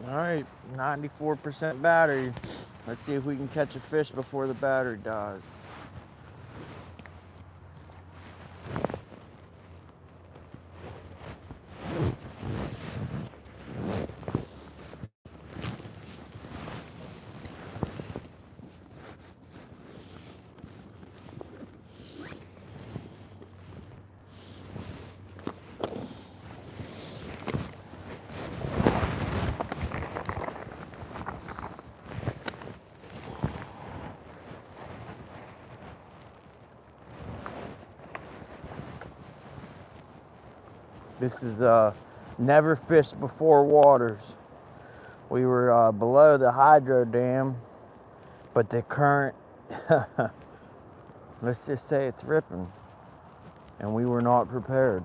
Alright, 94% battery. Let's see if we can catch a fish before the battery dies. This is never fished before waters. We were below the hydro dam, but the current, let's just say it's ripping, and we were not prepared.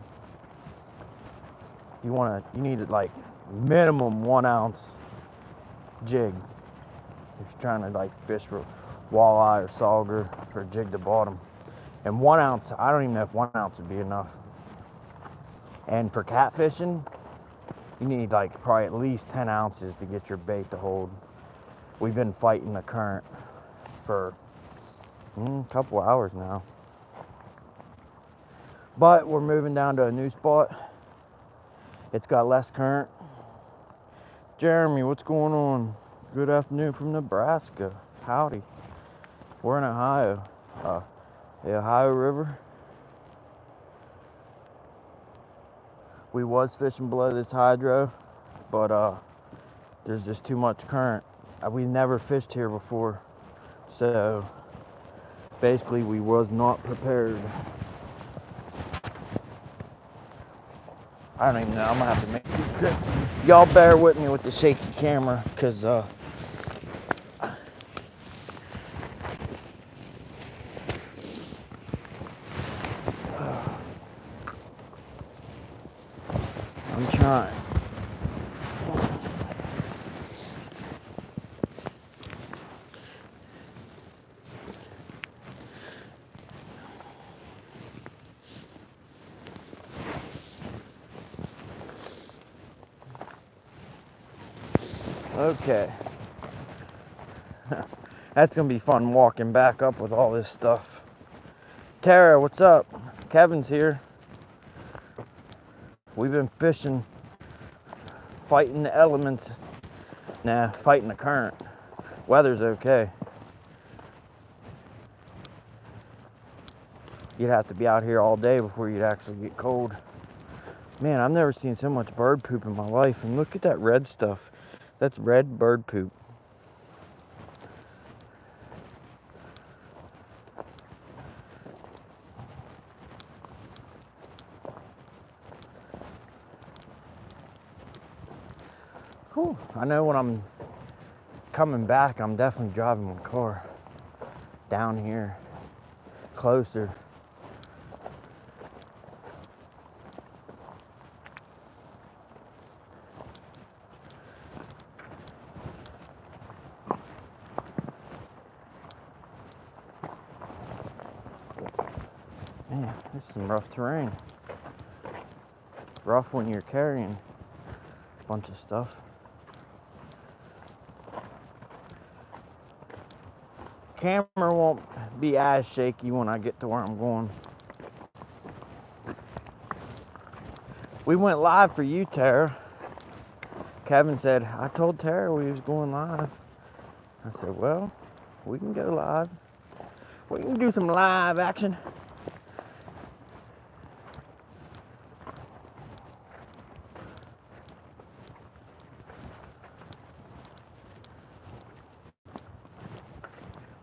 You need like minimum 1 ounce jig if you're trying to like fish for walleye or sauger or jig the bottom. And 1 ounce, I don't even know if 1 ounce would be enough. And for catfishing, you need like probably at least 10 ounces to get your bait to hold. We've been fighting the current for a couple hours now. But we're moving down to a new spot. It's got less current. Jeremy, what's going on? Good afternoon from Nebraska. Howdy. We're in Ohio. The Ohio River. We was fishing below this hydro, but there's just too much current. We never fished here before, so basically we was not prepared. I don't even know, I'm gonna have to make a trip. Y'all bear with me with the shaky camera, cause I'm trying. Okay. That's gonna be fun walking back up with all this stuff. Tara, what's up? Kevin's here. We've been fishing, fighting the elements. Nah, fighting the current. Weather's okay. You'd have to be out here all day before you'd actually get cold. Man, I've never seen so much bird poop in my life. And look at that red stuff. That's red bird poop. Whew. I know when I'm coming back, I'm definitely driving my car down here, closer. Man, this is some rough terrain. It's rough when you're carrying a bunch of stuff. Camera won't be as shaky when I get to where I'm going. We went live for you, Tara. Kevin said, I told Tara we was going live. I said, well, we can go live. We can do some live action.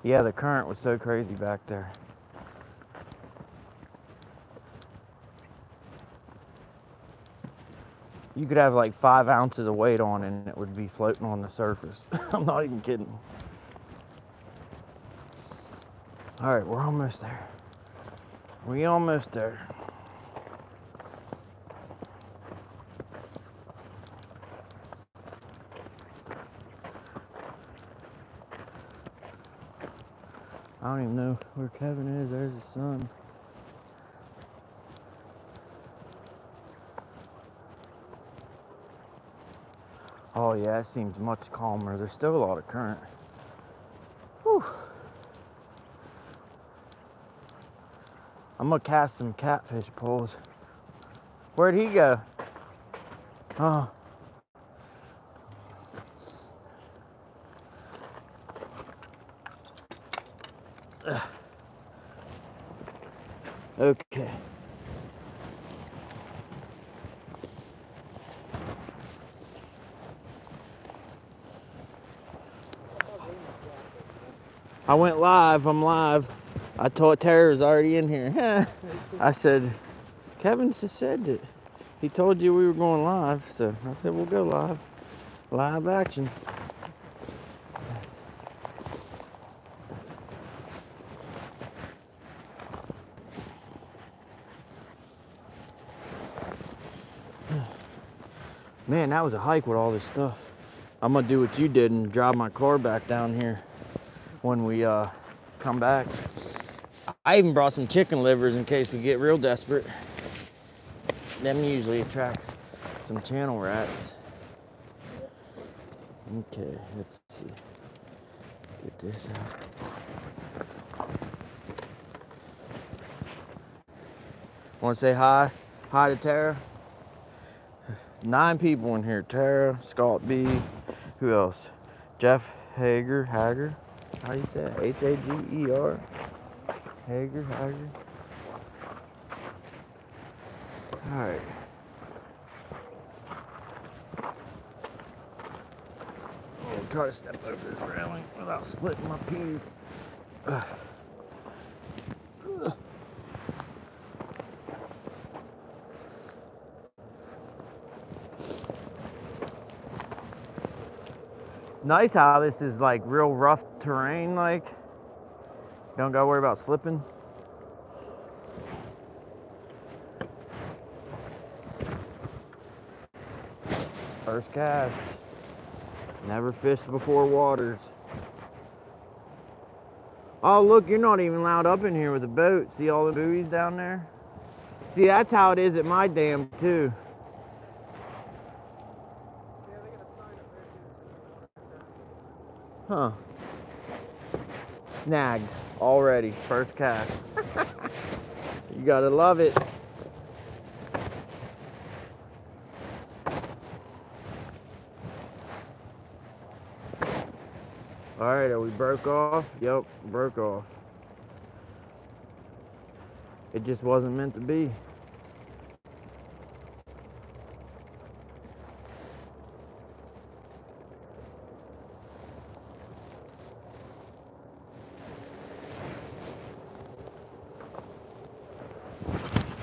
Yeah, the current was so crazy back there. You could have like 5 ounces of weight on and it would be floating on the surface. I'm not even kidding. All right, we're almost there. We almost there. I don't even know where Kevin is. There's his son. Oh yeah, it seems much calmer. There's still a lot of current. Whew. I'm gonna cast some catfish poles. Where'd he go? Oh. Okay. I went live. I'm live. I told Tara's already in here. I said, Kevin said that he told you we were going live. So I said, we'll go live. Live action. Man, that was a hike with all this stuff. I'm gonna do what you did and drive my car back down here when we come back. I even brought some chicken livers in case we get real desperate. Them usually attract some channel rats. Okay, let's see. Get this out. Want to say hi? Hi to Tara. 9 people in here. Tara, Scott B. Who else? Jeff Hager. How do you say it? Hager. Hager. Alright. I'll try to step over this railing without splitting my peas. It's nice how this is like real rough terrain, like don't gotta worry about slipping. First cast. Never fished before waters. Oh look, you're not even allowed up in here with a boat. See all the buoys down there? See, that's how it is at my dam too. Huh. Snag already, first cast. You gotta love it. Alright, we broke off? Yep, broke off. It just wasn't meant to be.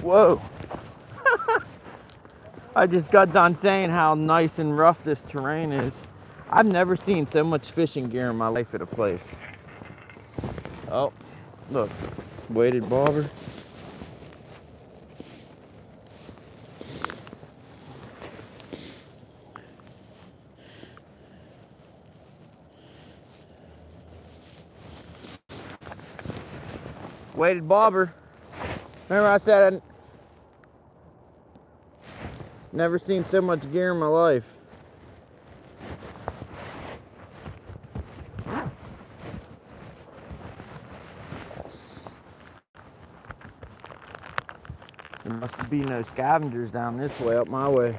Whoa. I just got done saying how nice and rough this terrain is. I've never seen so much fishing gear in my life at a place. Oh, look, weighted bobber. Weighted bobber. Remember I said I'd never seen so much gear in my life. There must be no scavengers down this way, up my way.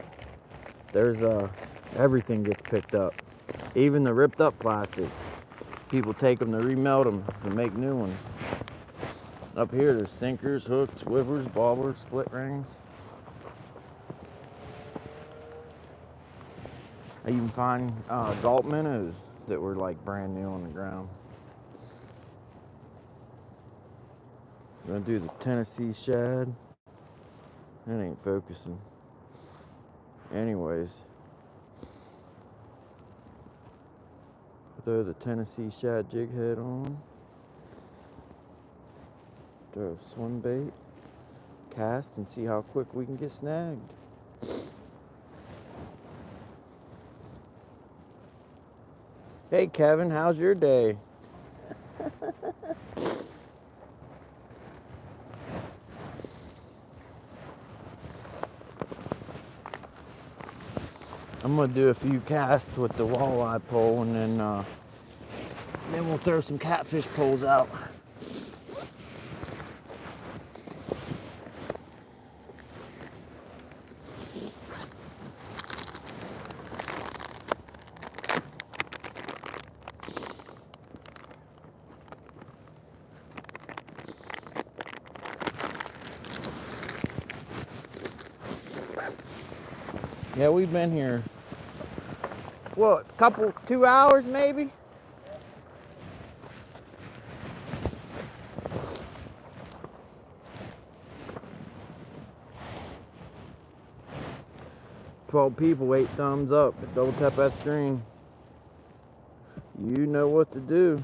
There's everything gets picked up. Even the ripped up plastic. People take them to remelt them to make new ones. Up here there's sinkers, hooks, wivers, bobbers, split rings. I even find adult minnows that were like brand new on the ground. I'm gonna do the Tennessee shad. That ain't focusing. Anyways, throw the Tennessee shad jig head on. Throw a swim bait, cast, and see how quick we can get snagged. Hey Kevin, how's your day? I'm gonna do a few casts with the walleye pole, and then we'll throw some catfish poles out. Yeah, we've been here, what, 2 hours maybe? "12 people, 8 thumbs up." Double tap that screen. You know what to do.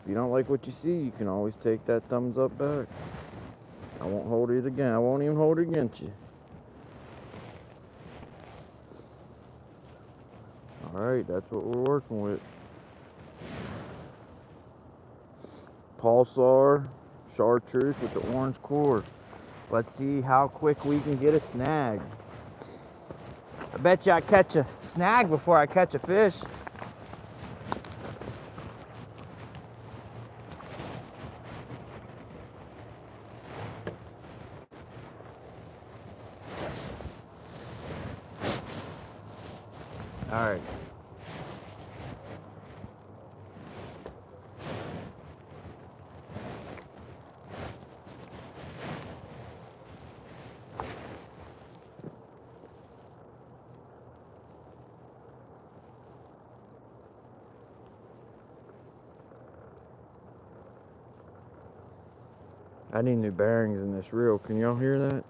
If you don't like what you see, you can always take that thumbs up back. I won't hold it again. I won't even hold it against you. Alright, that's what we're working with. Pulsar chartreuse with the orange core. Let's see how quick we can get a snag. I bet you I catch a snag before I catch a fish. Alright. I need new bearings in this reel. Can y'all hear that?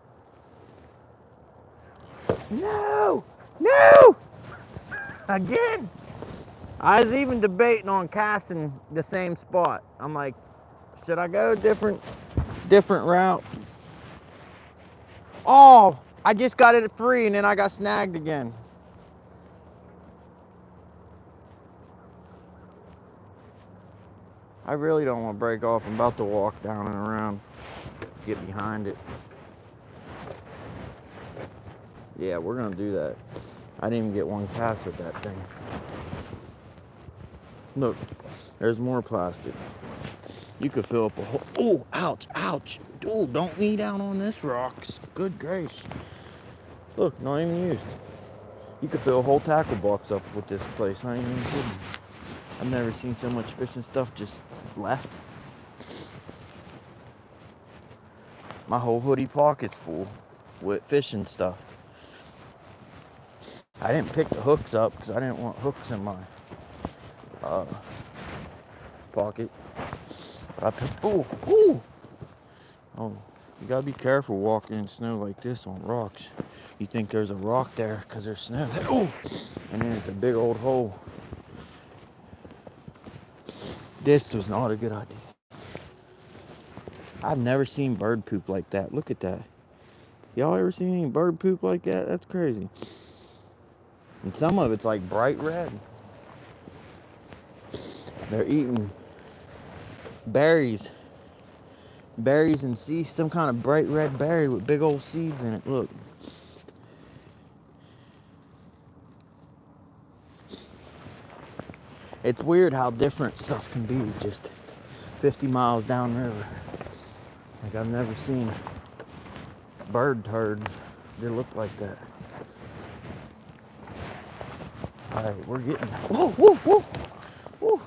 No! No! Again! I was even debating on casting the same spot. I'm like, should I go different route? Oh, I just got it at free and then I got snagged again. I really don't want to break off. I'm about to walk down and around, get behind it. Yeah, we're gonna do that. I didn't even get one cast with that thing. Look, there's more plastic. You could fill up a whole, oh, ouch, ouch. Dude, don't knee down on this rocks. Good grace. Look, not even used. You could fill a whole tackle box up with this place. I ain't even kidding. I've never seen so much fishing stuff just left. My whole hoodie pocket's full with fishing stuff. I didn't pick the hooks up because I didn't want hooks in my pocket. I picked, oh, you gotta be careful walking in snow like this on rocks. You think there's a rock there because there's snow. Oh, and then it's a big old hole. This was not a good idea. I've never seen bird poop like that. Look at that. Y'all ever seen any bird poop like that? That's crazy. And some of it's like bright red. They're eating berries and seeds, some kind of bright red berry with big old seeds in it. Look. It's weird how different stuff can be just 50 miles downriver. Like, I've never seen bird turds that look like that. Alright, we're getting, whoa.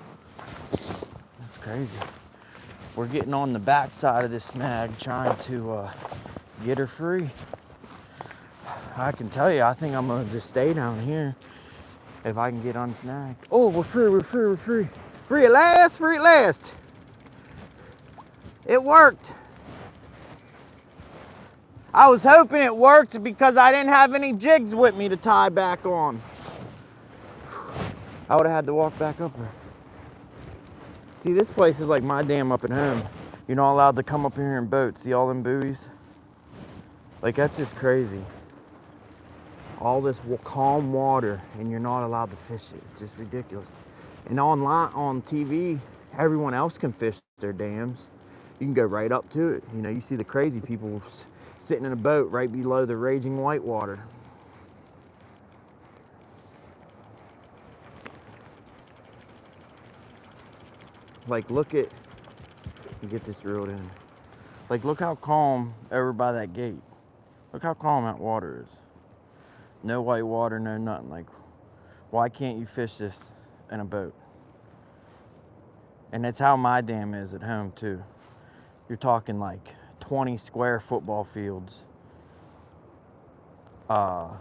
That's crazy. We're getting on the back side of this snag trying to get her free. I can tell you, I think I'm gonna just stay down here if I can get unsnagged. Oh, we're free. Free at last. It worked. I was hoping it worked because I didn't have any jigs with me to tie back on. I would have had to walk back up there. See, this place is like my dam up at home. You're not allowed to come up here in boats. See all them buoys? Like, that's just crazy. All this calm water and you're not allowed to fish it. It's just ridiculous. And online, on TV, everyone else can fish their dams. You can go right up to it. You know, you see the crazy people sitting in a boat right below the raging whitewater. Like, look at, get this reeled in. Like, look how calm over by that gate. Look how calm that water is. No white water, no nothing. Like, why can't you fish this in a boat? And that's how my dam is at home too. You're talking like 20 square football fields of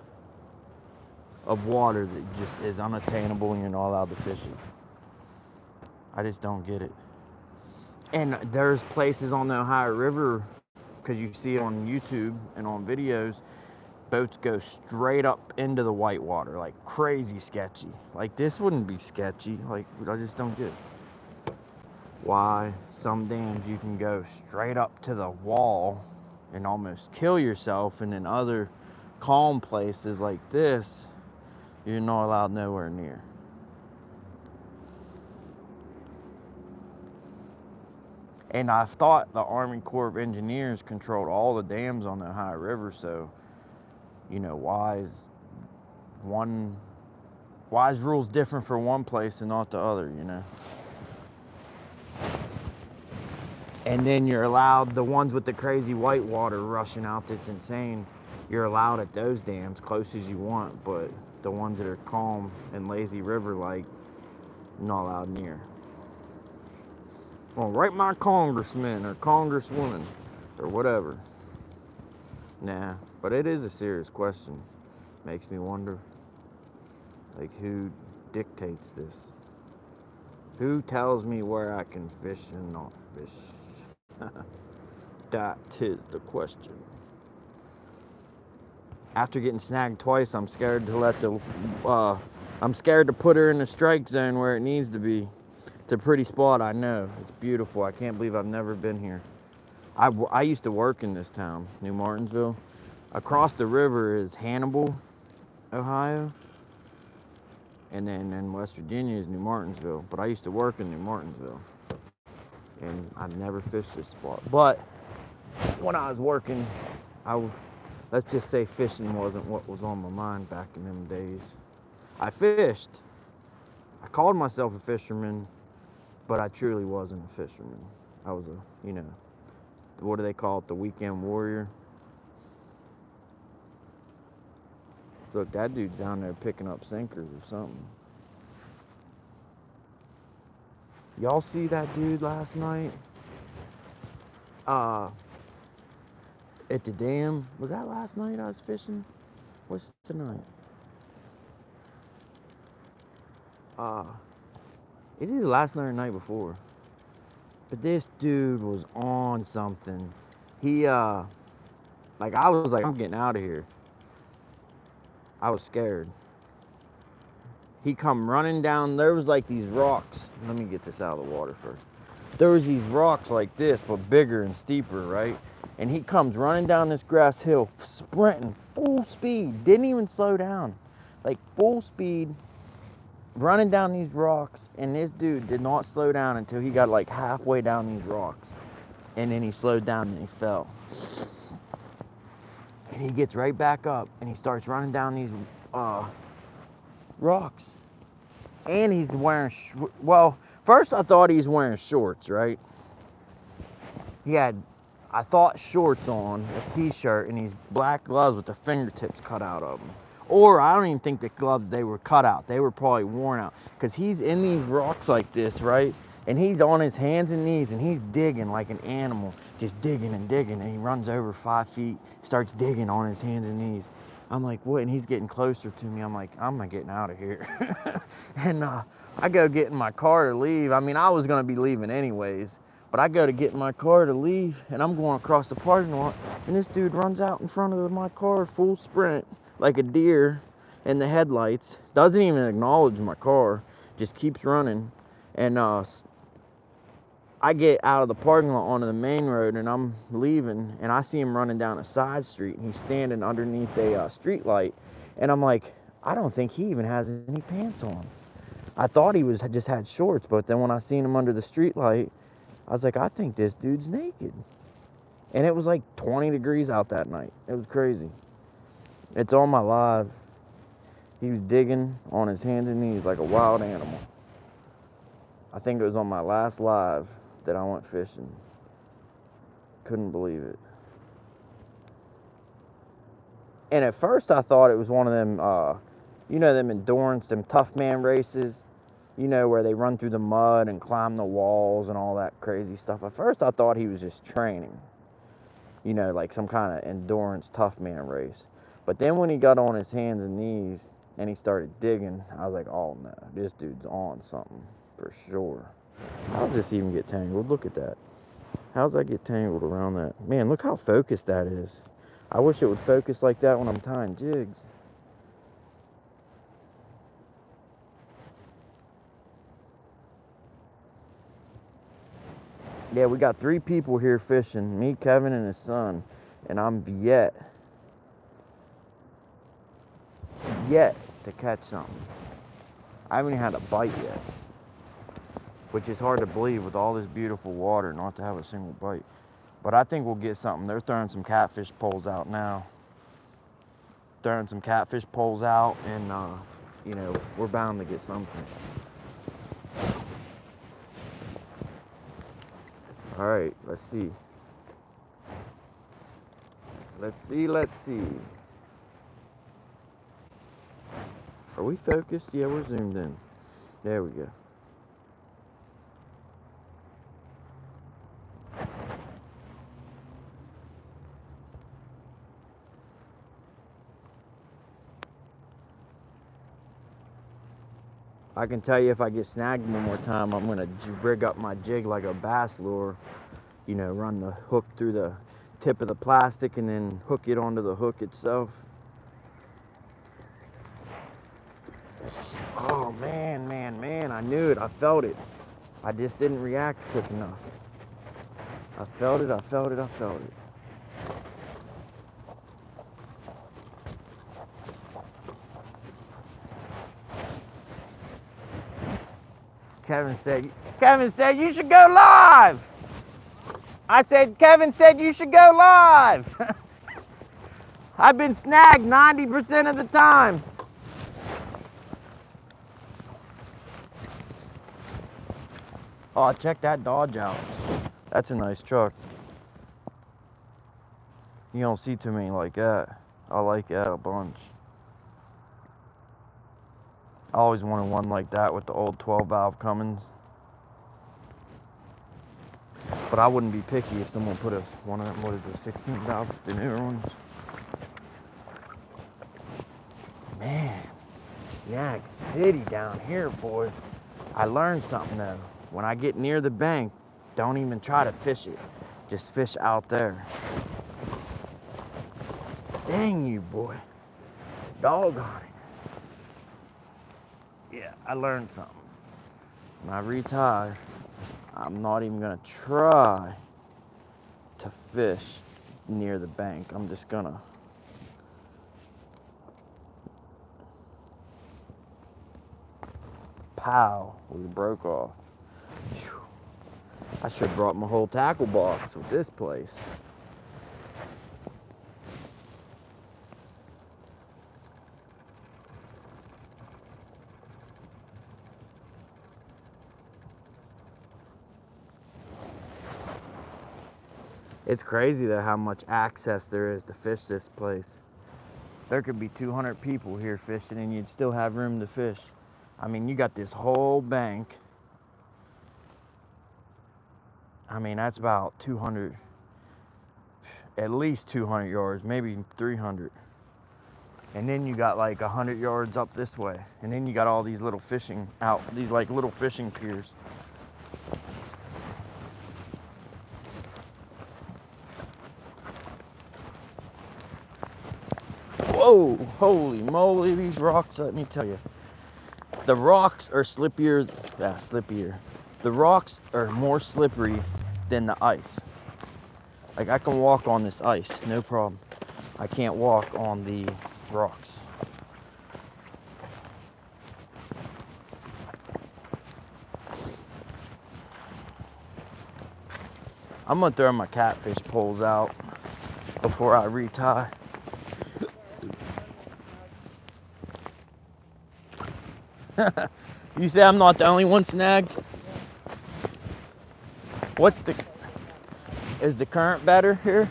water that just is unattainable and you're not allowed to fish it. I just don't get it. And there's places on the Ohio River, because you see it on YouTube and on videos, boats go straight up into the whitewater, like crazy sketchy. Like, this wouldn't be sketchy. Like, I just don't get it. Why some dams you can go straight up to the wall and almost kill yourself, and in other calm places like this, you're not allowed nowhere near. And I thought the Army Corps of Engineers controlled all the dams on the Ohio River, so, you know, why is rules different for one place and not the other, you know? And then you're allowed the ones with the crazy white water rushing out that's insane. You're allowed at those dams close as you want, but the ones that are calm and lazy river like, not allowed near. Well, write my congressman or congresswoman or whatever. Nah, but it is a serious question. Makes me wonder, like, who dictates this? Who tells me where I can fish and not fish? That is the question. After getting snagged twice, I'm scared to let the, I'm scared to put her in the strike zone where it needs to be. It's a pretty spot, I know. It's beautiful. I can't believe I've never been here. I used to work in this town, New Martinsville. Across the river is Hannibal, Ohio. And then in West Virginia is New Martinsville. But I used to work in New Martinsville. And I've never fished this spot. But when I was working, let's just say fishing wasn't what was on my mind back in them days. I fished. I called myself a fisherman, but I truly wasn't a fisherman. I was a, you know, what do they call it, the weekend warrior? Look, that dude's down there picking up sinkers or something. Y'all see that dude last night? At the dam. Was that last night I was fishing? What's tonight? It's either last night or the night before. But this dude was on something. He, like, I was like, I'm getting out of here. I was scared. He come running down. There was like these rocks. Let me get this out of the water first. There was these rocks like this, but bigger and steeper, right? And he comes running down this grass hill, sprinting, full speed. Didn't even slow down. Like, full speed, running down these rocks. And this dude did not slow down until he got like halfway down these rocks. And then he slowed down and he fell. And he gets right back up and he starts running down these rocks. And he's wearing, well, first I thought he was wearing shorts, right? He had, I thought, shorts on, a t-shirt, and these black gloves with the fingertips cut out of them. Or I don't even think the gloves, they were cut out. They were probably worn out. Because he's in these rocks like this, right? And he's on his hands and knees, and he's digging like an animal. Just digging and digging, and he runs over 5 feet, starts digging on his hands and knees. I'm like, what? And he's getting closer to me. I'm like, I'm not getting out of here. And I go get in my car to leave. I mean, I was going to be leaving anyways. But I go to get in my car to leave, and I'm going across the parking lot. And this dude runs out in front of my car, full sprint, like a deer in the headlights. Doesn't even acknowledge my car. Just keeps running. And I get out of the parking lot onto the main road, and I'm leaving, and I see him running down a side street, and he's standing underneath a street light, and I'm like, I don't think he even has any pants on. I thought he just had shorts, but then when I seen him under the street light, I was like, I think this dude's naked. And it was like 20 degrees out that night. It was crazy. It's on my live. He was digging on his hands and knees like a wild animal. I think it was on my last live that I went fishing. Couldn't believe it. And at first I thought it was one of them, you know, them endurance, them tough man races, you know, where they run through the mud and climb the walls and all that crazy stuff. At first I thought he was just training, you know, like some kind of endurance tough man race. But then when he got on his hands and knees and he started digging, I was like, oh no, this dude's on something for sure. How does this even get tangled? Look at that. How does that get tangled around that? Man, look how focused that is. I wish it would focus like that when I'm tying jigs. Yeah, we got 3 people here fishing. Me, Kevin, and his son. And I'm yet to catch something. I haven't even had a bite yet. Which is hard to believe with all this beautiful water not to have a single bite. But I think we'll get something. They're throwing some catfish poles out now. Throwing some catfish poles out, and you know, we're bound to get something. All right, let's see. Let's see. Are we focused? Yeah, we're zoomed in. There we go. I can tell you if I get snagged one more time, I'm gonna rig up my jig like a bass lure. You know, run the hook through the tip of the plastic and then hook it onto the hook itself. Oh man, man, man, I knew it. I felt it. I just didn't react quick enough. I felt it, I felt it, I felt it. Kevin said you should go live. I said, Kevin said you should go live. I've been snagged 90% of the time. Oh, check that Dodge out. That's a nice truck. You don't see too many like that. I like that a bunch. I always wanted one like that with the old 12 valve Cummins. But I wouldn't be picky if someone put one of them, what is it, 16 valve, the newer ones. Man, Snag City down here, boys. I learned something though. When I get near the bank, don't even try to fish it. Just fish out there. Dang you, boy. Doggone it. Yeah, I learned something. When I retire, I'm not even gonna try to fish near the bank. I'm just gonna pow, we broke off. Whew. I should have brought my whole tackle box with this place. It's crazy though how much access there is to fish this place. There could be 200 people here fishing and you'd still have room to fish. I mean, you got this whole bank. I mean, that's about 200, at least 200 yards, maybe 300. And then you got like 100 yards up this way. And then you got all these little fishing these like little fishing piers. Whoa, holy moly, these rocks, let me tell you. The rocks are slippier. The rocks are more slippery than the ice. Like I can walk on this ice, no problem. I can't walk on the rocks. I'm gonna throw my catfish poles out before I retie. You say I'm not the only one snagged? What's the, is the current better here?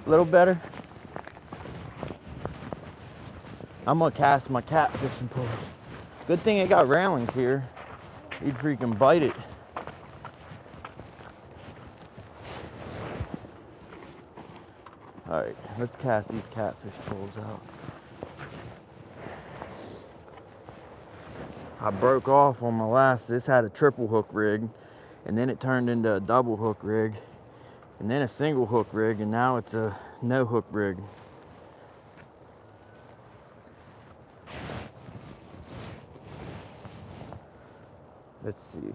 A little better? I'm gonna cast my catfishing pole. Good thing it got railings here. You'd freaking bite it. Alright, let's cast these catfish poles out. I broke off on my last, this had a triple hook rig, and then it turned into a double hook rig, and then a single hook rig, and now it's a no hook rig. Let's see.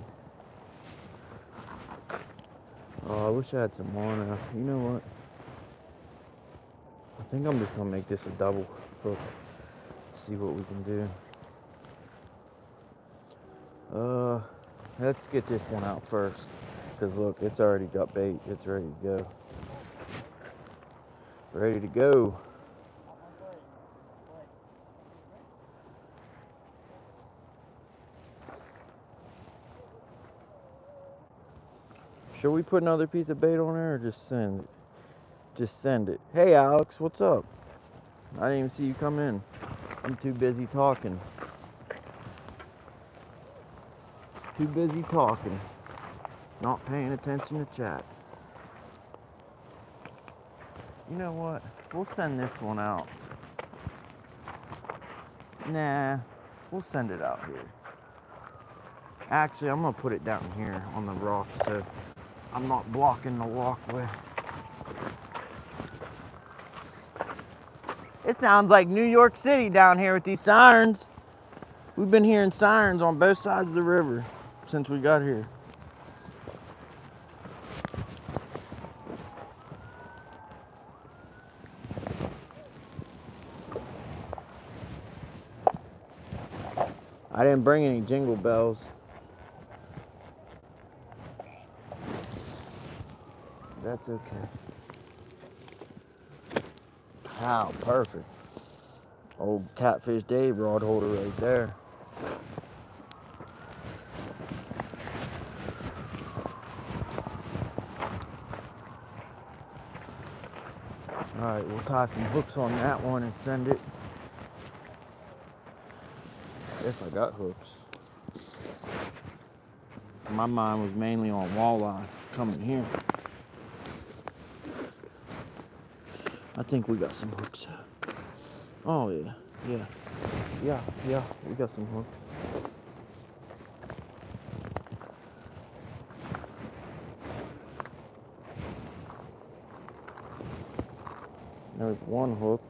Oh, I wish I had some more now. You know what? I think I'm just gonna make this a double hook. See what we can do. Let's get this one out first. Cause look, it's already got bait. It's ready to go. Ready to go. Should we put another piece of bait on there or just send it? Just send it. Hey Alex, what's up? I didn't even see you come in. I'm too busy talking. Too busy talking. Not paying attention to chat. You know what? We'll send this one out. Nah, we'll send it out here. Actually, I'm gonna put it down here on the rock so I'm not blocking the walkway. It sounds like New York City down here with these sirens. We've been hearing sirens on both sides of the river since we got here. I didn't bring any jingle bells. That's okay. Wow, perfect. Old Catfish Dave rod holder right there. Alright, we'll tie some hooks on that one and send it. If I got hooks. My mind was mainly on walleye coming here. I think we got some hooks. Oh yeah, yeah, we got some hooks. There's one hook.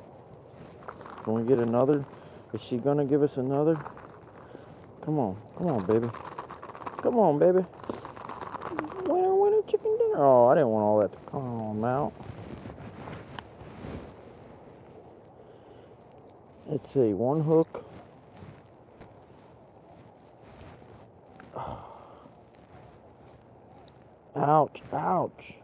Can we get another? Is she gonna give us another? Come on, baby. Come on, baby. Winner, chicken dinner. Oh, I didn't want all that to come out. Let's see, one hook. Ouch, ouch.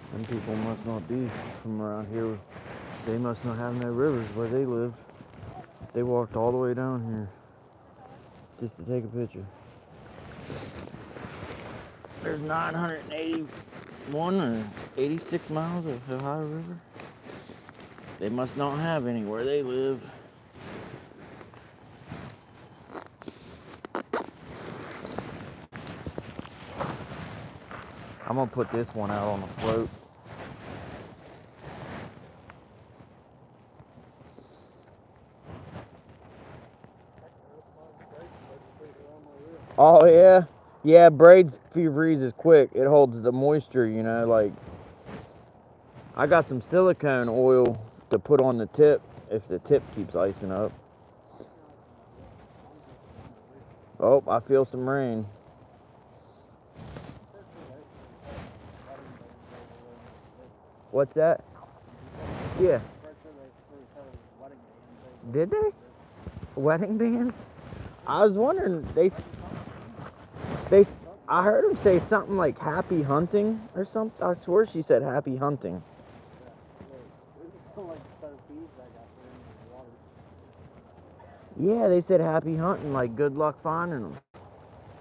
Some people must not be from around here. They must not have no rivers where they live. They walked all the way down here just to take a picture. There's 981 or 86 miles of Ohio River. They must not have any where they live. I'm gonna put this one out on the float. Oh yeah? Yeah, braids freezes quick. It holds the moisture, you know, like I got some silicone oil to put on the tip if the tip keeps icing up. Oh, I feel some rain. What's that? Yeah. Did they? Wedding bands? I was wondering, they, I heard him say something like happy hunting or something. I swear she said happy hunting. Yeah, they said happy hunting, like good luck finding them.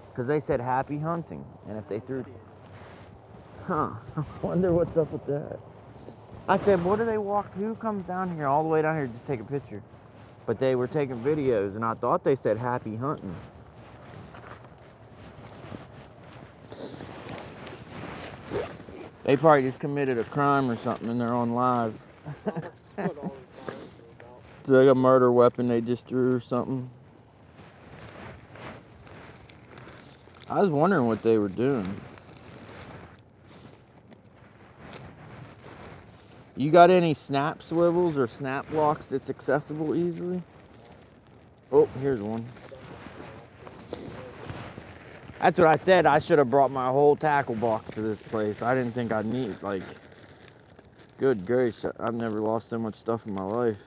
Because they said happy hunting. And if they threw... Huh. I wonder what's up with that. I said, what do they walk... Who comes down here, all the way down here, just take a picture? But they were taking videos, and I thought they said happy hunting. They probably just committed a crime or something, and they're on live. It's like a murder weapon they just threw or something. I was wondering what they were doing. You got any snap swivels or snap blocks that's accessible easily? Oh, here's one. That's what I said. I should have brought my whole tackle box to this place. I didn't think I'd need, like, good grace, I've never lost so much stuff in my life.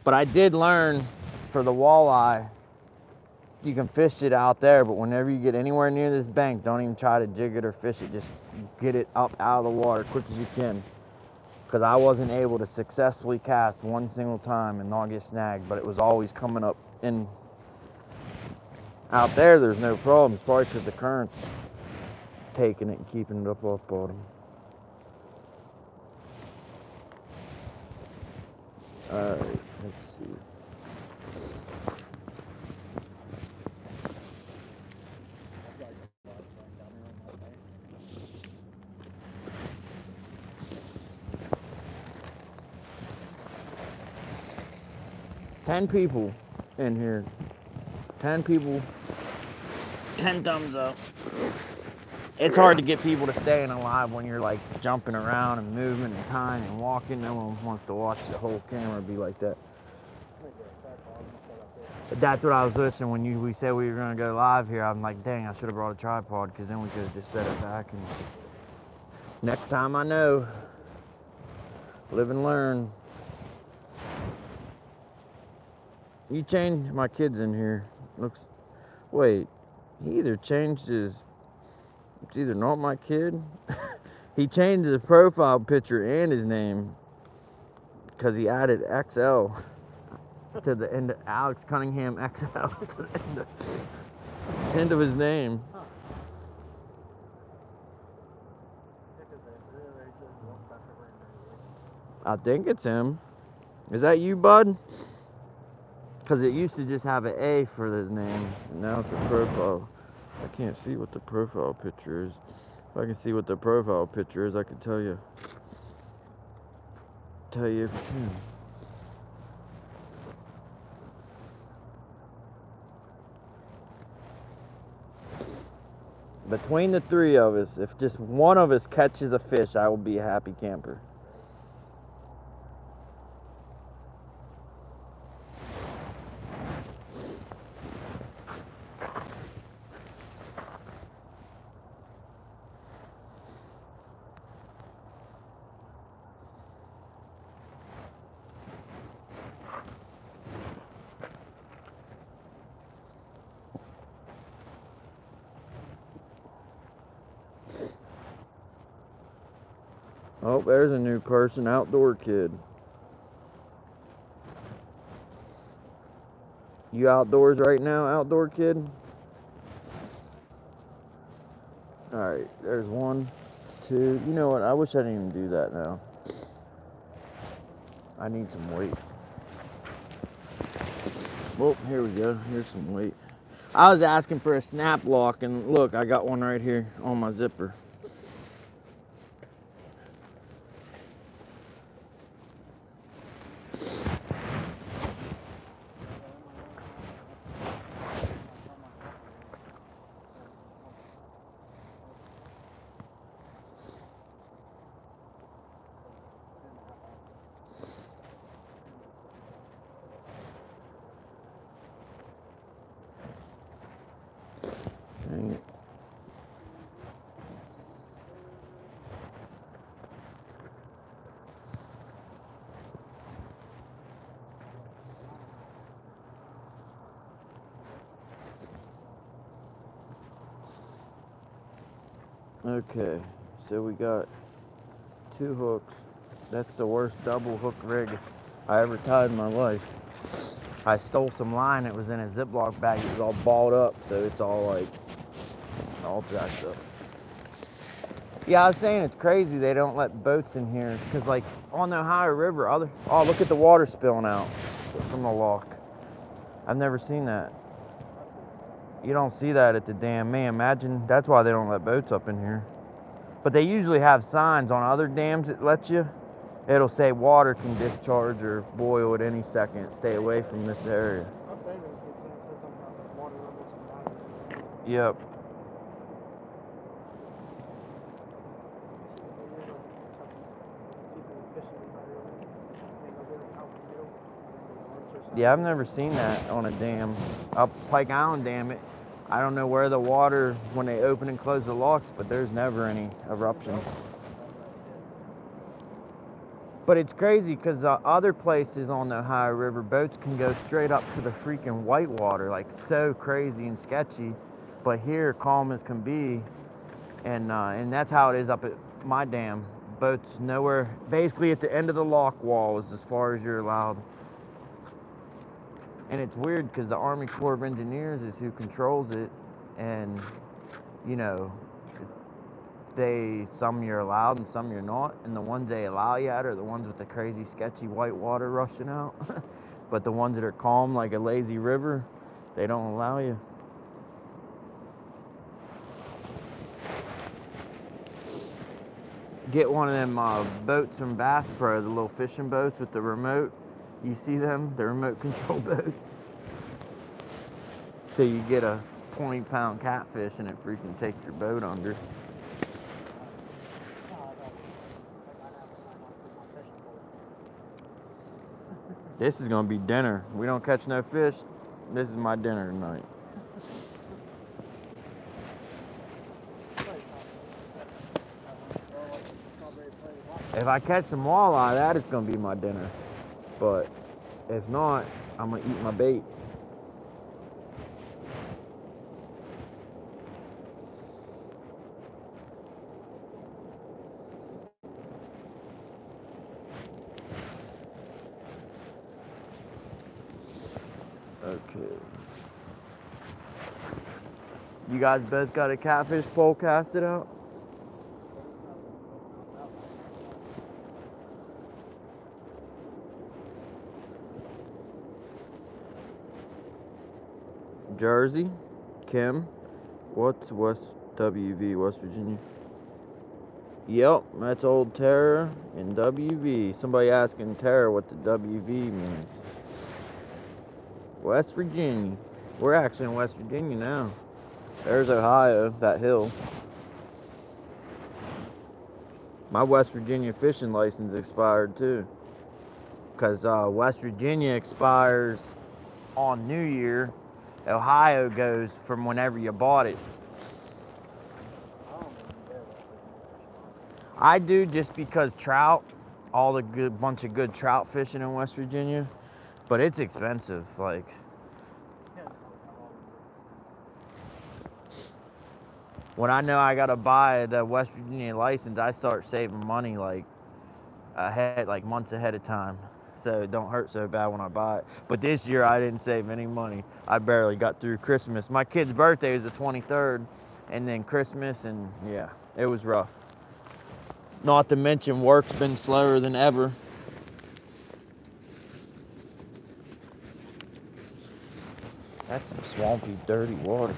But I did learn for the walleye, you can fish it out there, but whenever you get anywhere near this bank, don't even try to jig it or fish it. Just get it up out of the water quick as you can. Because I wasn't able to successfully cast one single time and not get snagged, but it was always coming up in. Out there, there's no problem. It's probably because the current's taking it and keeping it up off bottom. Alright, let's see. Ten people in here. 10 people. 10 thumbs up. It's hard to get people to staying alive when you're like jumping around and moving and tying and walking. No one wants to watch the whole camera be like that. That's what I was listening when we said we were gonna go live here. I'm like, dang, I should have brought a tripod because then we could have just set it back. And next time I know, live and learn. You changed my kids in here. Looks. Wait, he either changed his. It's either not my kid. He changed his profile picture and his name because he added XL to the end of Alex Cunningham XL to the end of his name. I think it's him. Is that you, bud? Because it used to just have an A for his name, and now it's a profile. I can't see what the profile picture is. If I can see what the profile picture is, I can tell you if it's him. Between the three of us, if just one of us catches a fish, I will be a happy camper. Oh, there's a new person, outdoor kid. You outdoors right now, outdoor kid? Alright, there's 1, 2. You know what? I wish I didn't even do that now. I need some weight. Well, here we go. Here's some weight. I was asking for a snap lock, and look, I got one right here on my zipper. Dang it. Okay, so we got 2 hooks. That's the worst double hook rig I ever tied in my life. I stole some line that was in a Ziploc bag. It was all balled up, so it's all like all jacked up. Yeah, I was saying it's crazy they don't let boats in here because, like, on the Ohio River, oh, look at the water spilling out from the lock. I've never seen that. You don't see that at the dam. Man, imagine that's why they don't let boats up in here. But they usually have signs on other dams that let you. It'll say water can discharge or boil at any second. Stay away from this area. Yep. Yeah, I've never seen that on a dam. Up Pike Island Dam, I don't know where the water, when they open and close the locks, but there's never any eruption. But it's crazy because other places on the Ohio River, boats can go straight up to the freaking whitewater, like so crazy and sketchy. But here, calm as can be, and that's how it is up at my dam. Boats nowhere, basically at the end of the lock wall is as far as you're allowed. And it's weird because the Army Corps of Engineers is who controls it, and you know, some you're allowed and some you're not, and the ones they allow you at are the ones with the crazy sketchy white water rushing out. But the ones that are calm like a lazy river, they don't allow you. Get one of them boats from Bass Pro, the little fishing boats with the remote. You see them? The remote control boats. So you get a 20-pound catfish and it freaking takes your boat under. This is gonna be dinner. We don't catch no fish. This is my dinner tonight. If I catch some walleye, that is gonna be my dinner. But if not, I'm gonna eat my bait. Okay. You guys both got a catfish pole casted out? Jersey? Kim? What's West WV, West Virginia? Yep, that's old Terror and WV. Somebody asking Terror what the WV means. West Virginia. We're actually in West Virginia now. There's Ohio, that hill. My West Virginia fishing license expired too. Because West Virginia expires on New Year. Ohio goes from whenever you bought it. I do, just because trout, all the bunch of good trout fishing in West Virginia, but it's expensive. Like, when I know I gotta buy the West Virginia license, I start saving money like months ahead of time, so it don't hurt so bad when I buy it. But this year I didn't save any money. I barely got through Christmas. My kid's birthday was the 23rd, and then Christmas, and yeah, it was rough. Not to mention work's been slower than ever. That's some swampy, dirty water.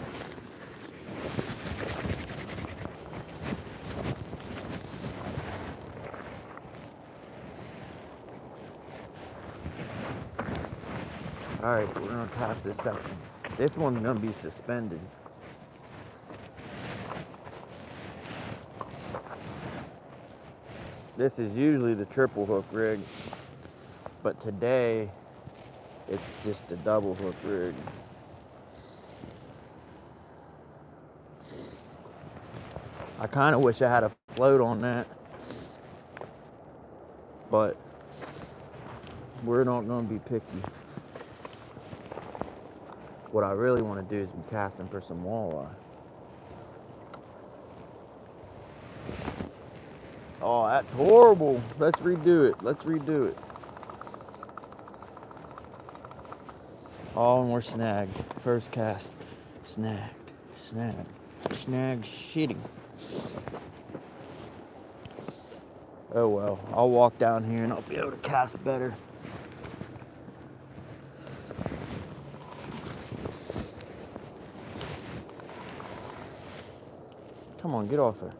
Alright, we're gonna cast this section. This one's gonna be suspended. This is usually the triple hook rig, but today it's just a double hook rig. I kind of wish I had a float on that, but we're not going to be picky. What I really want to do is be casting for some walleye. that's horrible. Let's redo it. Let's redo it. Oh, and we're snagged. First cast. Snagged. Snagged. Snag shitting. Oh well. I'll walk down here and I'll be able to cast better. Come on, get off her.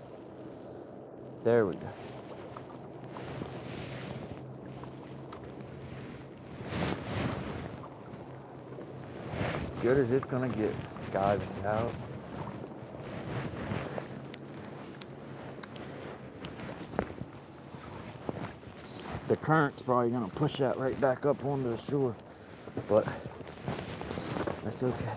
There we go. Good as it's gonna get, guys and gals. The current's probably gonna push that right back up onto the shore, but that's okay.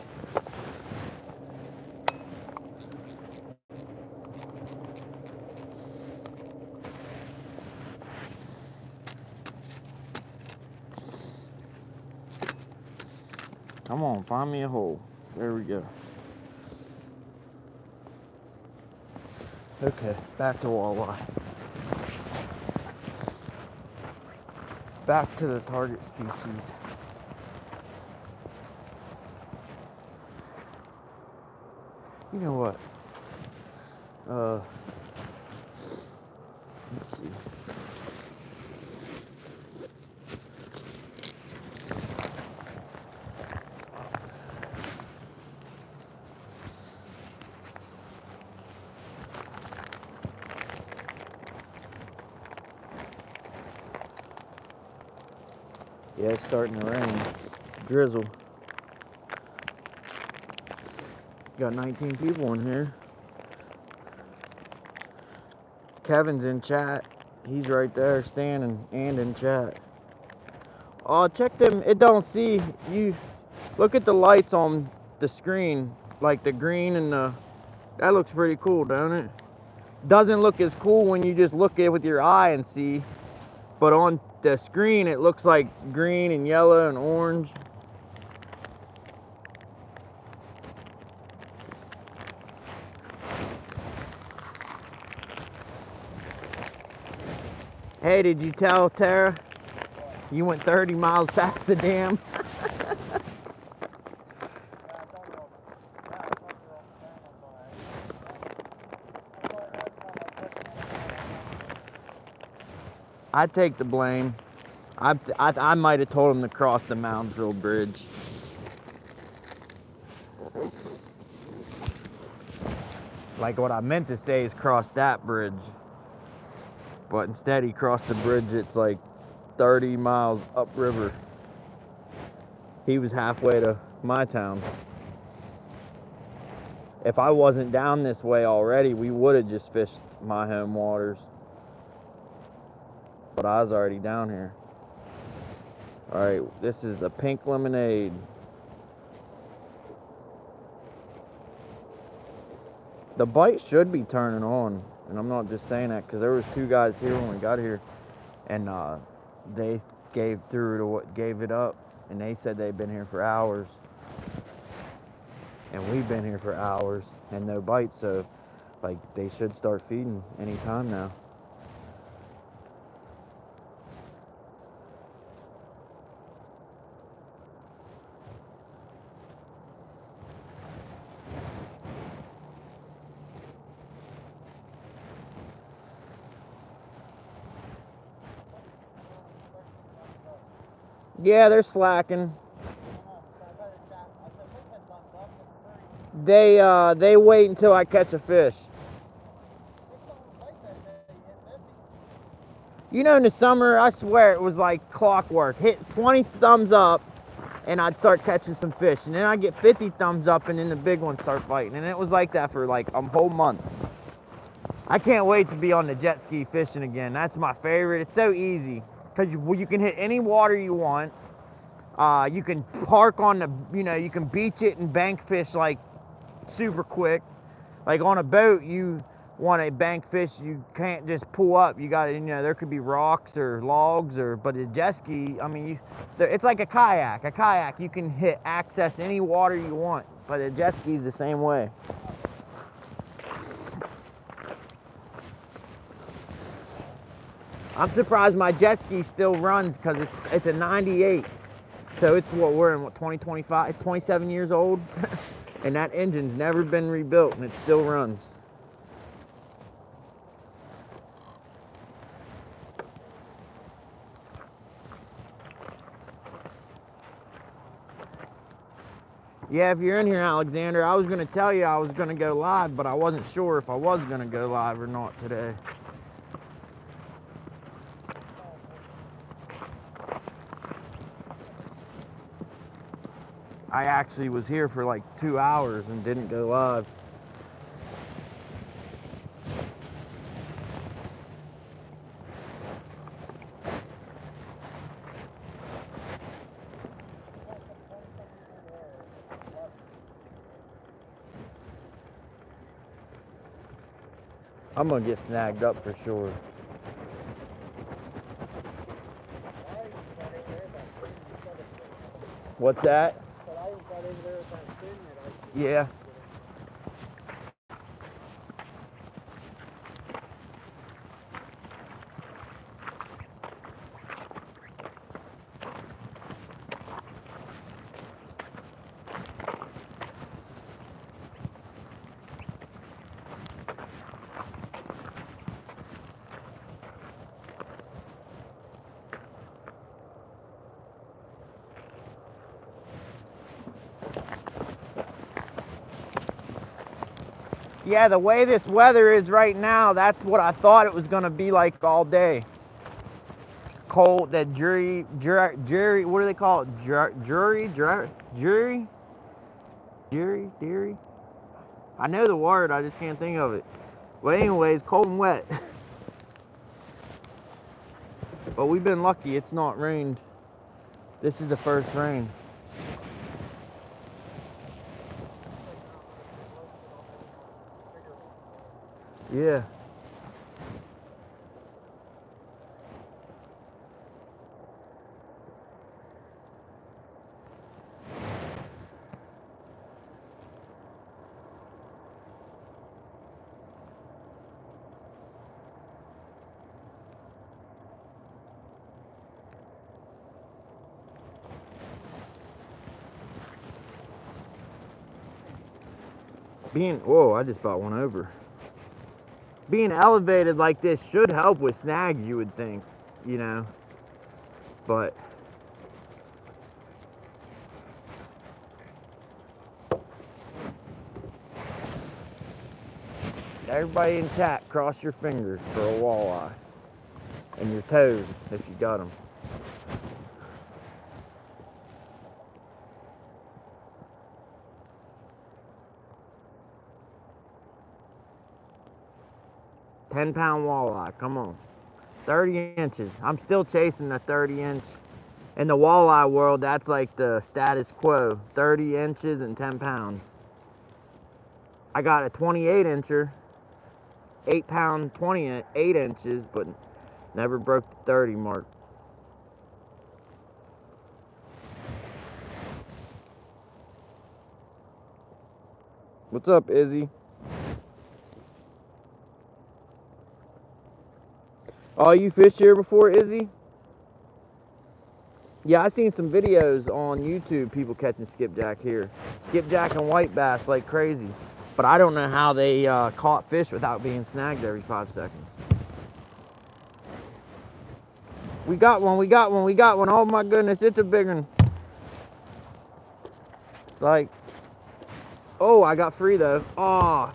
Come on, find me a hole. There we go. Okay, back to walleye. Back to the target species. You know what? Let's see. Yeah, it's starting to rain. Drizzle. Got 19 people in here. Kevin's in chat. He's right there standing and in chat. Oh, check them. It don't see you. Look at the lights on the screen, like the green and the. That looks pretty cool, don't it? Doesn't look as cool when you just look at it with your eye and see, but on the screen it looks like green and yellow and orange. Hey, did you tell Tara you went 30 miles past the dam? I take the blame. I might have told him to cross the Moundsville Bridge. Like what I meant to say is cross that bridge. But instead he crossed the bridge. It's like 30 miles upriver. He was halfway to my town. If I wasn't down this way already, we would have just fished my home waters. But I was already down here. Alright, this is the pink lemonade. The bite should be turning on. And I'm not just saying that because there was two guys here when we got here. And they gave it up. And they said they'd been here for hours. And we've been here for hours and no bites. So, like, they should start feeding anytime now. Yeah, they're slacking. They wait until I catch a fish. You know, in the summer, I swear it was like clockwork. Hit 20 thumbs up, and I'd start catching some fish. And then I'd get 50 thumbs up, and then the big ones start fighting. And it was like that for like a whole month. I can't wait to be on the jet ski fishing again. That's my favorite. It's so easy because you can hit any water you want. You can park on the, you can beach it and bank fish like super quick. Like on a boat, you want a bank fish, you can't just pull up. You got to, there could be rocks or logs but a jet ski, I mean, it's like a kayak. A kayak, you can access any water you want, but a jet ski is the same way. I'm surprised my jet ski still runs because it's a 98. So it's we're in 2025, it's 27 years old. And that engine's never been rebuilt and it still runs. Yeah, if you're in here, Alexander, I was going to tell you I was going to go live, but I wasn't sure if I was going to go live or not today. I actually was here for like 2 hours and didn't go live. I'm gonna get snagged up for sure. What's that? Yeah. Yeah, the way this weather is right now, that's what I thought it was gonna be like all day. Cold, that jury, what do they call it? Jury? I know the word, I just can't think of it. But anyways, cold and wet. But we've been lucky, it's not rained. This is the first rain. Yeah. Whoa, I just bought one over. Being elevated like this should help with snags, you would think, you know, but everybody in chat, cross your fingers for a walleye, and your toes if you got them. £10 walleye, come on. 30 inches. I'm still chasing the 30-inch. In the walleye world, that's like the status quo. 30 inches and 10 pounds. I got a 28-incher, 8-pound, 28 inches, but never broke the 30 mark. What's up, Izzy? Oh, you fished here before, Izzy? Yeah, I seen some videos on YouTube, people catching skipjack here. Skipjack and white bass like crazy. But I don't know how they caught fish without being snagged every 5 seconds. We got one, we got one, we got one. Oh my goodness, it's a big one. It's like, oh, I got free though. Oh,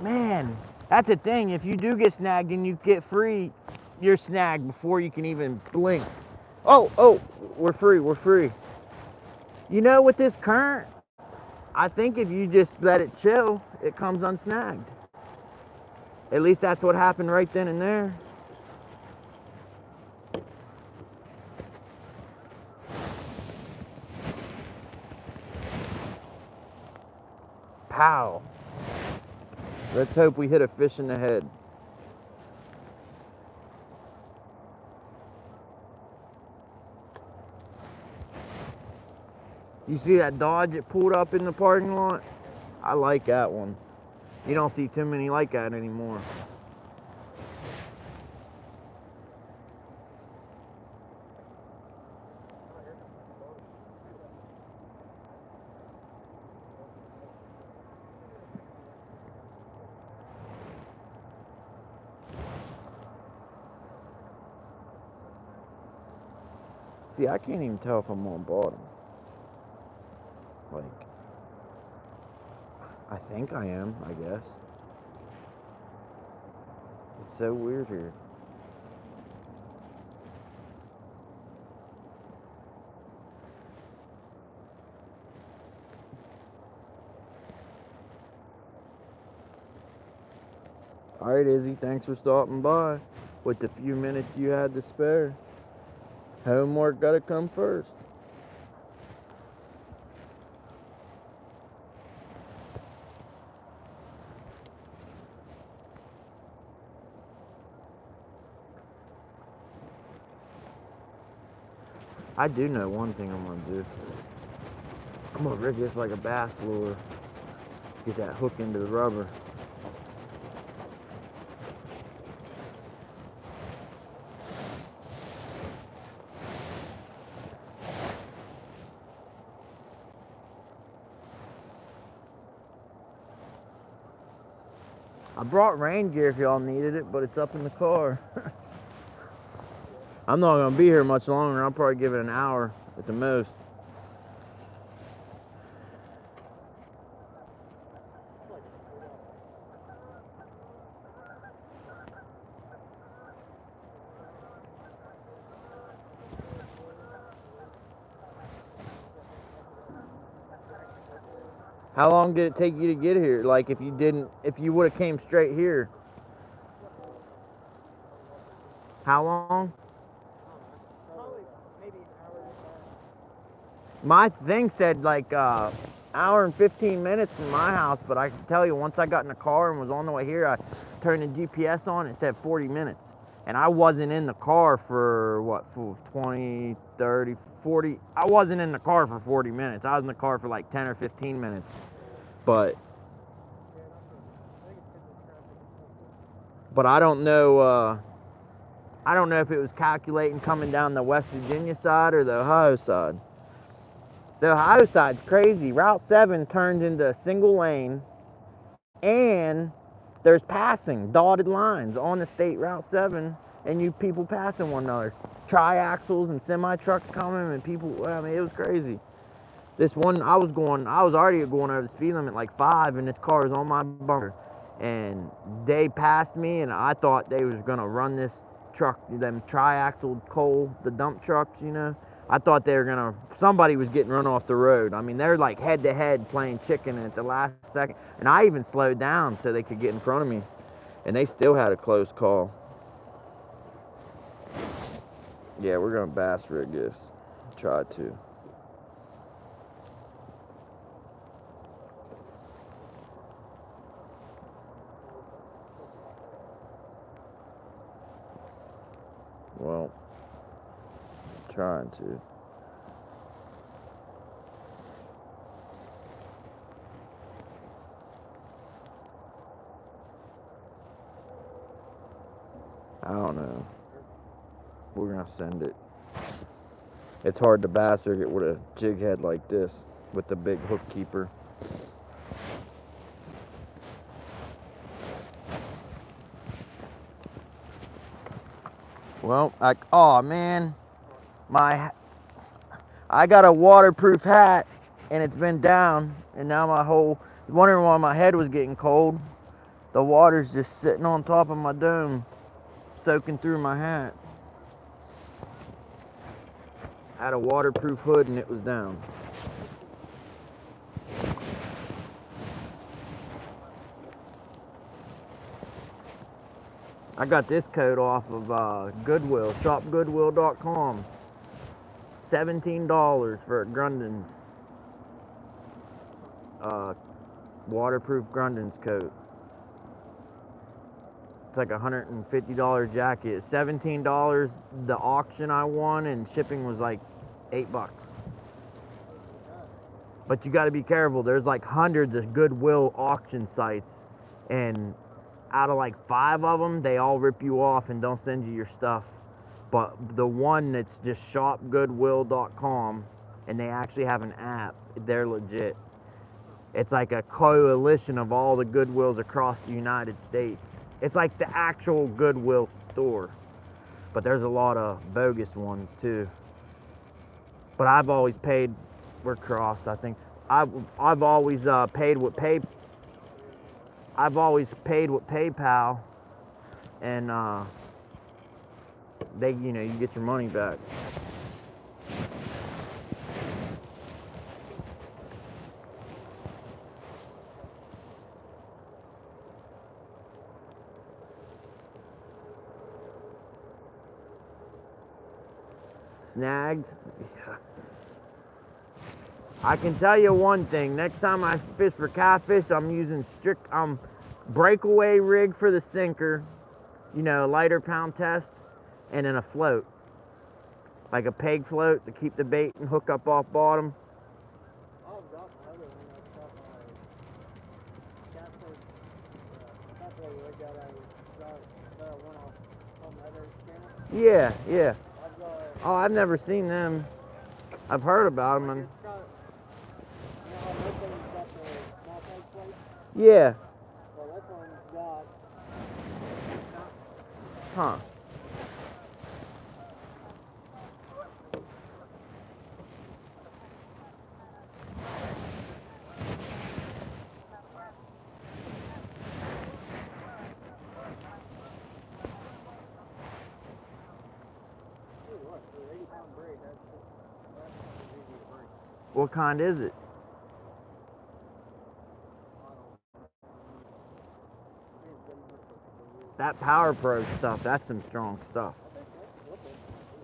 man, that's a thing. If you do get snagged and you get free, you're snagged before you can even blink. Oh, we're free, we're free. You know, with this current, I think if you just let it chill, it comes unsnagged. At least that's what happened right then and there. Pow. Let's hope we hit a fish in the head. You see that Dodge that pulled up in the parking lot? I like that one. You don't see too many like that anymore. See, I can't even tell if I'm on bottom. Like, I think I am, I guess. It's so weird here. Alright, Izzy, thanks for stopping by with the few minutes you had to spare. Homework gotta come first. I do know one thing I'm gonna do. I'm gonna rig this like a bass lure. Get that hook into the rubber. I brought rain gear if y'all needed it, but it's up in the car. I'm not gonna be here much longer. I'll probably give it an hour at the most. How long did it take you to get here? Like, if you would have came straight here. How long? Probably maybe an hour and a half. My thing said like hour and 15 minutes from my house, but I can tell you, once I got in the car and was on the way here, I turned the GPS on, it said 40 minutes. And I wasn't in the car for what, for 20, 30, 40, I wasn't in the car for 40 minutes. I was in the car for like 10 or 15 minutes. But I don't know if it was calculating coming down the West Virginia side or the Ohio side. The Ohio side's crazy. Route 7 turns into a single lane, and there's passing, dotted lines on the state Route 7, and you people passing one another. Triaxles and semi-trucks coming, and people, I mean, it was crazy. This one, I was already going over the speed limit like 5, and this car was on my bumper. And they passed me, and I thought they was gonna run this truck, them triaxle coal, the dump trucks, you know. I thought they were gonna, somebody was getting run off the road. I mean, they're like head to head playing chicken at the last second. And I even slowed down so they could get in front of me. And they still had a close call. Yeah, we're gonna bass rig this. Try to. Well, trying to. I don't know. We're gonna send it. It's hard to bass rig it with a jig head like this with the big hook keeper. Well, oh man, I got a waterproof hat and it's been down, and now wondering why my head was getting cold. The water's just sitting on top of my dome, soaking through my hat. I had a waterproof hood and it was down. I got this coat off of Goodwill, shopgoodwill.com. $17 for Grundon's waterproof Grundon's coat. It's like a $150 jacket. $17 the auction I won, and shipping was like $8. But you got to be careful. There's like hundreds of Goodwill auction sites, and out of like 5 of them, they all rip you off and don't send you your stuff. But the one that's just shopgoodwill.com, and they actually have an app, they're legit. It's like a coalition of all the Goodwills across the United States. It's like the actual Goodwill store. But there's a lot of bogus ones too. But I've always paid. We're crossed, I think. I've always paid with I've always paid with PayPal, and you get your money back. Snagged. Yeah. I can tell you one thing. Next time I fish for catfish, I'm using breakaway rig for the sinker, lighter pound test, and then a float, like a peg float to keep the bait and hook up off bottom. I've got my other one. I've got my catfish. That's what we got. I went off on my other channel. Yeah, yeah. I've got. Oh, I've never seen them. I've heard about them. It's got. You know how this one's got the small peg plate? Yeah. Well, this one's got. Huh. What? For 80-pound braid, that's easy to break. What kind is it? That Power Pro stuff, that's some strong stuff.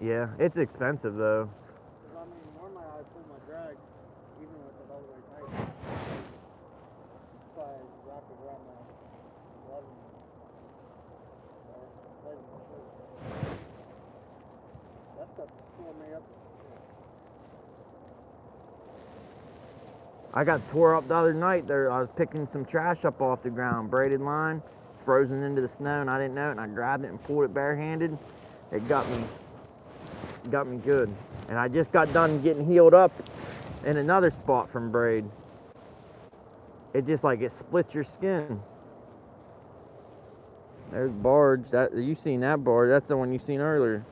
Yeah, it's expensive though. I mean, normally I pull my drag even with it all the way tight. So I wrap it around my 11. That stuff tore me up. I got tore up the other night there. I was picking some trash up off the ground, braided line, frozen into the snow, and I didn't know it, and I grabbed it and pulled it barehanded. It got me good. And I just got done getting healed up in another spot from braid. It just like it splits your skin. There's barge. That you seen that barge? That's the one you seen earlier.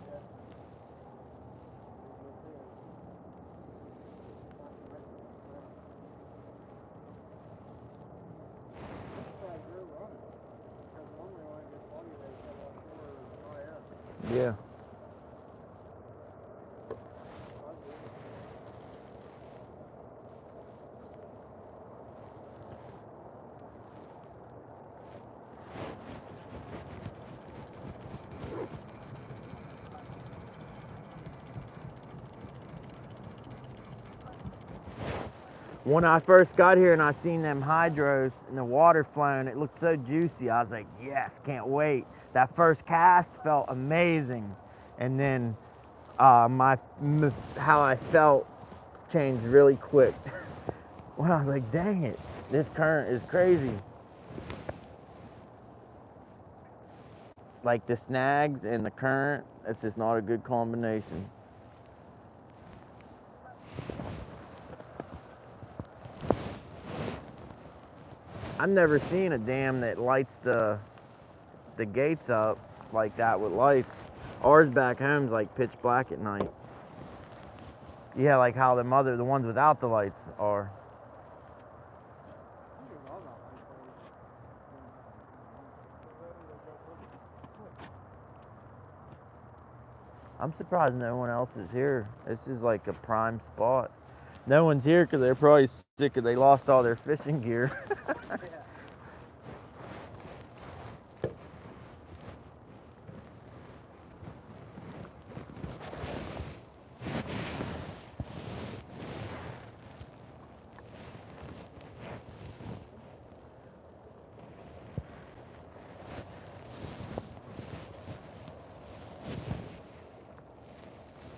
Yeah. When I first got here and I seen them hydros and the water flowing, it looked so juicy. I was like, yes, can't wait. That first cast felt amazing. And then how I felt changed really quick. When I was like, dang it, this current is crazy. Like the snags and the current, it's just not a good combination. I've never seen a dam that lights the gates up like that with lights. Ours back home's like pitch black at night. Yeah, like how the ones without the lights are. I'm surprised no one else is here. This is like a prime spot. No one's here because they're probably sick because they lost all their fishing gear.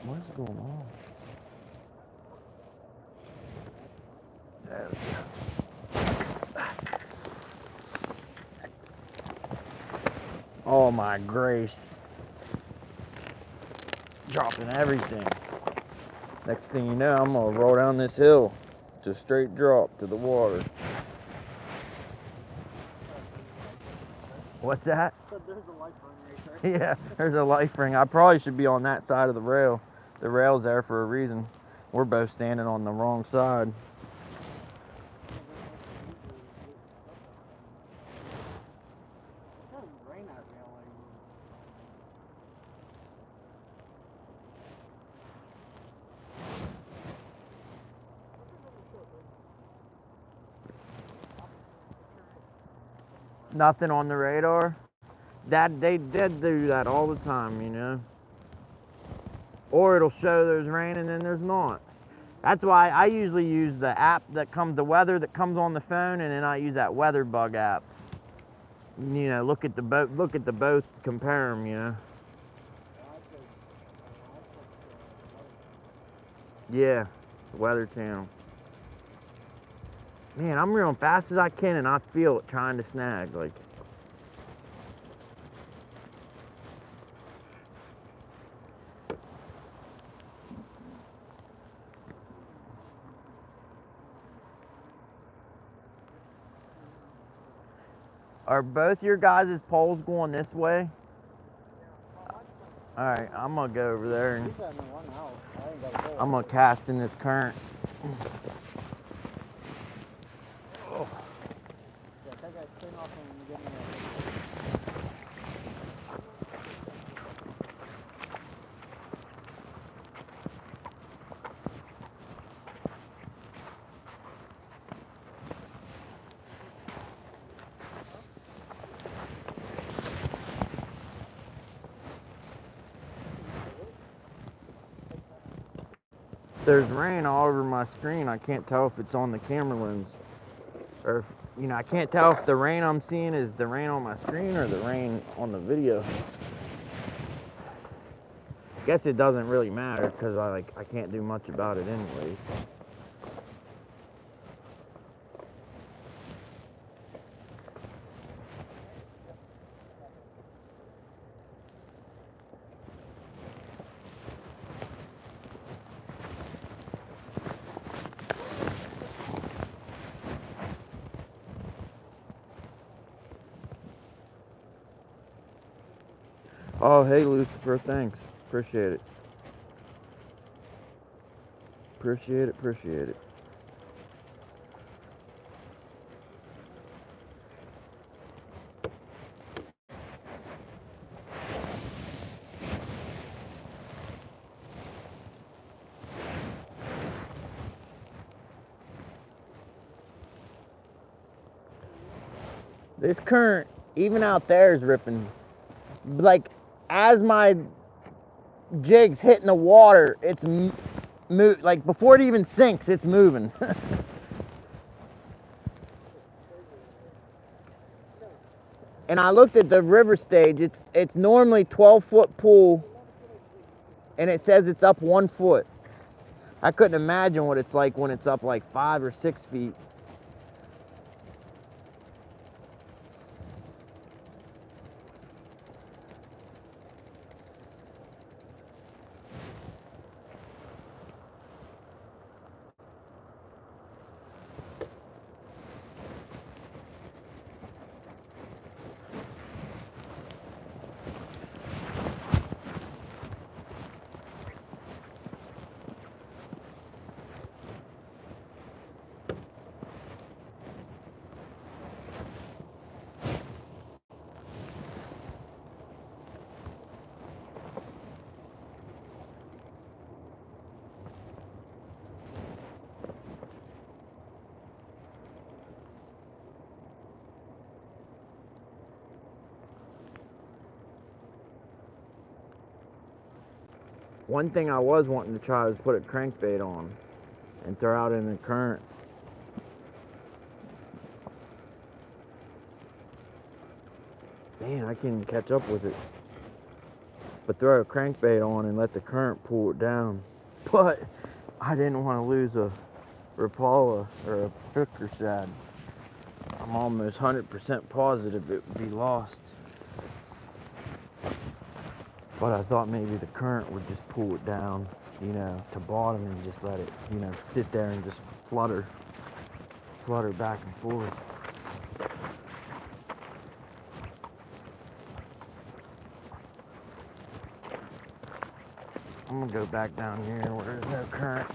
What's going on? There we go. Oh my grace. Dropping everything. Next thing you know, I'm gonna roll down this hill. Just straight drop to the water. What's that? There's a life ring right there. Yeah, there's a life ring. I probably should be on that side of the rail. The rail's there for a reason. We're both standing on the wrong side. It doesn't rain out really. Nothing on the radar. That they did do that all the time, you know. Or it'll show there's rain and then there's not. That's why I usually use the app that comes, the weather that comes on the phone, and then I use that weather bug app. You know, look at the both, compare them, you know. Yeah, the Weather Channel. Man, I'm reeling fast as I can, and I feel it trying to snag. Like, are both your guys' poles going this way? All right, I'm gonna go over there and I'm gonna cast in this current. Oh. Yeah, take that spin off and get me There's rain all over my screen. I can't tell if it's on the camera lens, or you know, I can't tell if the rain I'm seeing is the rain on my screen or the rain on the video. Guess it doesn't really matter because I can't do much about it anyways. Oh, hey Lucifer, thanks. Appreciate it. Appreciate it. This current, even out there, is ripping. Like, as my jig's hitting the water, it's like before it even sinks, it's moving. And I looked at the river stage. It's normally 12-foot pool, and it says it's up 1 foot. I couldn't imagine what it's like when it's up like 5 or 6 feet. One thing I was wanting to try was put a crankbait on and throw out in the current. Man, I can't even catch up with it. But throw a crankbait on and let the current pull it down. But I didn't want to lose a Rapala or a Ficker shad. I'm almost 100% positive it would be lost. But I thought maybe the current would just pull it down, you know, to bottom and just let it, you know, sit there and just flutter back and forth. I'm gonna go back down here where there's no current.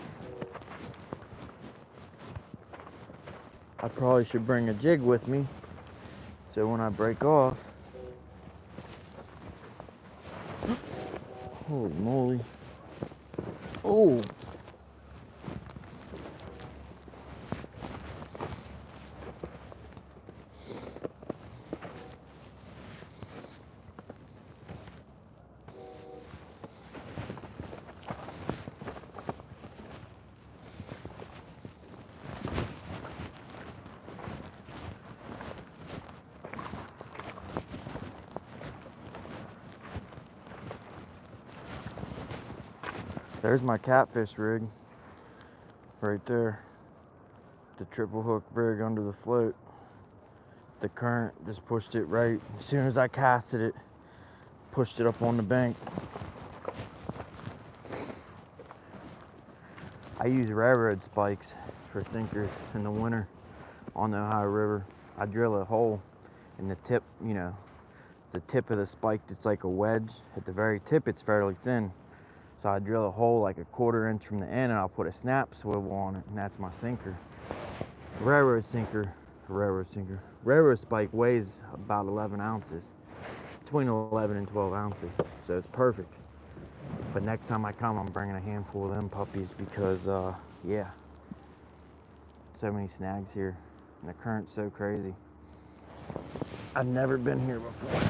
I probably should bring a jig with me, so when I break off, holy moly. Oh, there's my catfish rig right there. The triple hook rig under the float. The current just pushed it right. As soon as I casted it, pushed it up on the bank. I use railroad spikes for sinkers in the winter on the Ohio River. I drill a hole in the tip, the tip of the spike, it's like a wedge. At the very tip, it's fairly thin. So I drill a hole like a 1/4 inch from the end, and I'll put a snap swivel on it, and that's my sinker. Railroad spike weighs about 11 ounces, between 11 and 12 ounces, so it's perfect. But next time I come, I'm bringing a handful of them puppies because, yeah, so many snags here, and the current's so crazy. I've never been here before.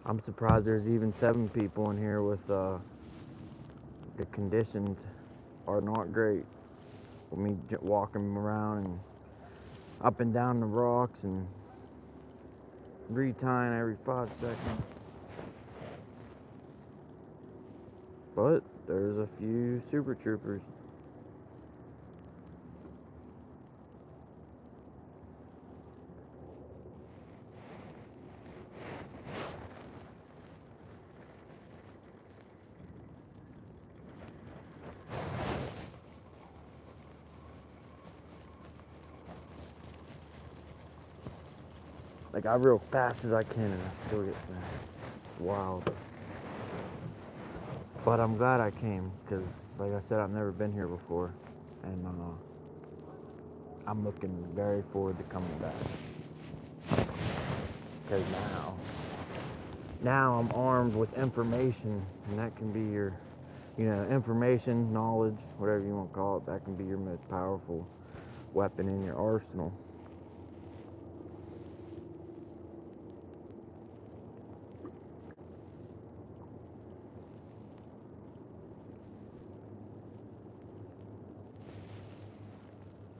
I'm surprised there's even 7 people in here with, the conditions are not great. With me walking around and up and down the rocks and retying every 5 seconds. But there's a few super troopers. Like, I reel fast as I can and I still get snagged. Wow. But I'm glad I came, because like I said, I've never been here before, and I'm looking very forward to coming back. Because now I'm armed with information, and that can be your, information, knowledge, whatever you want to call it, that can be your most powerful weapon in your arsenal.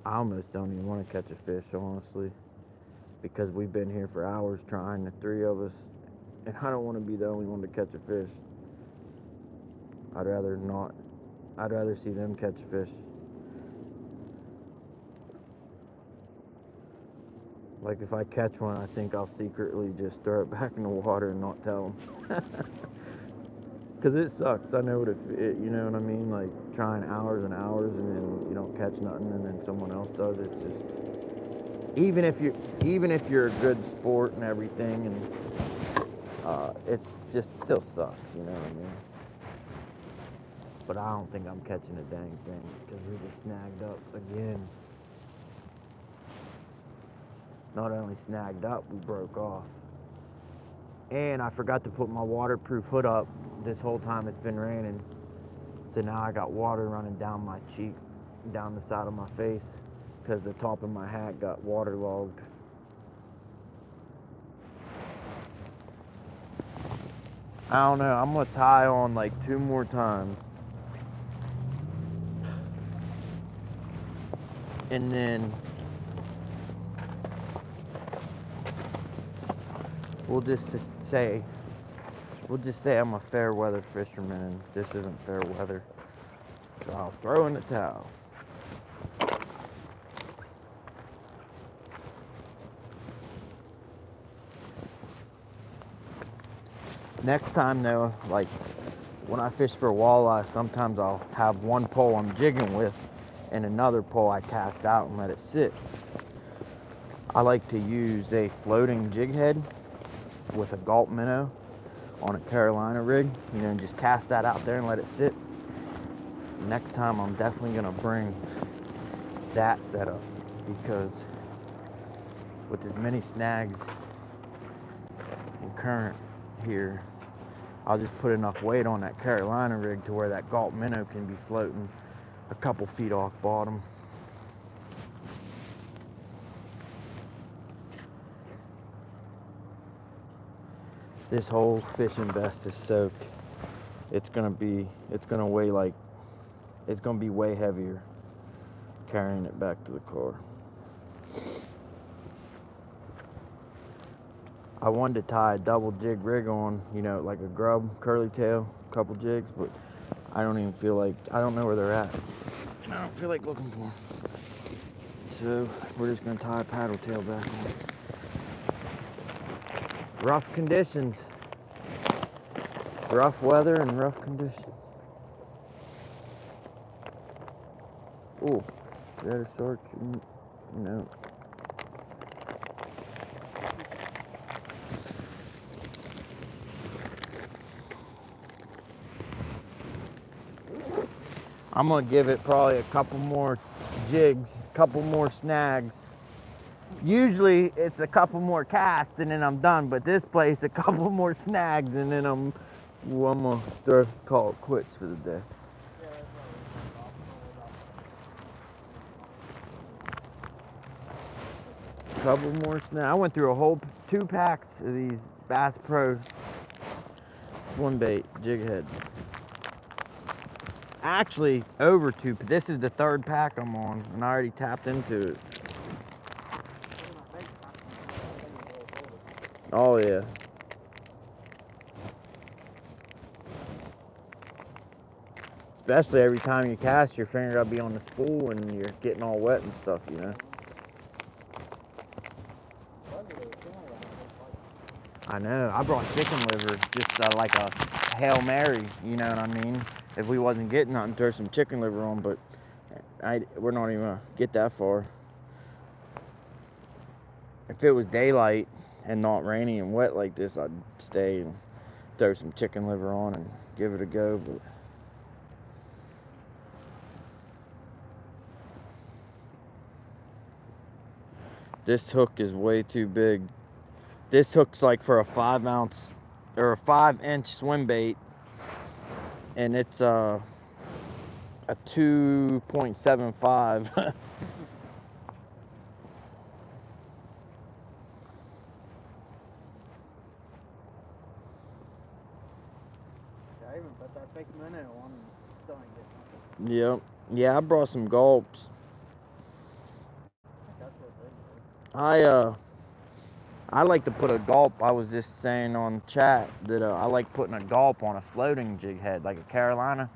I almost don't even want to catch a fish, honestly, because we've been here for hours trying, the 3 of us, and I don't want to be the only one to catch a fish. I'd rather not. I'd rather see them catch a fish. Like, if I catch one, I think I'll secretly just throw it back in the water and not tell them. Because it sucks. I know you know what I mean? Like, trying hours and hours and then you don't catch nothing and then someone else does. It's just, even if you're a good sport and everything, and it's just still sucks, you know what I mean? But I don't think I'm catching a dang thing because we just snagged up again. Not only snagged up, we broke off. And I forgot to put my waterproof hood up this whole time it's been raining. So now I got water running down my cheek, down the side of my face, because the top of my hat got waterlogged. I don't know, I'm gonna tie on like 2 more times. And then we'll just say I'm a fair weather fisherman and this isn't fair weather. So I'll throw in the towel. Next time though, like when I fish for walleye, sometimes I'll have one pole I'm jigging with and another pole I cast out and let it sit. I like to use a floating jig head with a gulp minnow on a Carolina rig, you know, and just cast that out there and let it sit. Next time I'm definitely gonna bring that setup, because with as many snags and current here, I'll just put enough weight on that Carolina rig to where that gulp minnow can be floating a couple feet off bottom. This whole fishing vest is soaked. It's gonna weigh like, it's gonna be way heavier carrying it back to the car. I wanted to tie a double jig rig on, you know, like a grub, curly tail, couple jigs, but I don't even feel like, I don't know where they're at. And I don't feel like looking for them. So we're just gonna tie a paddle tail back on. Rough conditions. Rough weather and rough conditions. Oh, is that a shark? No. I'm gonna give it probably a couple more jigs, a couple more snags. Usually it's a couple more casts and then I'm done, but this place a couple more snags and then I'm gonna call it quits for the day. Couple more snags. I went through a whole 2 packs of these Bass Pro swim bait jig head. Actually, over 2. This is the 3rd pack I'm on, and I already tapped into it. Oh yeah. Especially every time you cast, your finger gotta be on the spool and you're getting all wet and stuff, you know. I know. I brought chicken liver, just like a Hail Mary, you know what I mean? If we wasn't getting nothing, throw some chicken liver on, but we're not even gonna get that far. If it was daylight and not rainy and wet like this, I'd stay and throw some chicken liver on and give it a go, but this hook is way too big. This hook's like for a 5-ounce or a 5-inch swim bait, and it's a 2.75. I even put that big minnow on and still ain't getting nothing. Yep. Yeah, I brought some gulps. I like to put a gulp. I was just saying on chat that I like putting a gulp on a floating jig head, like a Carolina.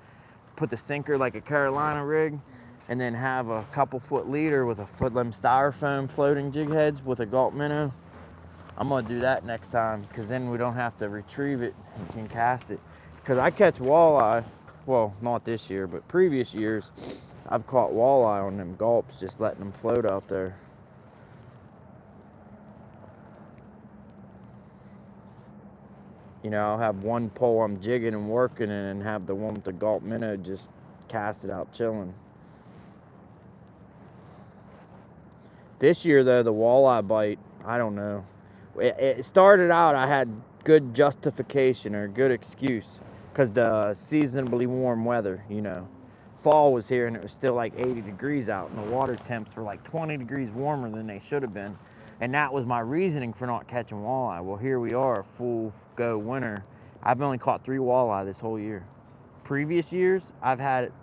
Put the sinker like a Carolina rig, and then have a couple foot leader with a foot them styrofoam floating jig heads with a gulp minnow. I'm gonna do that next time, because then we don't have to retrieve it and can cast it. Because I catch walleye, well, not this year, but previous years, I've caught walleye on them gulps, just letting them float out there. You know, I'll have one pole I'm jigging and working in, and have the one with the gulp minnow just cast it out chilling. This year though, the walleye bite, I don't know. It started out, I had good justification or good excuse, because the seasonably warm weather, you know. Fall was here and it was still like 80 degrees out, and the water temps were like 20 degrees warmer than they should have been. And that was my reasoning for not catching walleye. Well, here we are, full go winter. I've only caught 3 walleye this whole year. Previous years, I've had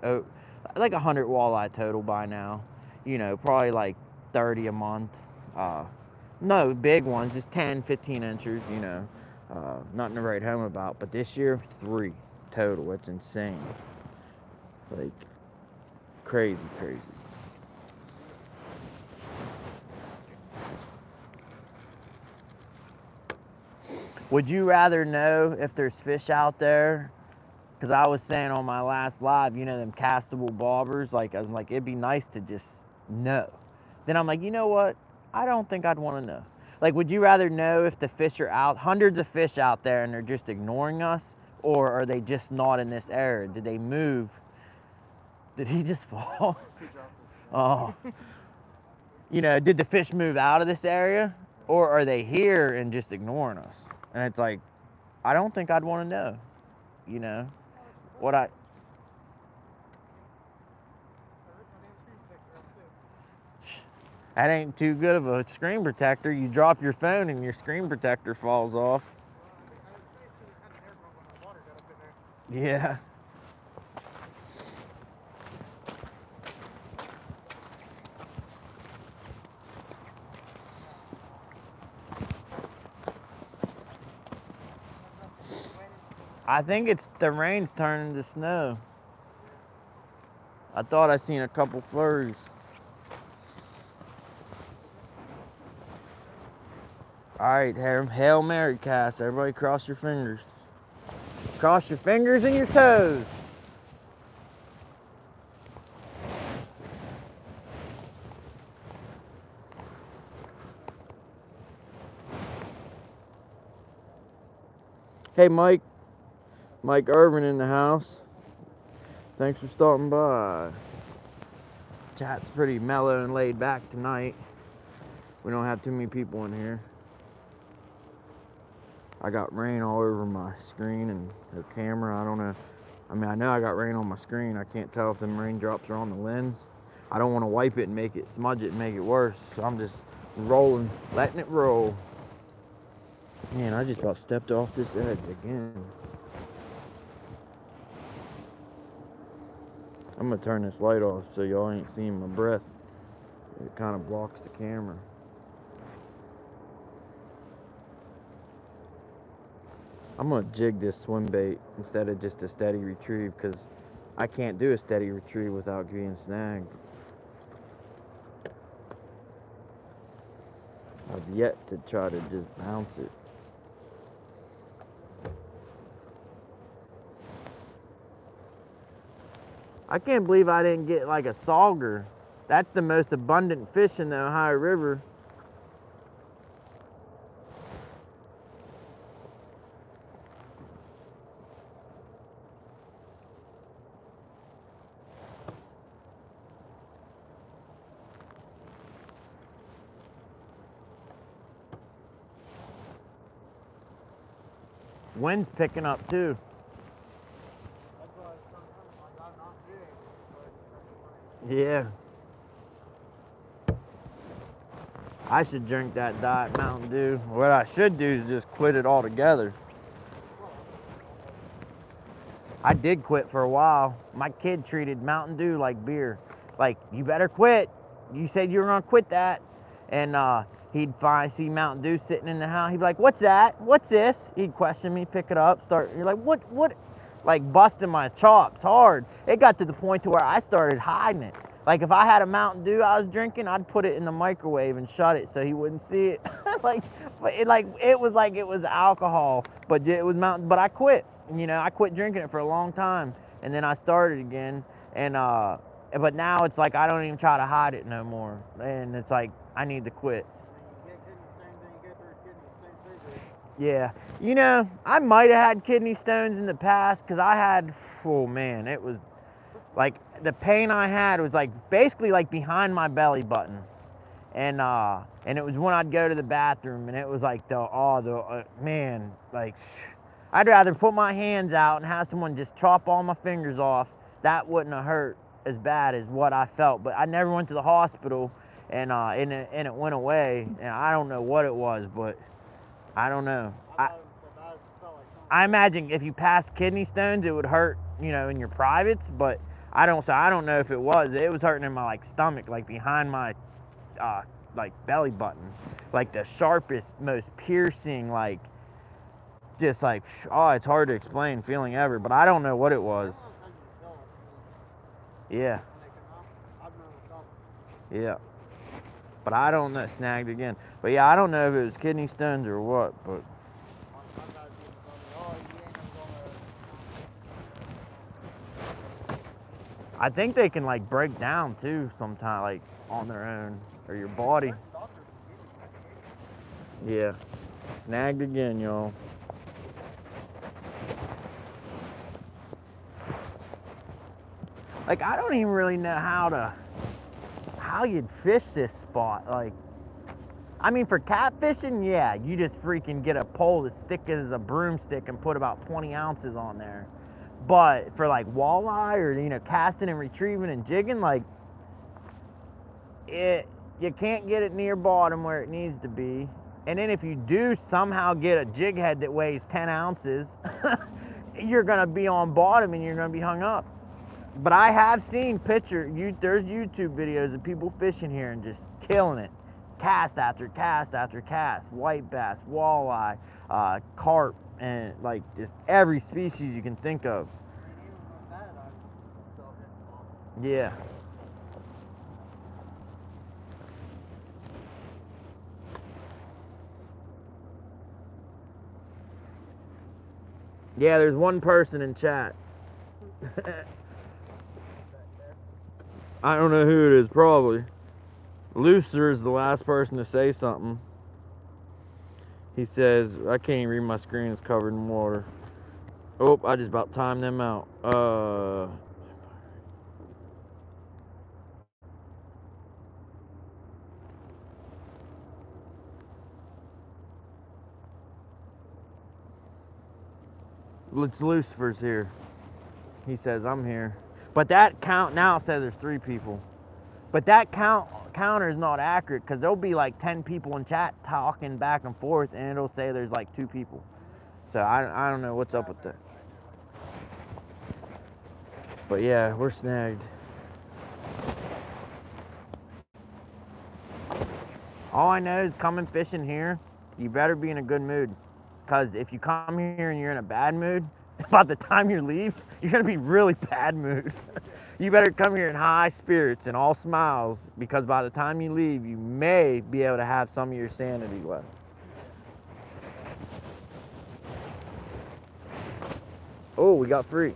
like 100 walleye total by now. You know, probably like 30 a month. No big ones, just 10, 15 inches, you know. Nothing to write home about. But this year, 3 total. It's insane. Like, crazy, crazy. Would you rather know if there's fish out there Because I was saying on my last live, you know, them castable bobbers, like, I was like, it'd be nice to just know. Then I'm like, you know what? I don't think I'd want to know. Like, would you rather know if the fish are out, hundreds of fish out there, and they're just ignoring us? Or are they just not in this area? Did they move? Did he just fall? Oh. You know, did the fish move out of this area? Or are they here and just ignoring us? And it's like, I don't think I'd want to know. You know? What I... That ain't too good of a screen protector. You drop your phone and your screen protector falls off. Yeah. I think it's the rain's turning to snow. I thought I seen a couple flurries. Alright, Hail Mary cast. Everybody cross your fingers. Cross your fingers and your toes. Hey, Mike. Mike Irvin in the house. Thanks for stopping by. Chat's pretty mellow and laid back tonight. We don't have too many people in here. I got rain all over my screen and the camera. I don't know. I mean, I know I got rain on my screen. I can't tell if them raindrops are on the lens. I don't want to wipe it and make it, smudge it and make it worse. So I'm just rolling, letting it roll. Man, I just about stepped off this edge again. I'm gonna turn this light off so y'all ain't seeing my breath. It kind of blocks the camera. I'm gonna jig this swim bait instead of just a steady retrieve, because I can't do a steady retrieve without being snagged. I've yet to try to just bounce it. I can't believe I didn't get like a sauger. That's the most abundant fish in the Ohio River. Wind's picking up too. Yeah. I should drink that Diet Mountain Dew. What I should do is just quit it altogether. I did quit for a while. My kid treated Mountain Dew like beer. Like, you better quit. You said you were gonna quit that. And he'd see Mountain Dew sitting in the house. He'd be like, what's that? What's this? He'd question me, pick it up, you're like, what? Like busting my chops hard. It got to the point to where I started hiding it. Like if I had a Mountain Dew I was drinking, I'd put it in the microwave and shut it so he wouldn't see it. It was alcohol, but it was Mountain. But I quit. You know, I quit drinking it for a long time, and then I started again. And but now it's like I don't even try to hide it no more. And it's like I need to quit. Yeah, you know, I might have had kidney stones in the past, because I had, oh man, it was like the pain I had was like basically like behind my belly button, and it was when I'd go to the bathroom, and it was like man, like I'd rather put my hands out and have someone just chop all my fingers off. That wouldn't have hurt as bad as what I felt. But I never went to the hospital, and it went away, and I don't know what it was, but I don't know. I imagine if you passed kidney stones, it would hurt, you know, in your privates, but I don't know if it was. It was hurting in my like stomach, like behind my like belly button, like the sharpest, most piercing, like just like, oh, it's hard to explain feeling ever, but I don't know what it was. Yeah. Yeah. But I don't know, snagged again. But yeah, I don't know if it was kidney stones or what, but I think they can like break down too sometimes, like on their own, or your body. Yeah. Snagged again, y'all. Like, I don't even really know how you'd fish this spot. Like, I mean, for catfishing, yeah, you just freaking get a pole that's thick as a broomstick and put about 20 ounces on there. But for like walleye or, you know, casting and retrieving and jigging, like, you can't get it near bottom where it needs to be. And then if you do somehow get a jig head that weighs 10 ounces, you're gonna be on bottom and you're gonna be hung up. But I have seen there's YouTube videos of people fishing here and just killing it. Cast after cast after cast. White bass, walleye, carp, and like just every species you can think of. Yeah. Yeah, there's one person in chat. I don't know who it is, probably. Looser is the last person to say something. He says, I can't even read my screen, it's covered in water. Oh, I just about timed them out. It's Lucifer's here. He says, I'm here. But that count now says there's 3 people. But that counter is not accurate because there'll be like 10 people in chat talking back and forth and it'll say there's like 2 people. So I don't know what's up with that. But yeah, we're snagged. All I know is coming fishing here, you better be in a good mood. Because if you come here and you're in a bad mood, by the time you leave, you're going to be really bad mood. You better come here in high spirits and all smiles, because by the time you leave, you may be able to have some of your sanity left. Oh, we got free.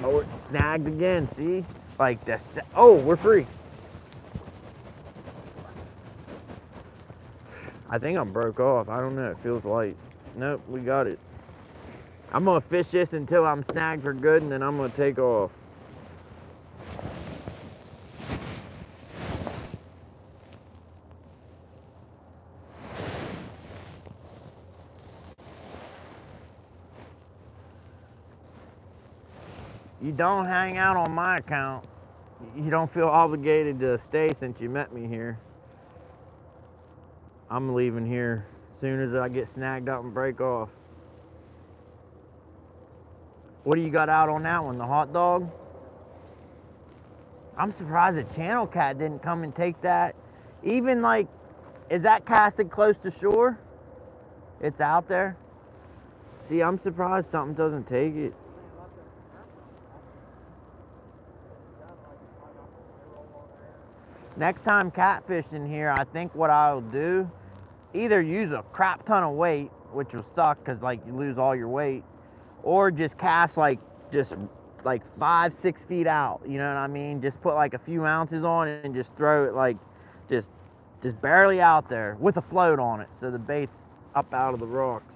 Oh, we're snagged again, see? Like this. Oh, we're free. I think I'm broke off. I don't know. It feels light. Nope, we got it. I'm going to fish this until I'm snagged for good, and then I'm going to take off. You don't hang out on my account. You don't feel obligated to stay since you met me here. I'm leaving here as soon as I get snagged up and break off. What do you got out on that one? The hot dog? I'm surprised the channel cat didn't come and take that. Even like, is that casted close to shore? It's out there? See, I'm surprised something doesn't take it. Next time catfishing here, I think what I'll do, either use a crap ton of weight, which will suck because like you lose all your weight, or just cast like 5-6 feet out, you know what I mean? Just put like a few ounces on it and just throw it like just barely out there with a float on it so the bait's up out of the rocks.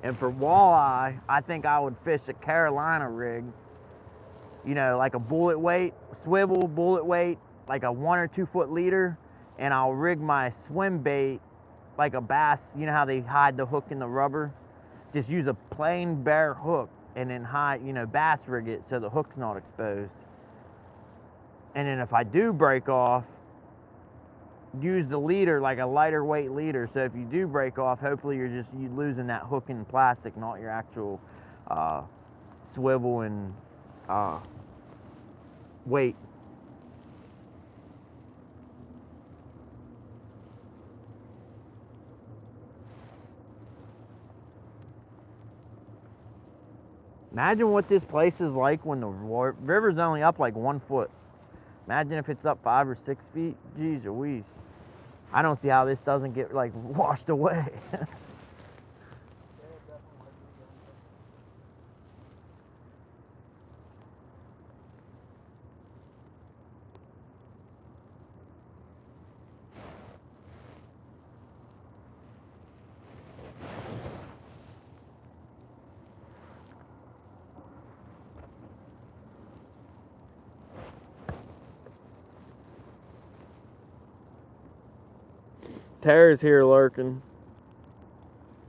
And for walleye, I think I would fish a Carolina rig, you know, like a bullet weight, swivel bullet weight, like a 1 or 2 foot leader, and I'll rig my swim bait like a bass. You know how they hide the hook in the rubber? Just use a plain bare hook and then hide, you know, bass rig it so the hook's not exposed. And then if I do break off, use the leader like a lighter weight leader. So if you do break off, hopefully you're losing that hook in plastic, not your actual swivel and weight. Imagine what this place is like when the river's only up like 1 foot. Imagine if it's up 5 or 6 feet. Jeez Louise. I don't see how this doesn't get like washed away. Tara's here lurking.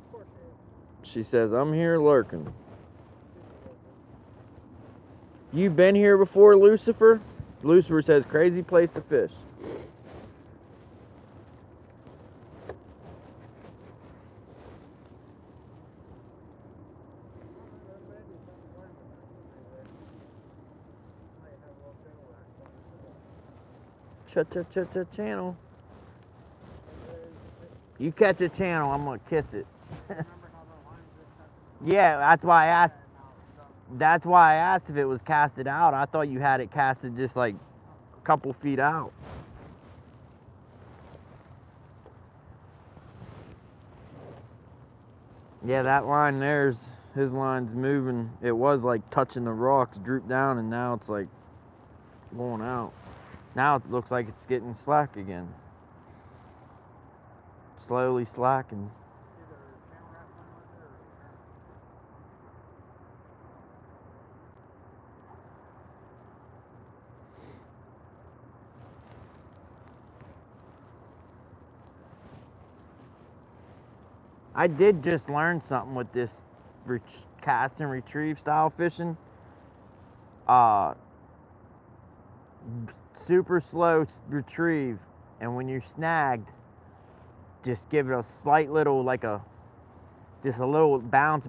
Of course it is. She says, I'm here lurking. You been here before, Lucifer? Lucifer says, crazy place to fish. Channel. You catch a channel, I'm gonna kiss it. Yeah, that's why I asked. That's why I asked if it was casted out. I thought you had it casted just like a couple feet out. Yeah, that line there's his line's moving. It was like touching the rocks, drooped down, and now it's like going out. Now it looks like it's getting slack again. Slowly slacking. I did just learn something with this cast and retrieve style fishing. Super slow retrieve, and when you're snagged, just give it a slight little, like just a little bounce,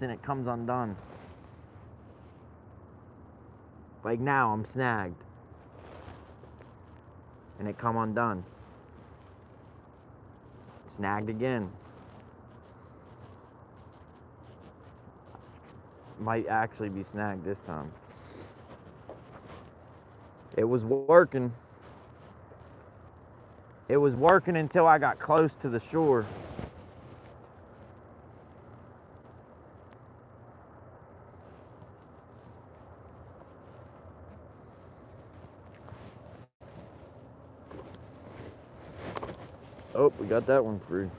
and it comes undone. Like now, I'm snagged, and it come undone. Snagged again. Might actually be snagged this time. It was working. It was working until I got close to the shore. Oh, we got that one free.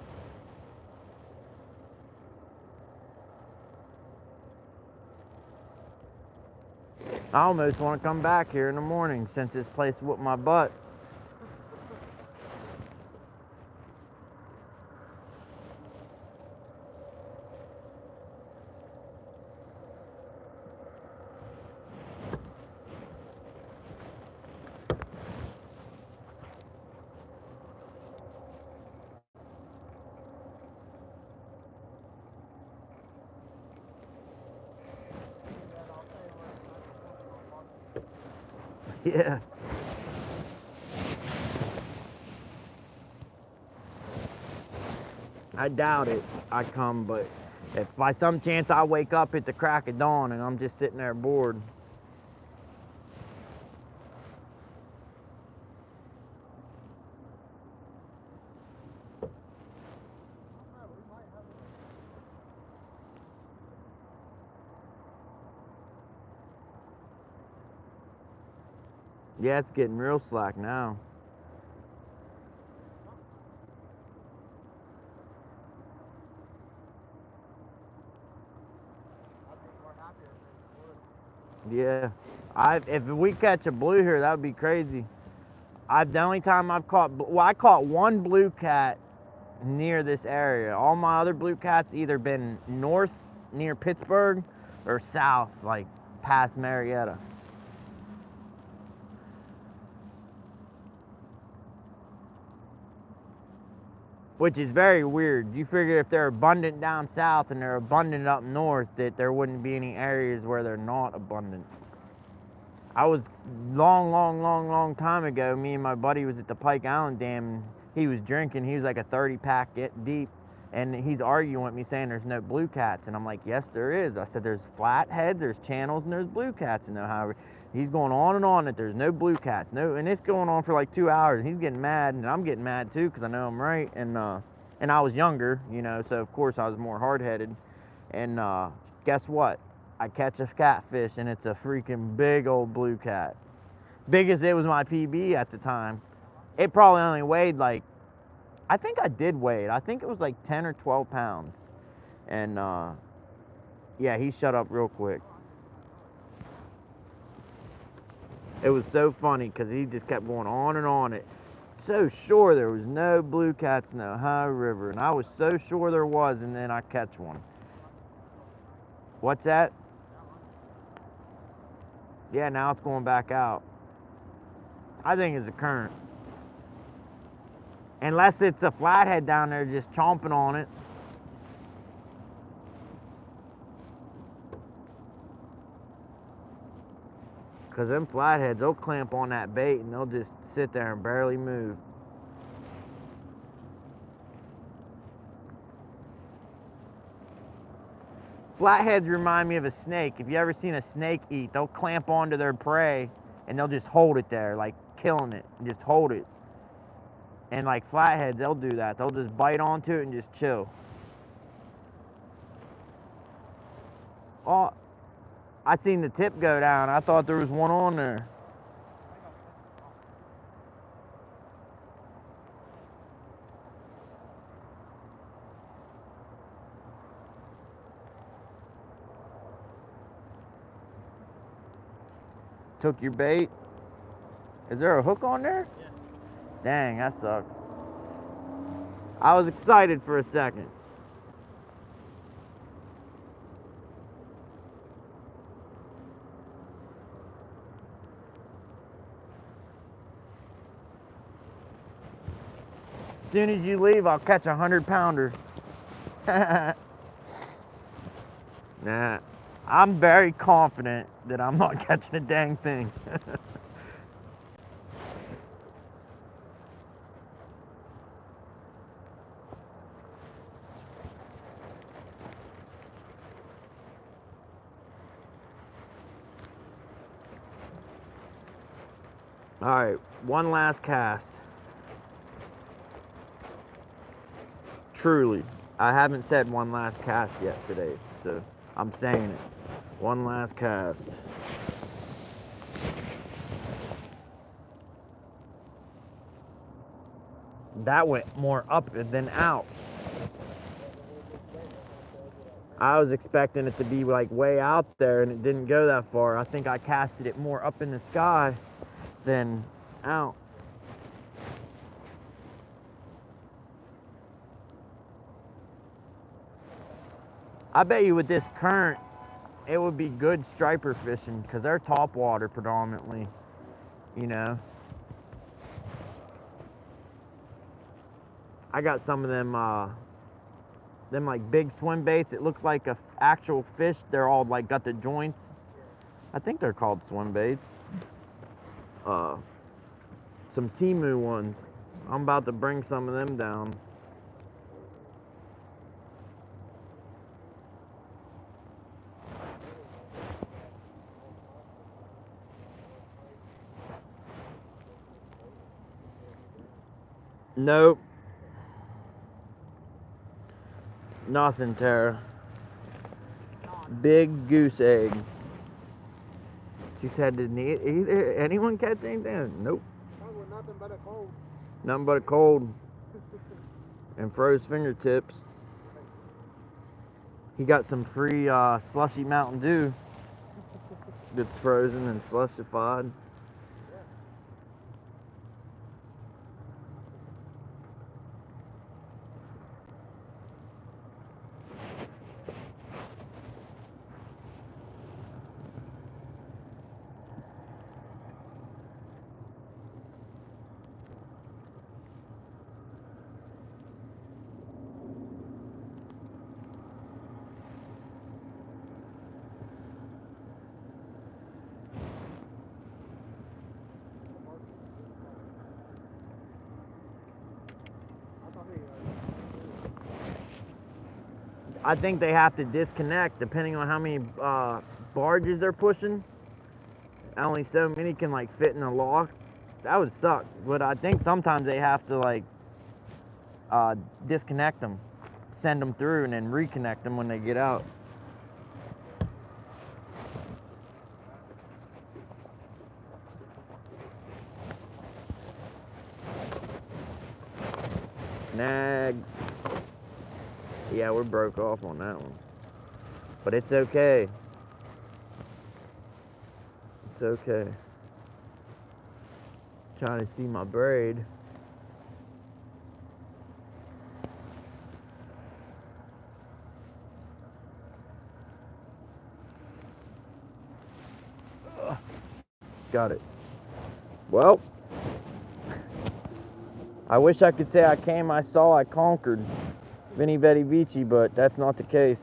I almost want to come back here in the morning since this place whooped my butt. Yeah. I doubt it. I come, but if by some chance I wake up at the crack of dawn and I'm just sitting there bored. Yeah, it's getting real slack now. Yeah, if we catch a blue here, that would be crazy. The only time I've caught, well, I caught one blue cat near this area. All my other blue cats either been north near Pittsburgh or south, like past Marietta. Which is very weird. You figure if they're abundant down south and they're abundant up north, that there wouldn't be any areas where they're not abundant. I was long time ago, me and my buddy was at the Pike Island Dam, and he was drinking. He was like a 30 pack deep, and he's arguing with me saying there's no blue cats, and I'm like, yes there is. I said there's flatheads, there's channels, and there's blue cats. And however, he's going on and on that there's no blue cats, no, and it's going on for like 2 hours, and he's getting mad, and I'm getting mad too because I know I'm right, and I was younger, you know, so of course I was more hard-headed, and guess what? I catch a catfish, and it's a freaking big old blue cat. Big as it was my PB at the time. It probably only weighed like, I think I did weigh it. I think it was like 10 or 12 pounds. And yeah, he shut up real quick. It was so funny because he just kept going on and on. It so sure there was no blue cats in the Ohio River, and I was so sure there was, and then I catch one. What's that? Yeah, now it's going back out. I think it's a current. Unless it's a flathead down there just chomping on it. Because them flatheads, they'll clamp on that bait and they'll just sit there and barely move. Flatheads remind me of a snake. If you ever seen a snake eat, they'll clamp onto their prey and they'll just hold it there, like killing it, and just hold it. And like flatheads, they'll do that. They'll just bite onto it and just chill. Oh, I seen the tip go down. I thought there was one on there. Took your bait? Is there a hook on there? Yeah. Dang, that sucks. I was excited for a second. As soon as you leave, I'll catch a 100-pounder. Nah, I'm very confident that I'm not catching a dang thing. All right, one last cast. Truly, I haven't said one last cast yet today, so I'm saying it. One last cast. That went more up than out. I was expecting it to be like way out there and it didn't go that far. I think I casted it more up in the sky than out. I bet you with this current, it would be good striper fishing because they're top water predominantly, you know. I got some of them like big swim baits. It looks like a actual fish. They're all like got the joints. I think they're called swim baits. Some Timu ones. I'm about to bring some of them down. Nope. Nothing, Tara. Big goose egg. She said, did anyone catch anything? Nope. Nothing but a cold. Nothing but a cold. And froze fingertips. He got some free slushy Mountain Dew that's frozen and slushified. I think they have to disconnect depending on how many barges they're pushing. Only so many can like fit in a lock. That would suck. But I think sometimes they have to like disconnect them, send them through, and then reconnect them when they get out. Snag. Yeah, we're broke off on that one. But it's okay. It's okay. Trying to see my braid. Got it. Well, I wish I could say I came, I saw, I conquered Veni Vidi Vici, but that's not the case.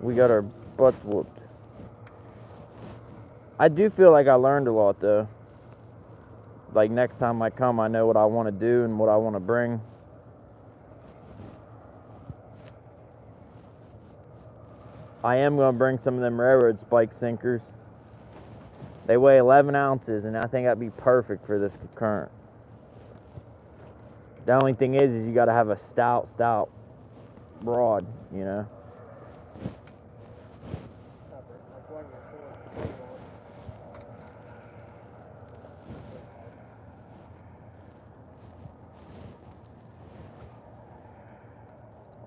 We got our butts whooped. I do feel like I learned a lot though. Like next time I come, I know what I want to do and what I want to bring. I am going to bring some of them railroad spike sinkers. They weigh 11 ounces, and I think that'd be perfect for this current. The only thing is you got to have a stout rod, you know.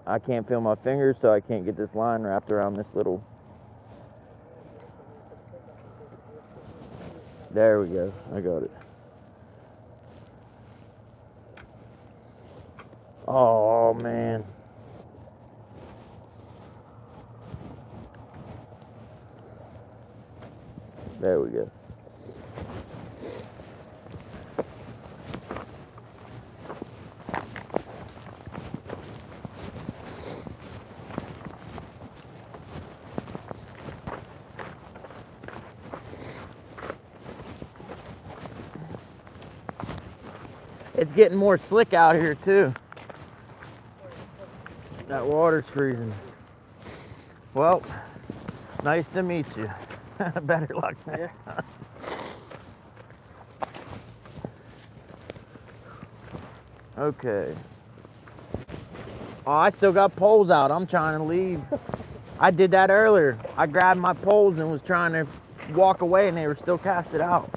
I can't feel my fingers, so I can't get this line wrapped around this little. There we go. I got it. Oh, man. There we go. It's getting more slick out here too. That water's freezing. Well, nice to meet you. Better luck next time. Okay. Oh, I still got poles out. I'm trying to leave. I did that earlier. I grabbed my poles and was trying to walk away and they were still casted out.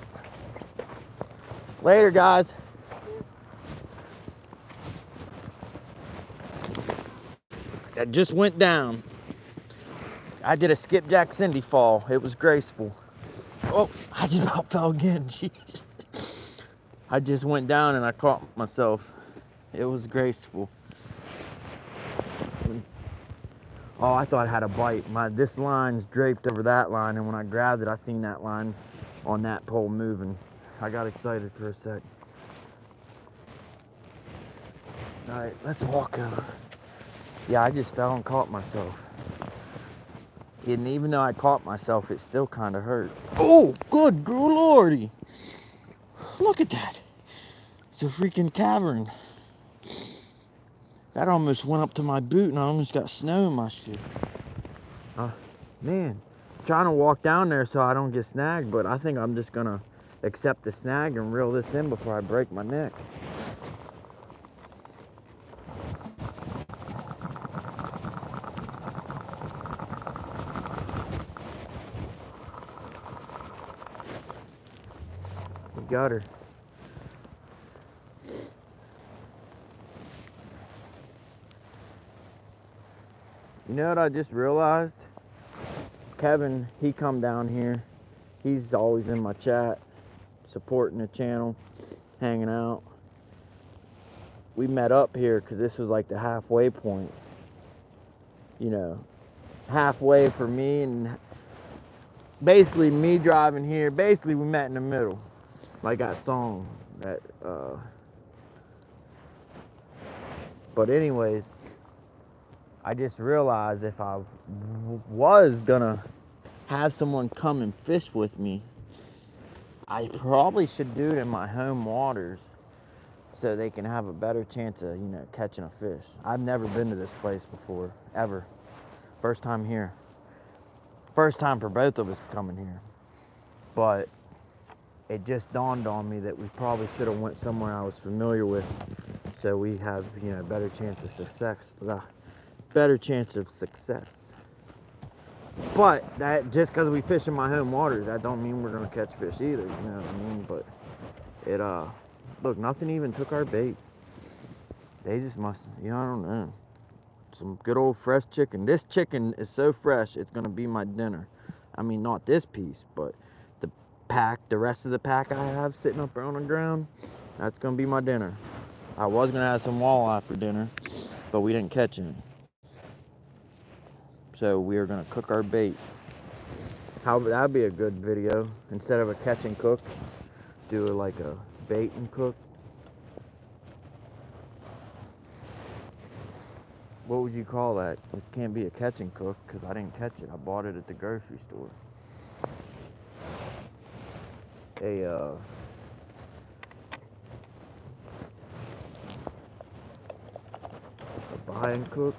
Later, guys. That just went down. I did a skipjack Cindy fall. It was graceful. Oh, I just about fell again. Jeez. I just went down and I caught myself. It was graceful. Oh, I thought I had a bite. This line's draped over that line, and when I grabbed it, I seen that line on that pole moving. I got excited for a sec. All right, let's walk over. Yeah, I just fell and caught myself. And even though I caught myself, it still kind of hurt. Oh, good lordy. Look at that. It's a freaking cavern. That almost went up to my boot and I almost got snow in my shoe. Man, trying to walk down there so I don't get snagged, but I think I'm just gonna accept the snag and reel this in before I break my neck. We got her. You know what I just realized? Kevin, he come down here. He's always in my chat, supporting the channel, hanging out. We met up here because this was like the halfway point. You know, halfway for me and basically me driving here. Basically, we met in the middle. Like that song that, but anyways, I just realized if I was gonna have someone come and fish with me, I probably should do it in my home waters so they can have a better chance of, you know, catching a fish. I've never been to this place before, ever. First time here. First time for both of us coming here. But it just dawned on me that we probably should have went somewhere I was familiar with so we have, you know, better chance of success. Better chance of success. But that just because we fish in my home waters, that don't mean we're gonna catch fish either, you know what I mean? But it look, nothing even took our bait. They just must, you know, I don't know. Some good old fresh chicken. This chicken is so fresh, it's gonna be my dinner. I mean, not this piece, but the pack, the rest of the pack I have sitting up there on the ground, that's gonna be my dinner. I was gonna have some walleye for dinner, but we didn't catch any. So we are gonna cook our bait. That'd be a good video. Instead of a catch and cook, do like a bait and cook. What would you call that? It can't be a catch and cook because I didn't catch it. I bought it at the grocery store. A buy and cook.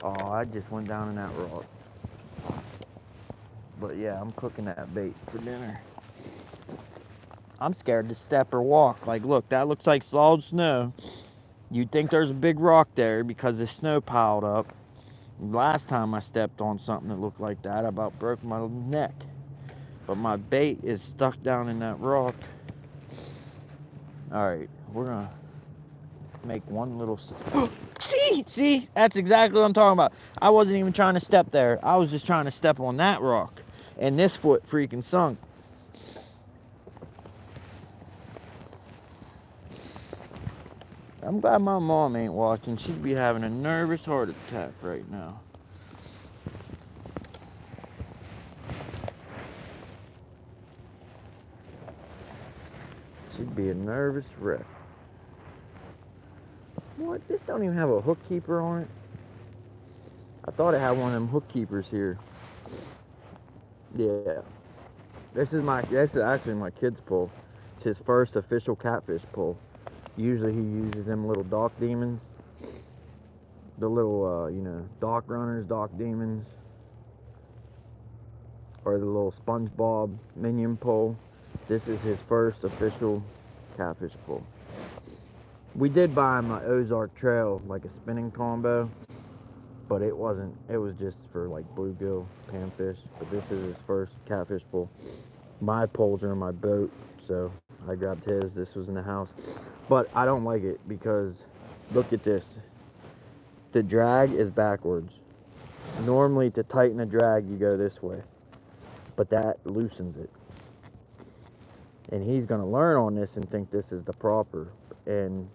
Oh, I just went down in that rock. But yeah, I'm cooking that bait for dinner. I'm scared to step or walk. Like, look, that looks like solid snow. You'd think there's a big rock there because the snow piled up. Last time I stepped on something that looked like that, I about broke my neck. But my bait is stuck down in that rock. Alright, we're gonna make one little... See? That's exactly what I'm talking about. I wasn't even trying to step there. I was just trying to step on that rock. And this foot freaking sunk. I'm glad my mom ain't watching. She'd be having a nervous heart attack right now. She'd be a nervous wreck. What? This don't even have a hook keeper on it. I thought it had one of them hook keepers here. Yeah. This is actually my kid's pull. It's his first official catfish pull. Usually he uses them little dock demons. The little, dock runners, dock demons. Or the little SpongeBob minion pull. This is his first official catfish pull. We did buy him an Ozark Trail, like a spinning combo. But it wasn't, it was just for like bluegill, panfish. But this is his first catfish pull. My poles are in my boat, so I grabbed his. This was in the house. But I don't like it because, look at this. The drag is backwards. Normally to tighten a drag, you go this way. But that loosens it. And he's going to learn on this and think this is the proper. And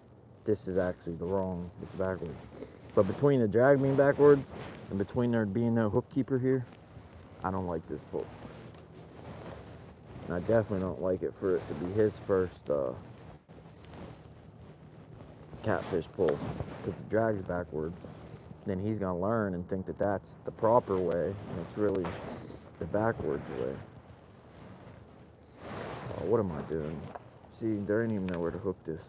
this is actually the wrong. It's backwards. But between the drag being backwards and between there being no hook keeper here, I don't like this pull. And I definitely don't like it for it to be his first catfish pull, because the drag's backwards. Then he's going to learn and think that that's the proper way, and it's really the backwards way. Oh, what am I doing? See, there ain't even nowhere to hook this.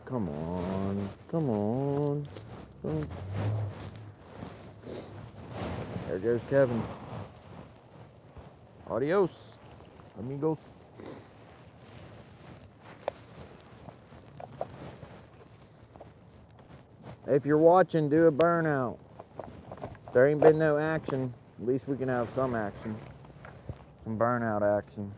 Come on. There goes Kevin. Adios, amigos. If you're watching, do a burnout. There ain't been no action. At least we can have some action. Some burnout action.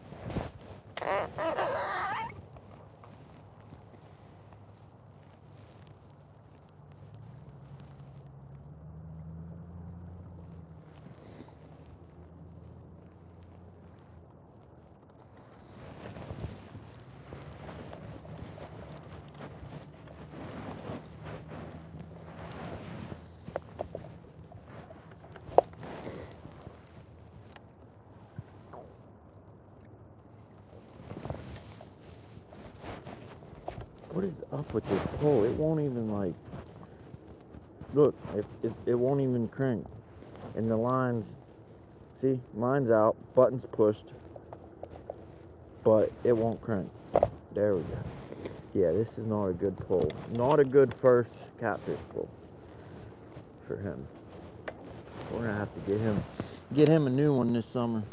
What is up with this pole? It won't even like, look, it won't even crank. And the lines, see, line's out, button's pushed, but it won't crank. There we go. Yeah, this is not a good pull. Not a good first catfish pull for him. We're gonna have to get him a new one this summer.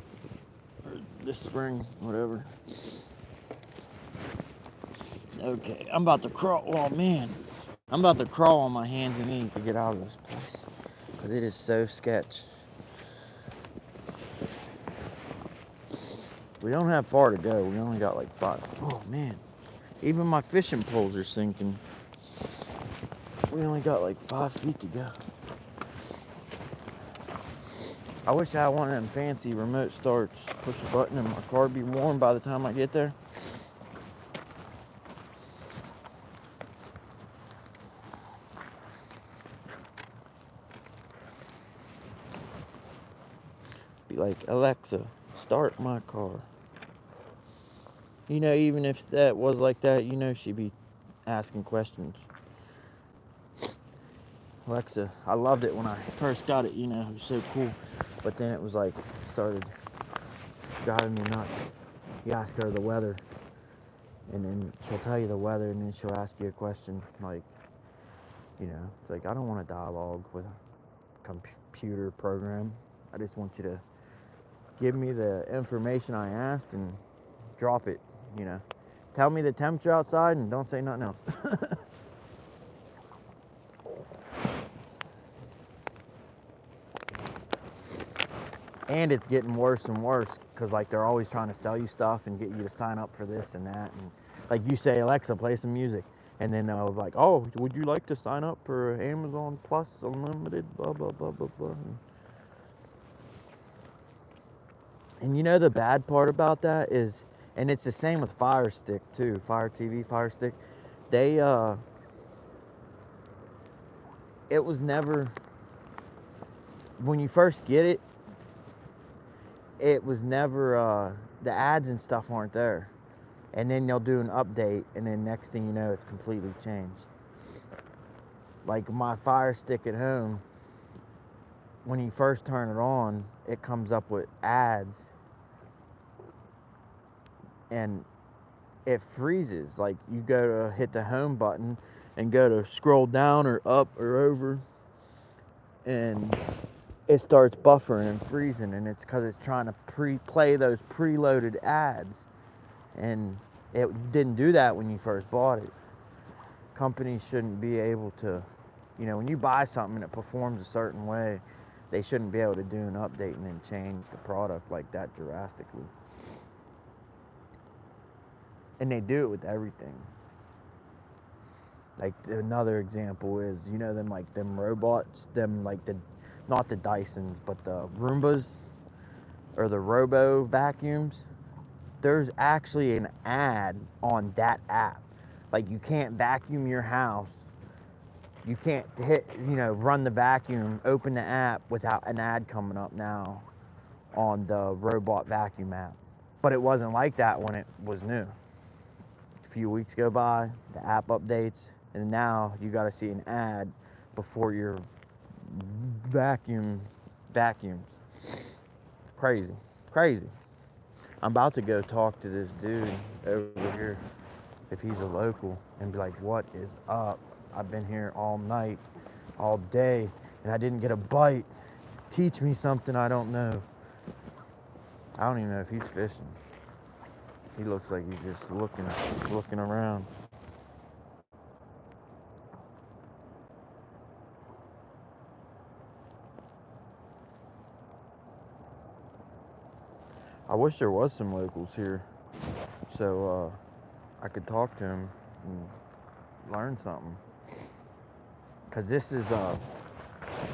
Or this spring, whatever. Okay, I'm about to crawl. Oh man, I'm about to crawl on my hands and knees to get out of this place because it is so sketch. We don't have far to go. We only got like 5. Oh man, even my fishing poles are sinking. We only got like 5 feet to go. I wish I had one of them fancy remote starts. Push a button and my car be warm by the time I get there. Be like, Alexa, start my car. You know, even if that was like that, you know she'd be asking questions. Alexa, I loved it when I first got it, you know, it was so cool. But then it was like, started driving me nuts. You ask her the weather, and then she'll tell you the weather, and then she'll ask you a question, like, you know, it's like, I don't want a dialogue with a computer program. I just want you to give me the information I asked and drop it, you know. Tell me the temperature outside and don't say nothing else. And it's getting worse and worse because like they're always trying to sell you stuff and get you to sign up for this and that, and like you say, Alexa, play some music, and then they'll like, oh, would you like to sign up for Amazon Plus Unlimited, blah blah blah blah blah. And you know the bad part about that is, and it's the same with Fire Stick too, Fire TV, Fire Stick. They it was never, when you first get it, it was never the ads and stuff aren't there. And then they'll do an update, and then next thing you know, it's completely changed. Like my Fire Stick at home, when you first turn it on, it comes up with ads, and it freezes. Like you go to hit the home button and go to scroll down or up or over, and it starts buffering and freezing, and it's because it's trying to play those preloaded ads, and it didn't do that when you first bought it. Companies shouldn't be able to, you know, when you buy something and it performs a certain way, they shouldn't be able to do an update and then change the product like that drastically. And they do it with everything. Like another example is, you know, them like them robots, them like the, not the Dysons, but the Roombas or the Robo vacuums. There's actually an ad on that app. Like you can't vacuum your house. You can't hit, you know, run the vacuum, open the app without an ad coming up now on the robot vacuum app. But it wasn't like that when it was new. A few weeks go by, the app updates, and now you got to see an ad before your vacuums. Crazy, crazy. I'm about to go talk to this dude over here, if he's a local, and be like, what is up? I've been here all night, all day, and I didn't get a bite. Teach me something I don't know. I don't even know if he's fishing. He looks like he's just looking around. I wish there was some locals here, so I could talk to him and learn something. Cause this is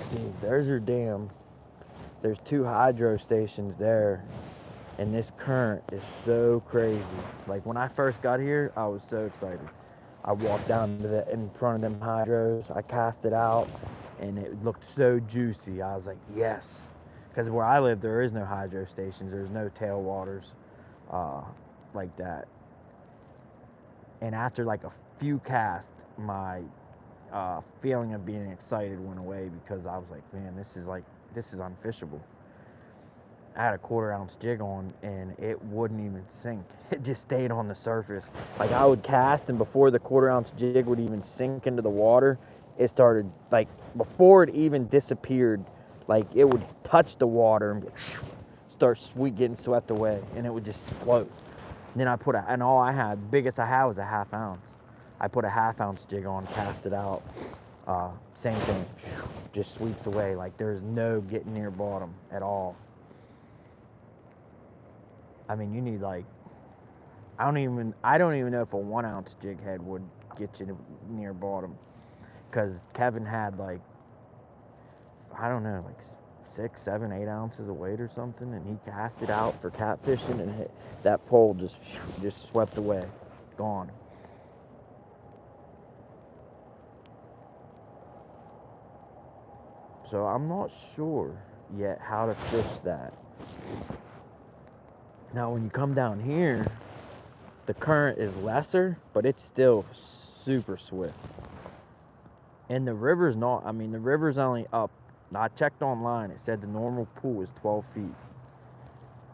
see, there's your dam. There's 2 hydro stations there, and this current is so crazy. Like when I first got here, I was so excited. I walked down to the in front of them hydros. I cast it out, and it looked so juicy. I was like, yes. Because where I live, there is no hydro stations. There's no tailwaters like that. And after like a few casts, my feeling of being excited went away because I was like, man, this is unfishable. I had a 1/4 ounce jig on and it wouldn't even sink. It just stayed on the surface. Like I would cast, and before the 1/4 ounce jig would even sink into the water, it started, like before it even disappeared, like it would touch the water and start getting swept away, and it would just float. And then I put and all I had, biggest I had was a 1/2 ounce. I put a 1/2 ounce jig on, cast it out. Same thing, just sweeps away. Like there's no getting near bottom at all. I mean, you need like, I don't even know if a 1 ounce jig head would get you near bottom. Cause Kevin had like, I don't know, like 6, 7, 8 ounces of weight or something, and he cast it out for catfishing, and that pole just swept away, gone. So I'm not sure yet how to fish that. Now when you come down here, the current is lesser, but it's still super swift. And the river's not, I mean, the river's only up. I checked online, it said the normal pool is 12 feet.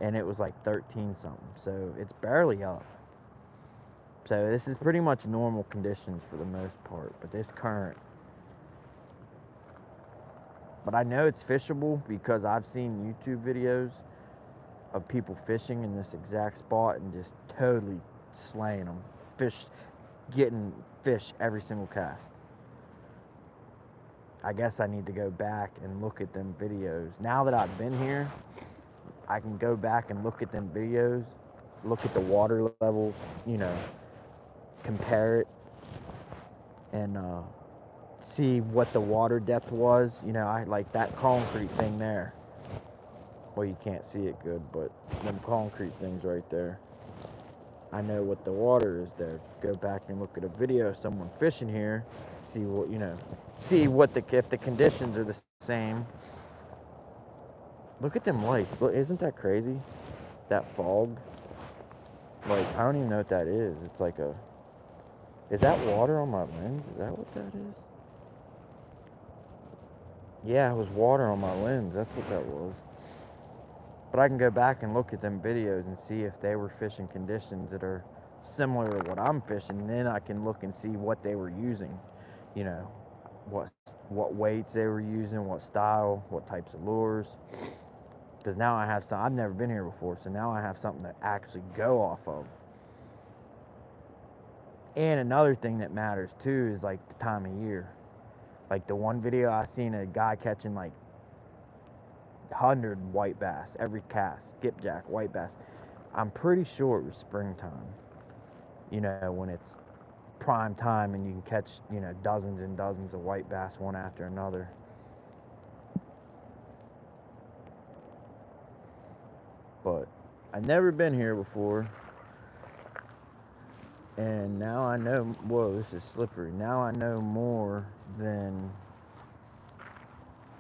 And it was like 13 something, so it's barely up. So this is pretty much normal conditions for the most part, but this current. But I know it's fishable because I've seen YouTube videos of people fishing in this exact spot and just totally slaying them. Getting fish every single cast. I guess I need to go back and look at them videos. Now that I've been here, I can go back and look at them videos, look at the water levels, you know, compare it, and see what the water depth was. You know, I like that concrete thing there. Well, you can't see it good, but them concrete things right there. I know what the water is there. Go back and look at a video of someone fishing here, see what, you know, see what if the conditions are the same. Look at them lights. Look, isn't that crazy? That fog. Like, I don't even know what that is. It's like a, is that water on my lens? Is that what that is? Yeah, it was water on my lens. That's what that was. But I can go back and look at them videos and see if they were fishing conditions that are similar to what I'm fishing. And then I can look and see what they were using. You know, what weights they were using, what style, what types of lures. Because now I have some, I've never been here before, so now I have something to actually go off of. And another thing that matters too is like the time of year. Like the one video I seen a guy catching like 100 white bass every cast, skipjack white bass. I'm pretty sure it was springtime. You know, when it's prime time and you can catch, you know, dozens and dozens of white bass one after another. But I've never been here before. And now I know, whoa, this is slippery. Now I know more than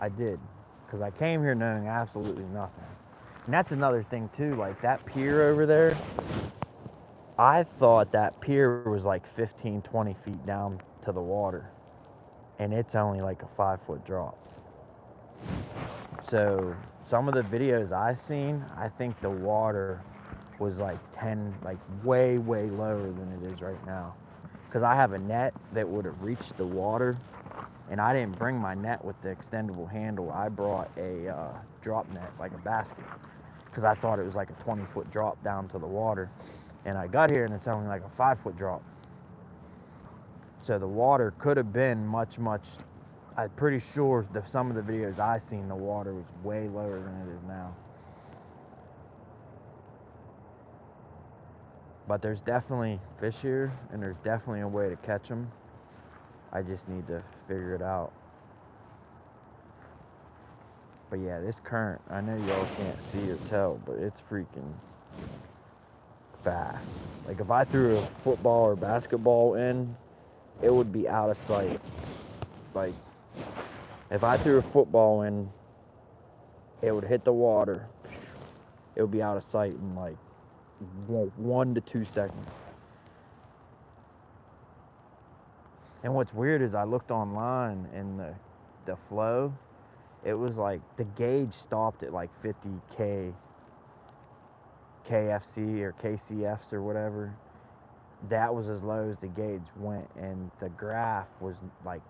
I did. Because I came here knowing absolutely nothing. And that's another thing too, like that pier over there, I thought that pier was like 15, 20 feet down to the water. And it's only like a 5-foot drop. So some of the videos I seen, I think the water was like 10, like way, way lower than it is right now. Because I have a net that would have reached the water, and I didn't bring my net with the extendable handle. I brought a drop net, like a basket, because I thought it was like a 20-foot drop down to the water. And I got here and it's only like a 5-foot drop. So the water could have been much, much, I'm pretty sure that some of the videos I seen, the water was way lower than it is now. But there's definitely fish here, and there's definitely a way to catch them. I just need to figure it out. But yeah, this current, I know y'all can't see or tell, but it's freaking fast. Like if I threw a football or basketball in, it would be out of sight. Like if I threw a football in, it would hit the water. It would be out of sight in like 1 to 2 seconds. And what's weird is I looked online and the flow, it was like the gauge stopped at like 50 KFC or KCFs or whatever. That was as low as the gauge went, and the graph was like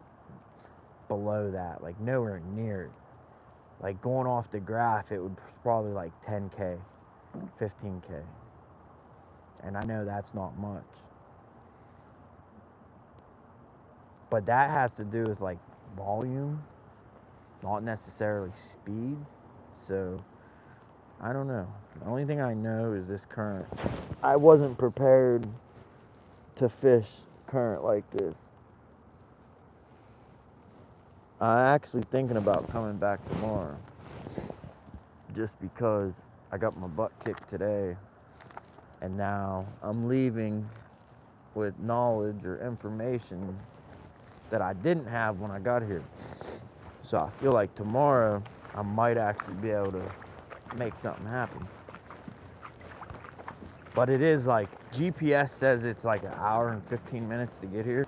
below that, like nowhere near it. Like going off the graph, it would probably like 10K, 15K. And I know that's not much. But that has to do with like volume, not necessarily speed. So I don't know. The only thing I know is this current. I wasn't prepared to fish current like this. I'm actually thinking about coming back tomorrow, just because I got my butt kicked today, and now I'm leaving with knowledge or information that I didn't have when I got here. So I feel like tomorrow I might actually be able to make something happen. But it is like, GPS says it's like an hour and 15 minutes to get here.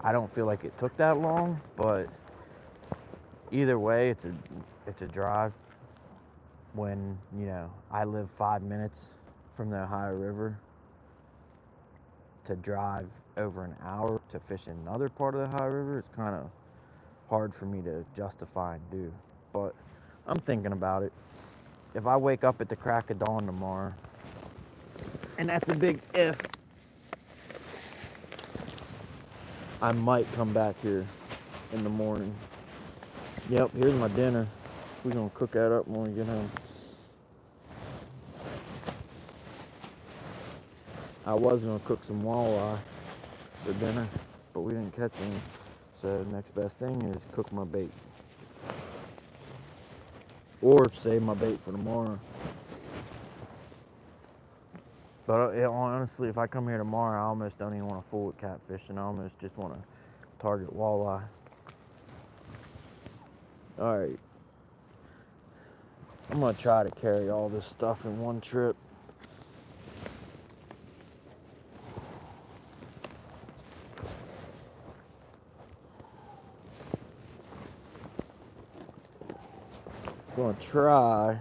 I don't feel like it took that long, but either way, it's a drive. When, you know, I live 5 minutes from the Ohio River, to drive over an hour to fish another part of the Ohio River, it's kind of hard for me to justify and do. But I'm thinking about it. If I wake up at the crack of dawn tomorrow, and that's a big if, I might come back here in the morning. Yep, here's my dinner. We're gonna cook that up when we get home. I was gonna cook some walleye for dinner, but we didn't catch any. So the next best thing is cook my bait. Or save my bait for tomorrow. But honestly, if I come here tomorrow, I almost don't even want to fool with catfish, and I almost just want to target walleye. Alright. I'm going to try to carry all this stuff in one trip. I'm going to try.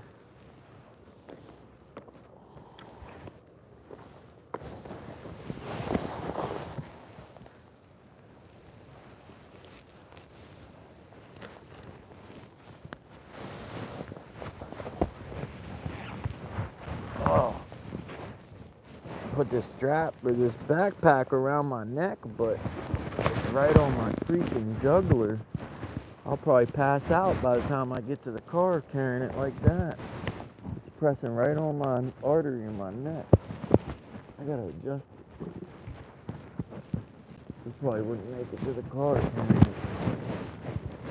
Put this strap or this backpack around my neck, but it's right on my freaking jugular. I'll probably pass out by the time I get to the car carrying it like that. It's pressing right on my artery in my neck. I gotta adjust it. This probably wouldn't make it to the car carrying it.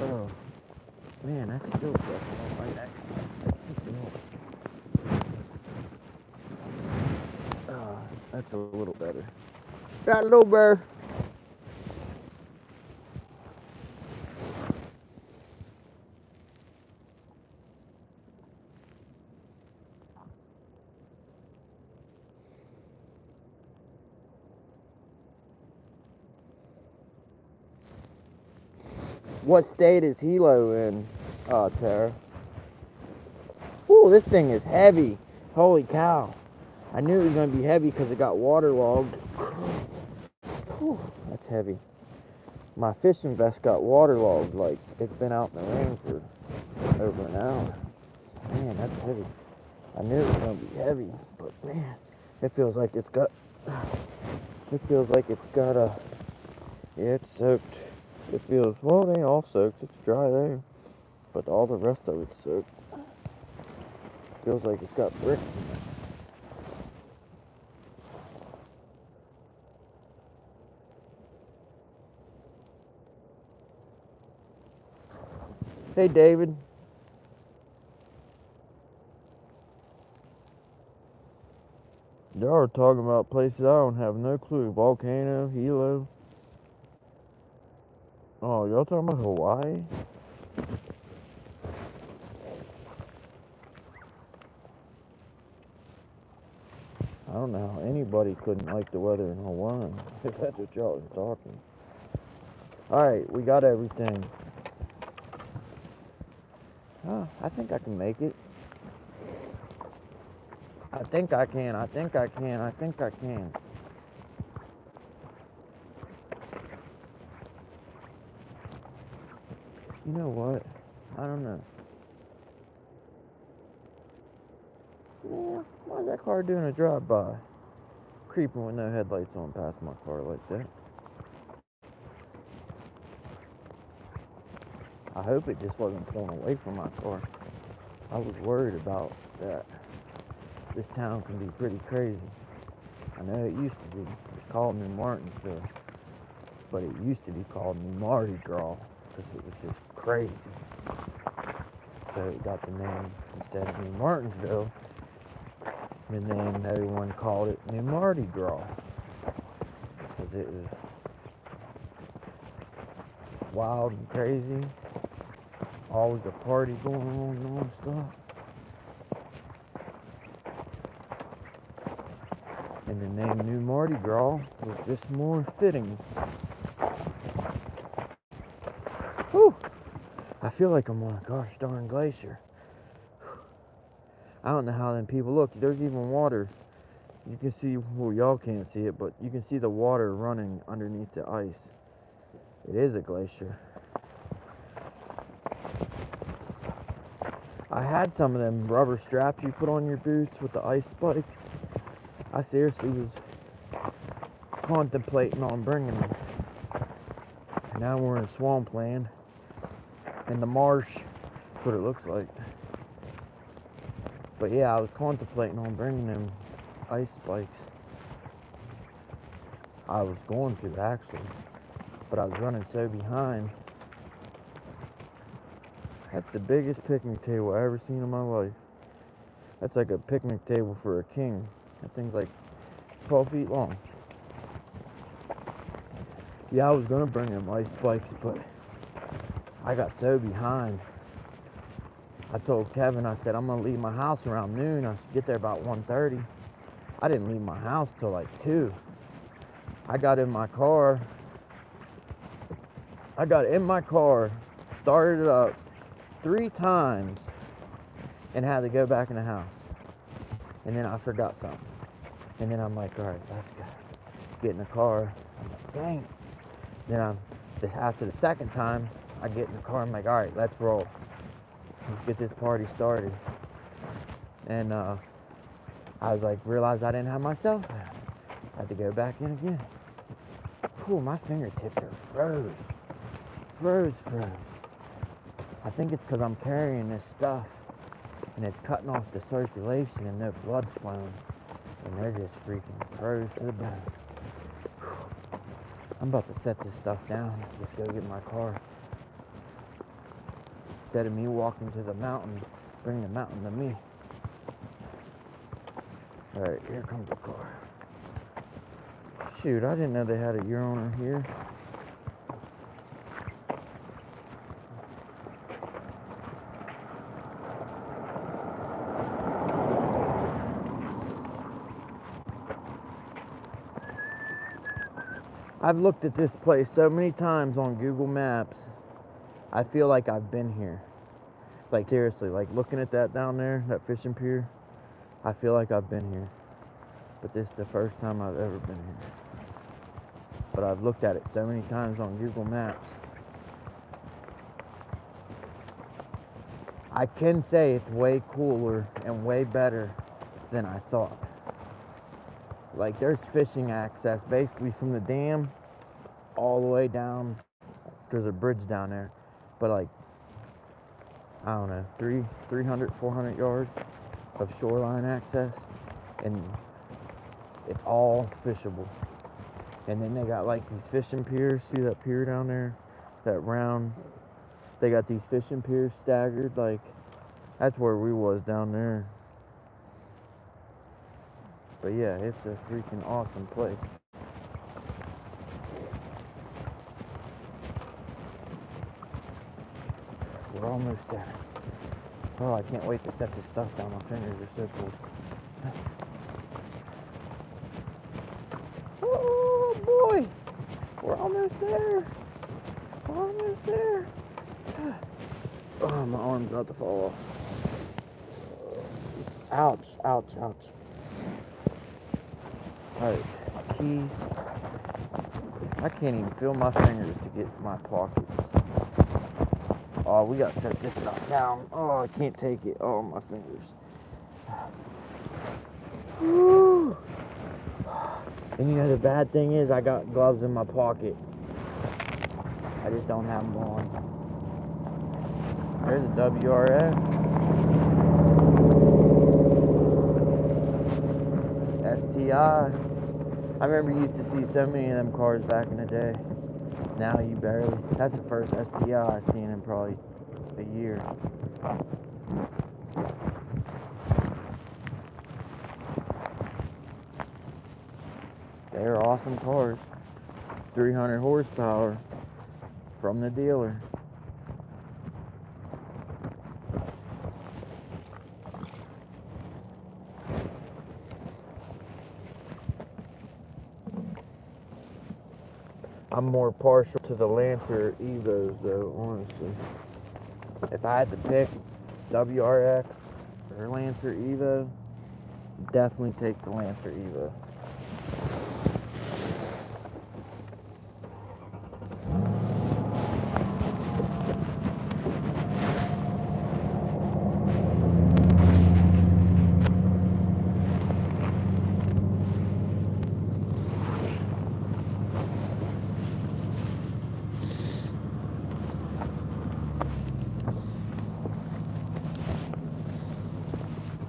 Oh, man, that's still pressing on my neck. That's a little better. Got a little better. What state is Hilo in, Tara? Ooh, this thing is heavy. Holy cow. I knew it was going to be heavy because it got waterlogged. Whew, that's heavy. My fishing vest got waterlogged, like it's been out in the rain for over an hour. Man, that's heavy. I knew it was going to be heavy, but man, it feels like it's got a, yeah, it's soaked. It feels, well, it ain't all soaked, it's dry there, but all the rest of it's soaked. Feels like it's got bricks in it. Hey, David. Y'all are talking about places I don't have no clue. Volcano, Hilo. Oh, y'all talking about Hawaii? I don't know how anybody couldn't like the weather in Hawaii, if that's what y'all are talking. Alright, we got everything. Oh, I think I can make it. I think I can. You know what? I don't know. Yeah, why is that car doing a drive-by? Creeping with no headlights on past my car like that. I hope it just wasn't pulling away from my car. I was worried about that. This town can be pretty crazy. I know it used to be. It's called New Martinsville. But it used to be called New Mardi Gras because it was just crazy. So it got the name, instead of New Martinsville, the name everyone called it New Mardi Gras. Because it was wild and crazy. Always a party going on non-stop. And the name New Mardi Gras was just more fitting. Whew! I feel like I'm on a gosh darn glacier. I don't know how them people look. There's even water. You can see, well, y'all can't see it, but you can see the water running underneath the ice. It is a glacier. I had some of them rubber straps you put on your boots with the ice spikes. I seriously was contemplating on bringing them. And now we're in swampland. In the marsh. That's what it looks like. But yeah, I was contemplating on bringing them ice spikes. I was going to actually, but I was running so behind. That's the biggest picnic table I ever seen in my life. That's like a picnic table for a king. That thing's like 12 feet long. Yeah, I was gonna bring them ice spikes, but I got so behind. I told Kevin, I said, I'm gonna leave my house around noon. I should get there about 1:30. I didn't leave my house till like 2. I got in my car, started it up 3 times, and had to go back in the house. And then I forgot something. And then I'm like, all right, let's go. Get in the car. I'm like, dang it. Then after the second time, I get in the car. I'm like, all right, let's roll. Let's get this party started. And I was like, realized I didn't have my cell phone. I had to go back in again. Cool, my fingertips are froze. I think it's because I'm carrying this stuff and it's cutting off the circulation and no blood's flowing. And they're just freaking froze to the bone. I'm about to set this stuff down, just go get my car. Instead of me walking to the mountain, bring the mountain to me. Alright, here comes the car. Shoot, I didn't know they had a urinal here. I've looked at this place so many times on Google Maps. I feel like I've been here. Like seriously, like looking at that down there, that fishing pier, I feel like I've been here. But this is the first time I've ever been here. But I've looked at it so many times on Google Maps. I can say it's way cooler and way better than I thought. Like there's fishing access basically from the dam all the way down. There's a bridge down there, but like, I don't know, 300, 400 yards of shoreline access, and it's all fishable. And then they got like these fishing piers. See that pier down there? That round. They got these fishing piers staggered. Like, that's where we was down there. But yeah, it's a freaking awesome place. We're almost there. Oh, I can't wait to set this stuff down. My fingers are so cold. Oh boy! We're almost there! We're almost there! Oh, my arm's about to fall off. Ouch, ouch, ouch. Alright, key. I can't even feel my fingers to get my pockets. Oh, we gotta set this stuff down. Oh, I can't take it. Oh, my fingers. And you know the bad thing is I got gloves in my pocket. I just don't have them on. There's a WRF. STI. I remember you used to see so many of them cars back in the day. Now you barely. That's the first STI I've seen in probably a year. They're awesome cars. 300 horsepower from the dealer. I'm more partial to the Lancer Evos though, honestly. If I had to pick WRX or Lancer Evo, definitely take the Lancer Evo.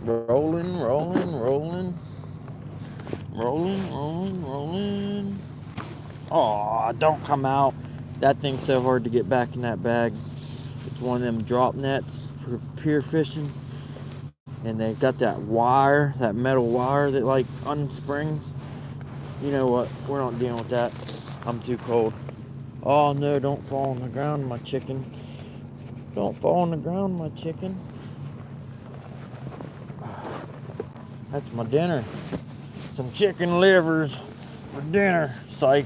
Rolling, rolling, rolling. Rolling, rolling, rolling. Aw, don't come out. That thing's so hard to get back in that bag. It's one of them drop nets for pier fishing. And they've got that wire, that metal wire that like unsprings. You know what? We're not dealing with that. I'm too cold. Oh no, don't fall on the ground, my chicken. Don't fall on the ground, my chicken. That's my dinner. Some chicken livers for dinner. Psych.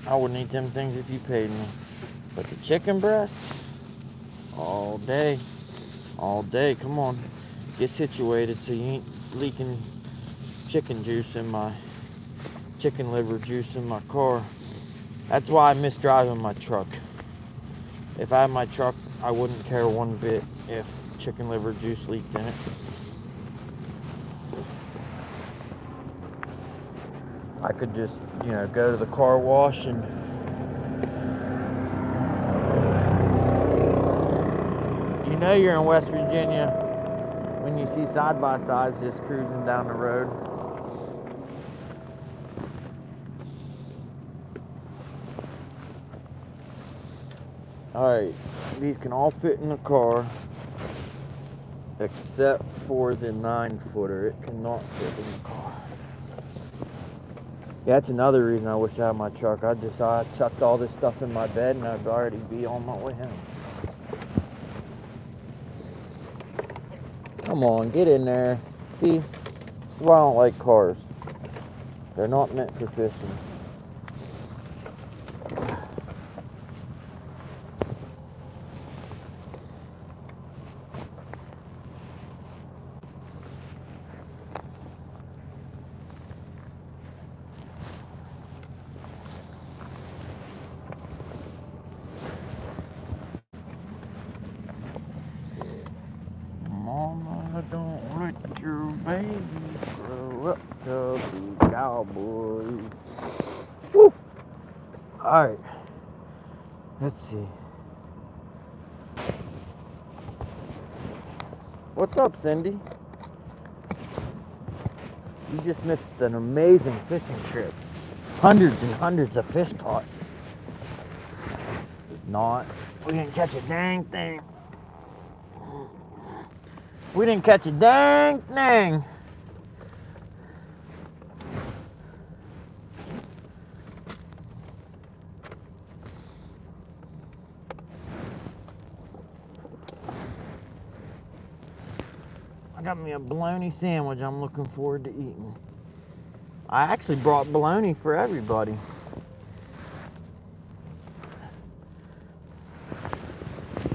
I wouldn't eat them things if you paid me. But the chicken breast, all day. All day. Come on. Get situated so you ain't leaking chicken juice in my chicken liver juice in my car. That's why I miss driving my truck. If I had my truck, I wouldn't care one bit if chicken liver juice leaked in it. I could just, you know, go to the car wash and you know you're in West Virginia when you see side-by-sides just cruising down the road. Alright, these can all fit in the car except for the 9-footer. It cannot fit in the car. Yeah, that's another reason I wish I had my truck. I chucked all this stuff in my bed and I'd already be on my way home. Come on, get in there. See, this is why I don't like cars. They're not meant for fishing. Mama, don't let your babies grow up to be cowboys. Woo! Alright, let's see. What's up, Cindy? You just missed an amazing fishing trip. Hundreds and hundreds of fish caught. Not. We didn't catch a dang thing. We didn't catch a dang thing. I got me a bologna sandwich I'm looking forward to eating. I actually brought bologna for everybody.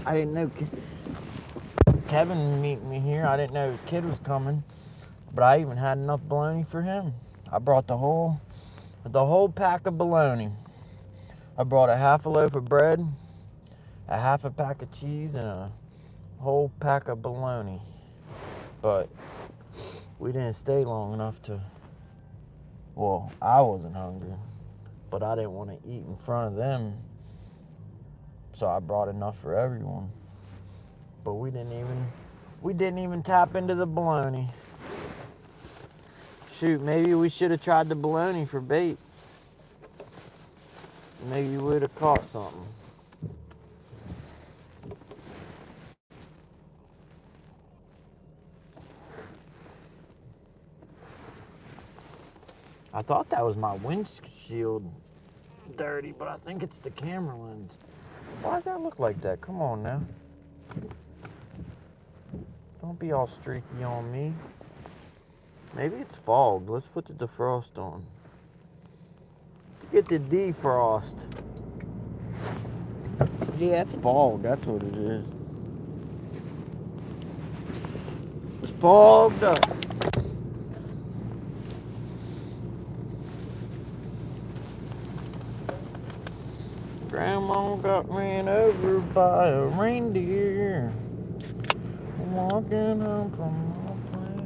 I didn't know Kevin meet me here. I didn't know his kid was coming, but I even had enough bologna for him. I brought the whole pack of bologna. I brought a half a loaf of bread, a half a pack of cheese, and a whole pack of bologna. But we didn't stay long enough to. Well, I wasn't hungry, but I didn't want to eat in front of them, so I brought enough for everyone. But we didn't even tap into the bologna. Shoot, maybe we should have tried the bologna for bait. Maybe we would have caught something. I thought that was my windshield dirty, but I think it's the camera lens. Why does that look like that? Come on now. Don't be all streaky on me. Maybe it's fog. Let's put the defrost on. It's Get the defrost. Yeah, it's fog. That's what it is. It's fogged up. Grandma got ran over by a reindeer. Walking home from my place.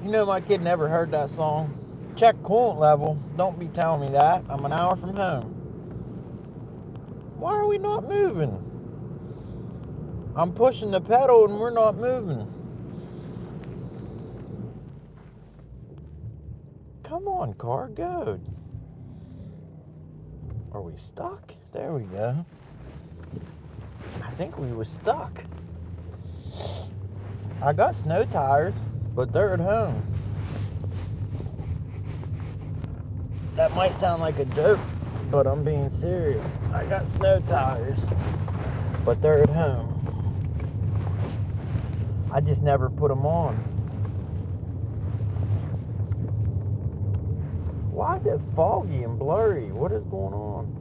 You know my kid never heard that song. Check coolant level. Don't be telling me that. I'm an hour from home. Why are we not moving? I'm pushing the pedal and we're not moving. Come on, car, go. Are we stuck? There we go. I think we was stuck. I got snow tires, but they're at home. That might sound like a joke, but I'm being serious. I got snow tires, but they're at home. I just never put them on. Why is it foggy and blurry? What is going on?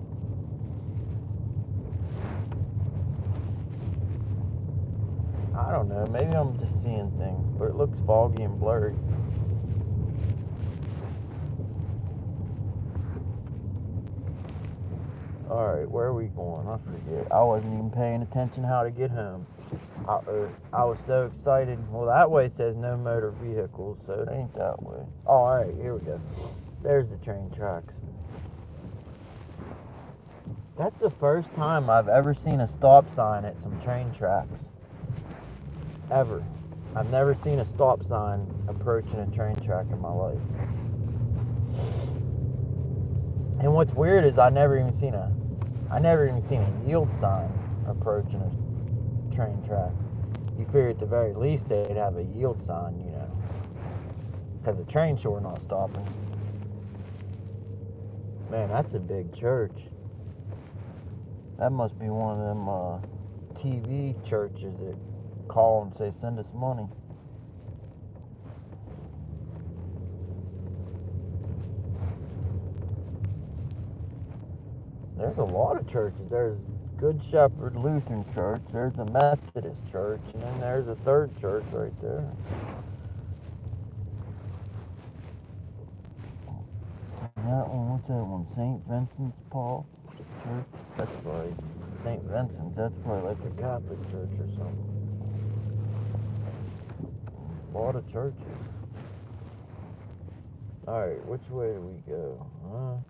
I don't know. Maybe I'm just seeing things, but it looks foggy and blurry. Alright, where are we going? I forget. I wasn't even paying attention how to get home. I was so excited. Well, that way it says no motor vehicles, so it ain't that way. Oh, alright, here we go. There's the train tracks. That's the first time I've ever seen a stop sign at some train tracks. Ever. I've never seen a stop sign approaching a train track in my life. And what's weird is I never even seen a yield sign approaching a train track. You figure at the very least they'd have a yield sign, you know, because the train's sure not stopping. Man, that's a big church. That must be one of them TV churches that call and say, send us money. There's a lot of churches. There's Good Shepherd Lutheran Church, there's a Methodist church, and then there's a third church right there. That one, what's that one? St. Vincent's Paul Church? That's right. St. Vincent, that's probably like a Catholic church or something. A lot of churches. Alright, which way do we go?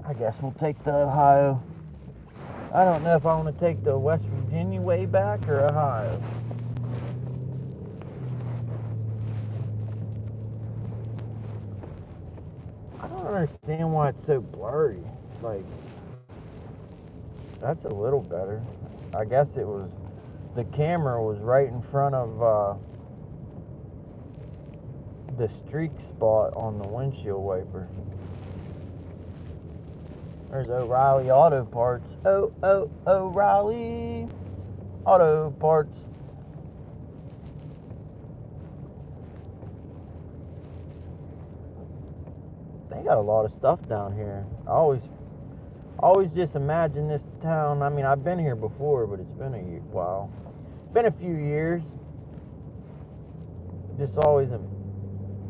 I guess we'll take the Ohio. I don't know if I want to take the West Virginia way back or Ohio. I don't understand why it's so blurry. Like, that's a little better. I guess it was, the camera was right in front of the streak spot on the windshield wiper. There's O'Reilly Auto Parts. O'Reilly Auto Parts. They got a lot of stuff down here. I always just imagine this town. I mean, I've been here before, but it's been a while. Been a few years. Just always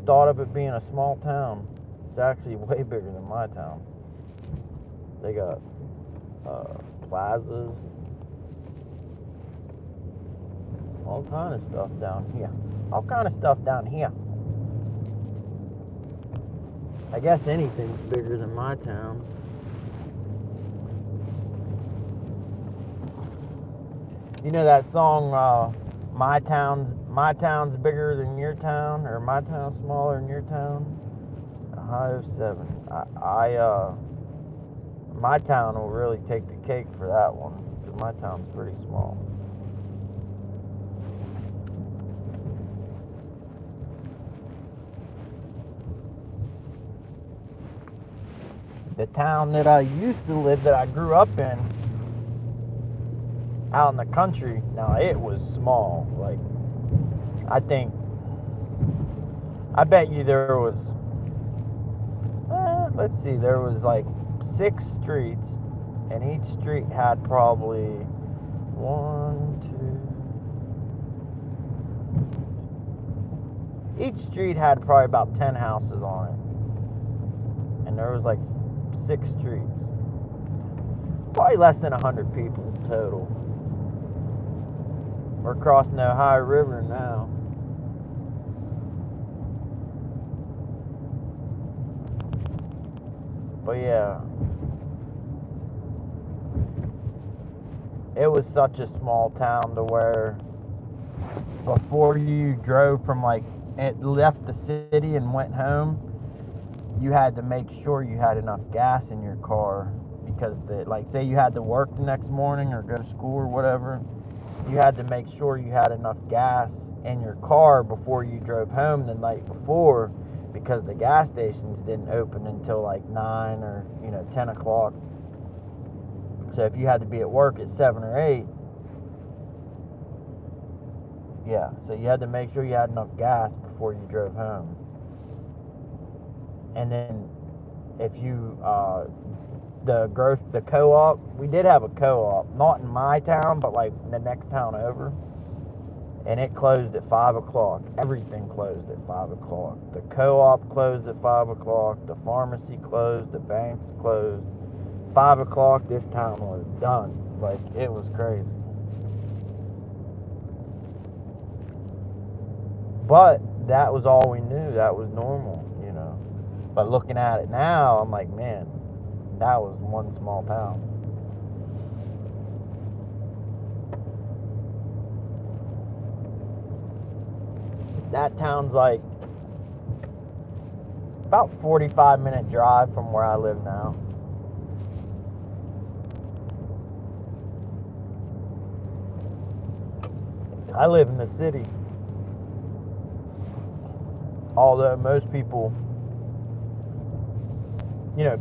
thought of it being a small town. It's actually way bigger than my town. They got plazas, all kind of stuff down here. All kind of stuff down here. I guess anything's bigger than my town. You know that song, my town's bigger than your town, or my town's smaller than your town? Ohio 7. My town will really take the cake for that one, because my town's pretty small. the town that I used to live, that I grew up in, out in the country, now it was small. Like, I bet you there was, let's see, there was like 6 streets, and each street had probably 1, 2. Each street had probably about 10 houses on it, and there was like 6 streets. Probably less than 100 people total. We're crossing the Ohio River now. But yeah, it was such a small town to where before you drove from like, it left the city and went home, you had to make sure you had enough gas in your car, because like, say you had to work the next morning or go to school or whatever, you had to make sure you had enough gas in your car before you drove home the night before, because the gas stations didn't open until like 9 or 10 o'clock. So if you had to be at work at 7 or 8, yeah, so you had to make sure you had enough gas before you drove home. And then if you the co-op, we did have a co-op, not in my town, but like the next town over, and it closed at 5 o'clock. Everything closed at 5 o'clock. The co-op closed at 5 o'clock, the pharmacy closed, the banks closed. 5 o'clock, this town was done. Like, it was crazy. But that was all we knew. That was normal, But looking at it now, I'm like, man, that was one small town. That town's like about 45-minute drive from where I live now. I live in the city. Although most people,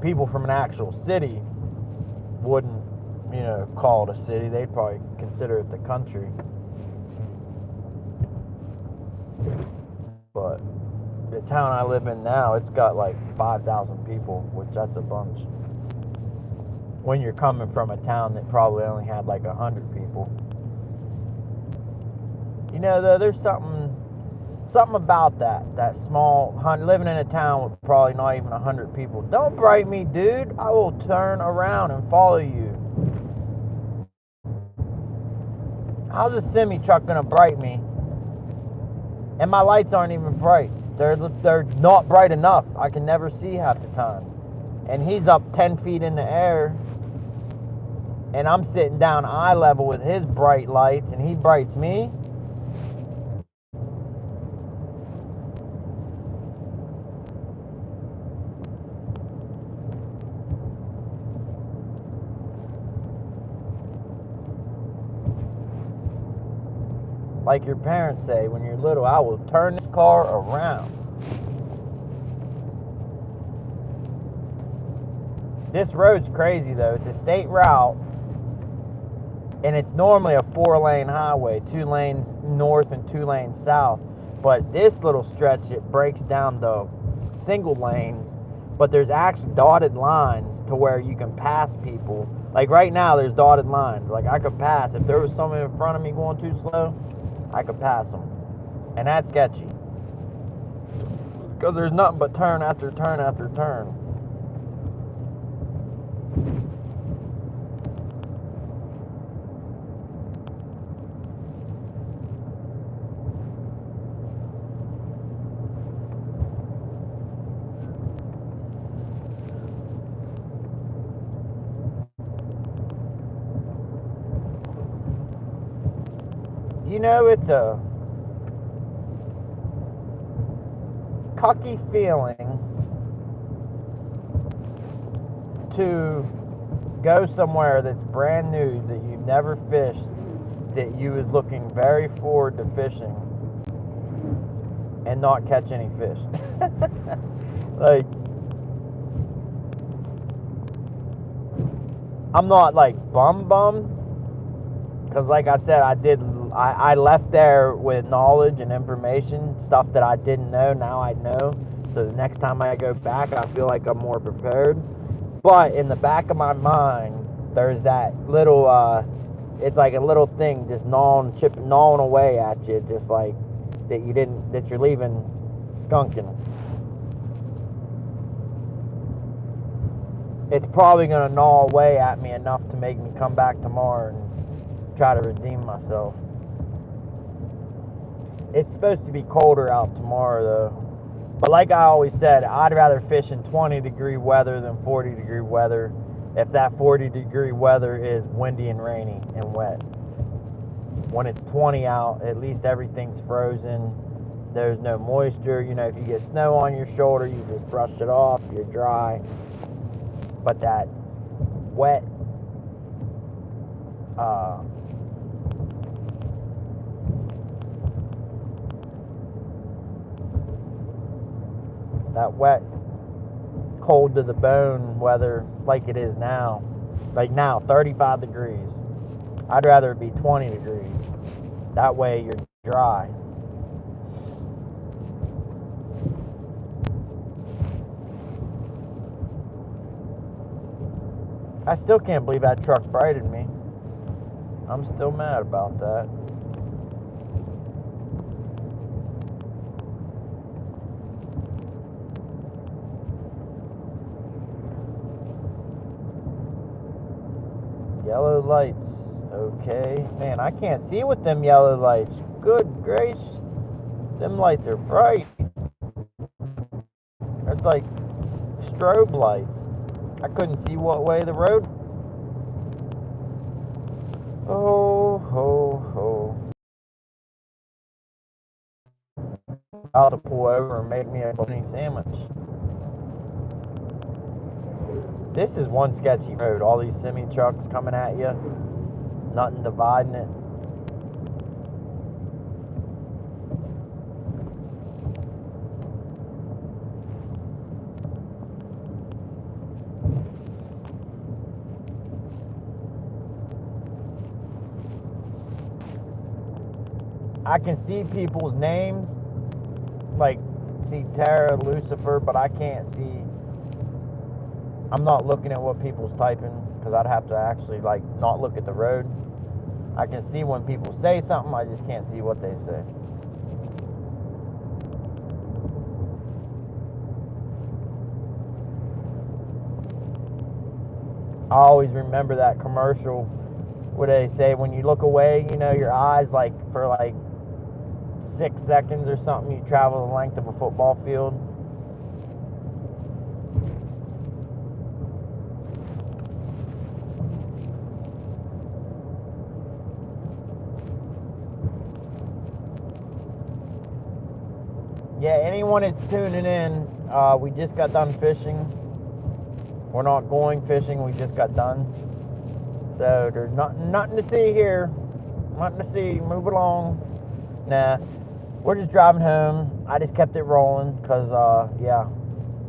people from an actual city wouldn't, call it a city. They'd probably consider it the country. But the town I live in now, it's got like 5,000 people, which that's a bunch. When you're coming from a town that probably only had like 100 people. Though, there's something about that small, living in a town with probably not even 100 people. Don't bright me, dude. I will turn around and follow you. How's a semi truck gonna bright me? And my lights aren't even bright. They're not bright enough. I can never see half the time. And he's up 10 feet in the air, and I'm sitting down eye level with his bright lights, and he brights me. Like your parents say when you're little, I will turn this car around. This road's crazy though. It's a state route, and it's normally a 4-lane highway, 2 lanes north and 2 lanes south. But this little stretch, it breaks down to single lanes, but there's actually dotted lines to where you can pass people. Like right now, there's dotted lines. Like I could pass. If there was someone in front of me going too slow, I could pass them. And that's sketchy, because there's nothing but turn after turn after turn. It's a cucky feeling to go somewhere that's brand new, that you've never fished, that you was looking very forward to fishing, and not catch any fish. Like, I'm not like bummed, because like I said, I left there with knowledge and information, stuff that I didn't know, now I know. So the next time I go back, I feel like I'm more prepared. But in the back of my mind, there's that little, it's like a little thing just gnawing away at you, just like that you're leaving skunking. It's probably going to gnaw away at me enough to make me come back tomorrow and try to redeem myself. It's supposed to be colder out tomorrow, though. But like I always said, I'd rather fish in 20-degree weather than 40-degree weather if that 40-degree weather is windy and rainy and wet. When it's 20 out, at least everything's frozen. There's no moisture. You know, if you get snow on your shoulder, you just brush it off. You're dry. But that wet, cold to the bone weather like it is now. Like now, 35 degrees. I'd rather it be 20 degrees. That way you're dry. I still can't believe that truck frighted me. I'm still mad about that. Yellow lights. Okay. Man, I can't see with them yellow lights. Good gracious. Them lights are bright. It's like strobe lights. I couldn't see what way the road. Oh, ho, ho. I'll have to pull over and make me a bologna sandwich. This is one sketchy road. All these semi trucks coming at you. Nothing dividing it. I can see people's names, like see Tara, Lucifer, but I can't see. I'm not looking at what people's typing because I'd have to actually like not look at the road. I can see when people say something, I just can't see what they say. I always remember that commercial where they say when you look away, you know, your eyes like for like 6 seconds or something, you travel the length of a football field. Yeah, anyone that's tuning in, we just got done fishing. We're not going fishing, we just got done. So there's nothing to see here. Nothing to see. Move along. Nah, we're just driving home. I just kept it rolling because, yeah,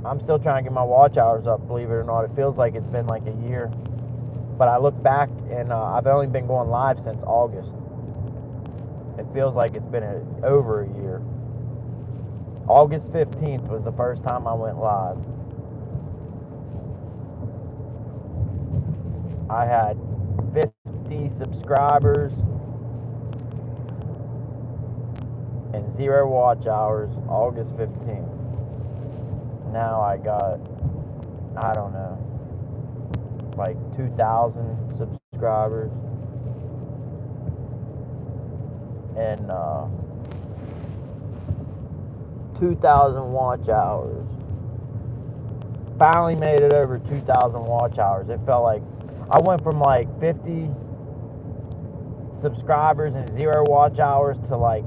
I'm still trying to get my watch hours up, believe it or not. It feels like it's been like a year. But I look back and I've only been going live since August. It feels like it's been over a year. August 15th was the first time I went live. I had 50 subscribers and 0 watch hours August 15th. Now I got, I don't know, like 2,000 subscribers and 2,000 watch hours. Finally made it over 2,000 watch hours. It felt like I went from like 50 subscribers and 0 watch hours to like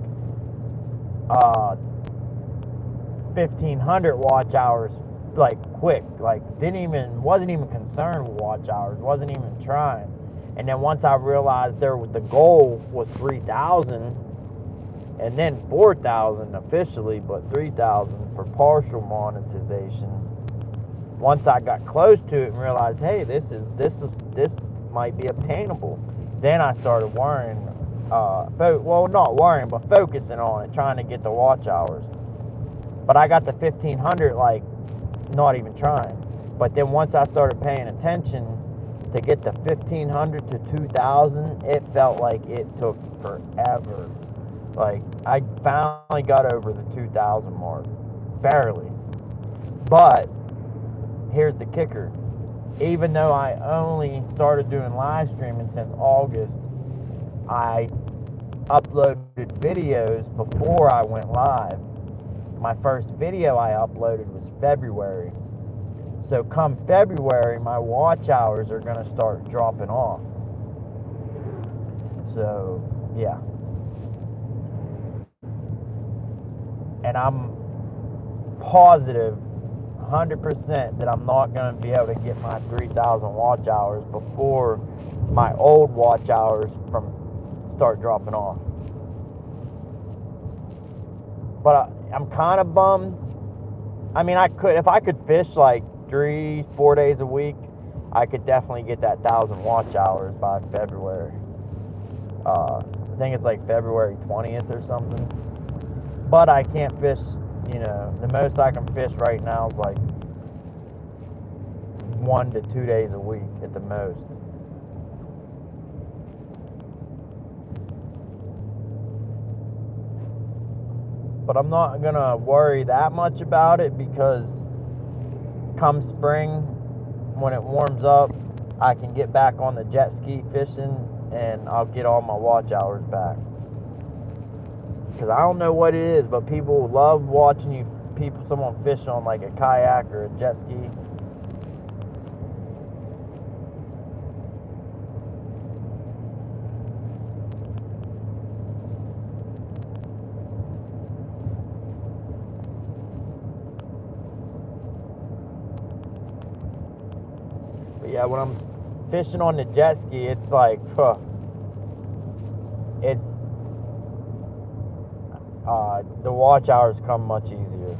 1,500 watch hours, like quick. Like wasn't even concerned with watch hours. Wasn't even trying. And then once I realized the goal was 3,000, and then 4,000 officially, but 3,000 for partial monetization. once I got close to it and realized, hey, this might be obtainable, then I started worrying. Well, not worrying, but focusing on it, trying to get the watch hours. But I got the 1500, like, not even trying. But then once I started paying attention to get the 1500 to 2000, it felt like it took forever. Like, I finally got over the 2000 mark, barely. But here's the kicker. Even though I only started doing live streaming since August, I uploaded videos before I went live. My first video I uploaded was February. So come February, my watch hours are going to start dropping off. So, yeah. And I'm positive 100% that I'm not going to be able to get my 3,000 watch hours before my old watch hours start dropping off. But I'm kind of bummed. I mean, if I could fish like 3-4 days a week, I could definitely get that 1,000 watch hours by February. I think it's like February 20th or something. But I can't fish, the most I can fish right now is like 1 to 2 days a week at the most. But I'm not gonna worry that much about it, because come spring, when it warms up, I can get back on the jet ski fishing and I'll get all my watch hours back. Because I don't know what it is, but people love watching someone fish on like a kayak or a jet ski. But yeah, when I'm fishing on the jet ski, it's like, the watch hours come much easier.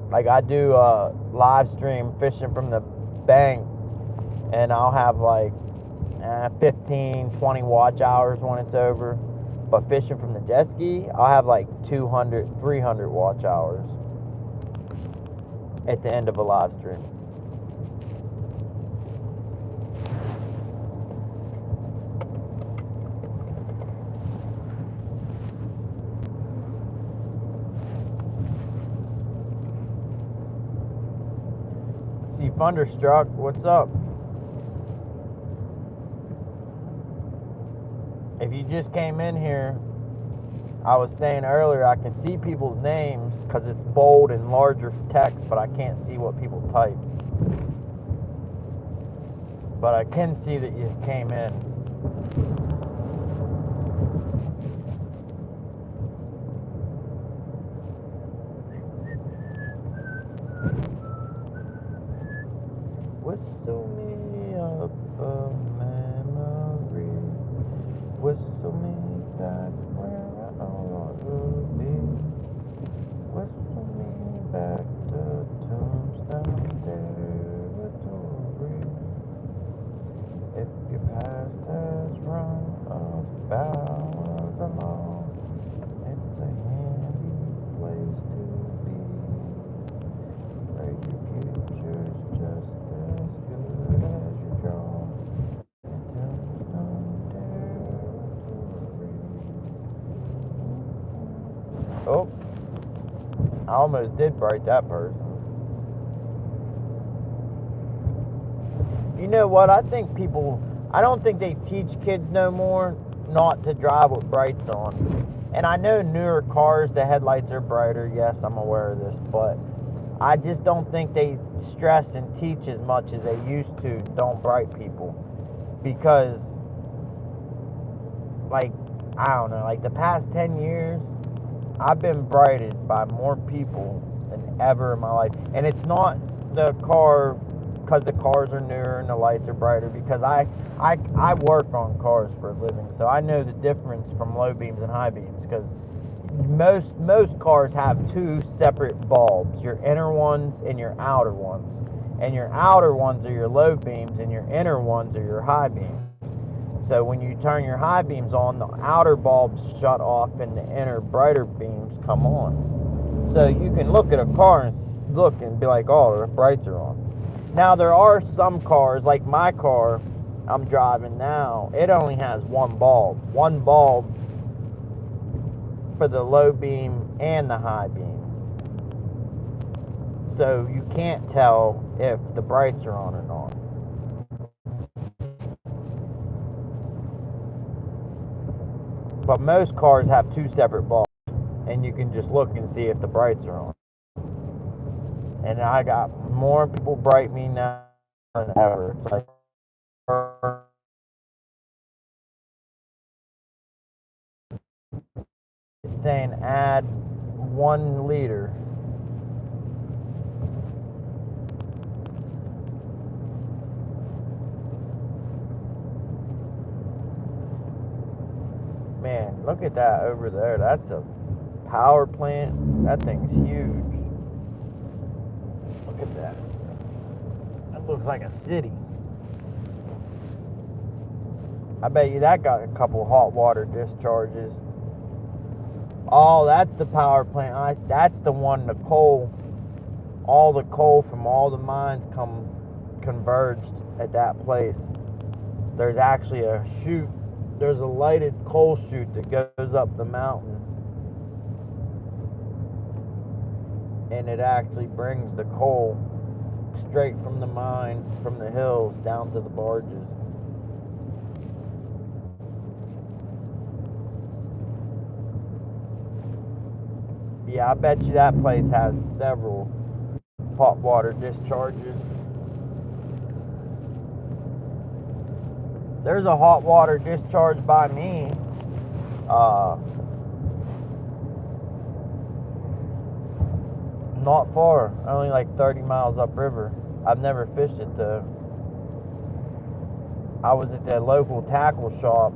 Like, I do live stream fishing from the bank, and I'll have like 15, 20 watch hours when it's over. But fishing from the jet ski, I'll have like 200, 300 watch hours at the end of a live stream. See, Thunderstruck, what's up? If you just came in here, I was saying earlier, I can see people's names because it's bold and larger text, but I can't see what people type. But I can see that you came in. Whistle me up a memory. Whistle me back where I ought to be. Whistle me back to Tombstone territory. If your past has run afoul of the law, it's a handy place to be. Where your future's just as good as your draw. Oh, I almost did break that person. You know what? I don't think they teach kids no more not to drive with brights on. And I know newer cars, the headlights are brighter. Yes, I'm aware of this. But I just don't think they stress and teach as much as they used to, don't bright people. Because, like, I don't know, like the past 10 years, I've been brighted by more people than ever in my life. And it's not the car because the cars are newer and the lights are brighter, because I work on cars for a living, so I know the difference from low beams and high beams, because most cars have two separate bulbs, your inner ones and your outer ones. And your outer ones are your low beams and your inner ones are your high beams. So when you turn your high beams on, the outer bulbs shut off and the inner brighter beams come on. So you can look at a car and look and be like, oh, the brights are on. Now there are some cars, like my car I'm driving now, it only has one bulb for the low beam and the high beam. So you can't tell if the brights are on or not. But most cars have two separate bulbs, and you can just look and see if the brights are on. And I got more people bright me now than ever. It's like it's saying add 1 liter. Man, look at that over there. That's a power plant. That thing's huge. Look at that. That looks like a city. I bet you that got a couple hot water discharges. Oh, that's the power plant. That's the one, the coal. All the coal from all the mines converged at that place. There's actually a chute. There's a lighted coal chute that goes up the mountain. And it actually brings the coal straight from the mine, from the hills, down to the barges. Yeah, I bet you that place has several hot water discharges. There's a hot water discharge by me. Not far, only like 30 miles upriver. I've never fished it though. I was at the local tackle shop,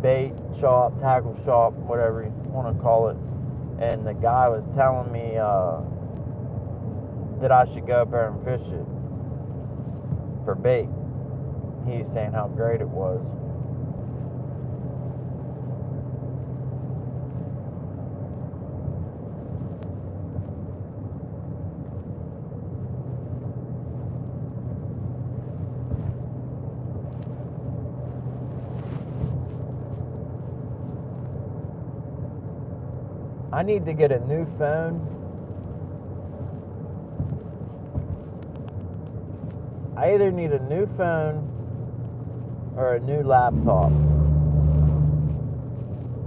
bait shop, tackle shop, whatever you want to call it, and the guy was telling me that I should go up there and fish it for bait. He was saying how great it was. I need to get a new phone. I either need a new phone or a new laptop.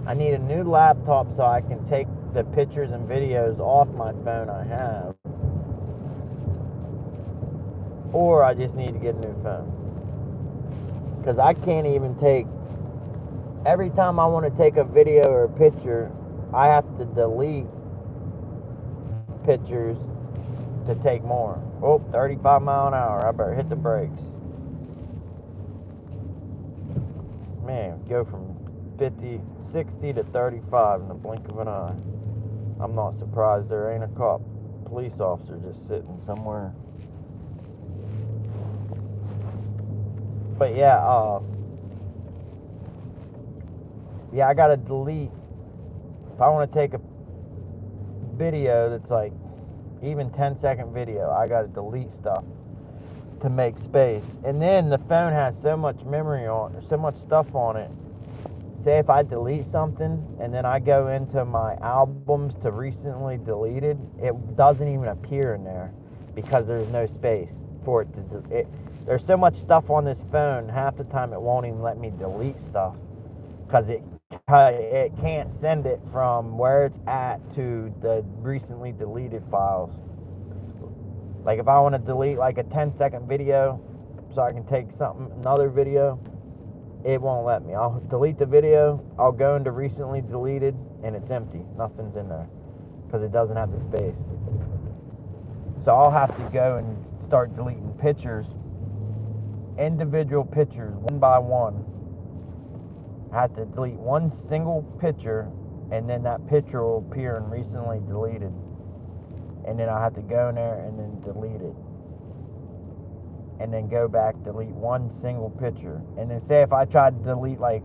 I need a new laptop so I can take the pictures and videos off my phone I have. Or I just need to get a new phone. Because I can't even take... Every time I want to take a video or a picture, I have to delete pictures to take more. Oh, 35 mile an hour. I better hit the brakes. Man, go from 60 to 35 in the blink of an eye. I'm not surprised there ain't a police officer just sitting somewhere. But yeah, I gotta delete. If I want to take a video that's like even 10-second video, I gotta delete stuff to make space. And then the phone has so much memory on, so much stuff on it. Say if I delete something and then I go into my albums to recently deleted, it doesn't even appear in there because there's no space for it to. There's so much stuff on this phone, half the time it won't even let me delete stuff because it can't send it from where it's at to the recently deleted files. Like if I want to delete like a 10-second video so I can take another video, it won't let me. I'll delete the video, I'll go into recently deleted, and it's empty. Nothing's in there because it doesn't have the space. So I'll have to go and start deleting pictures, individual pictures, one by one. I have to delete one single picture, and then that picture will appear in recently deleted. And then I have to go in there and then delete it. And then go back, delete one single picture. And then say if I try to delete, like,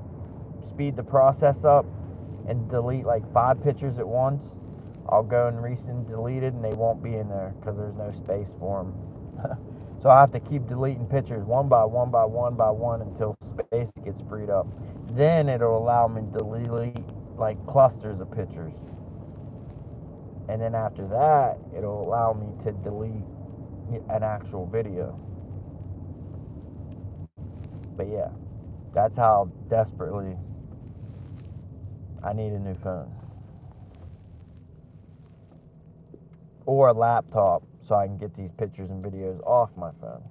speed the process up and delete like 5 pictures at once, I'll go and recent deleted and they won't be in there because there's no space for them. So I have to keep deleting pictures one by one by one by one until space gets freed up. Then it'll allow me to delete like clusters of pictures. And then after that, it'll allow me to delete an actual video. But yeah, that's how desperately I need a new phone. Or a laptop so I can get these pictures and videos off my phone.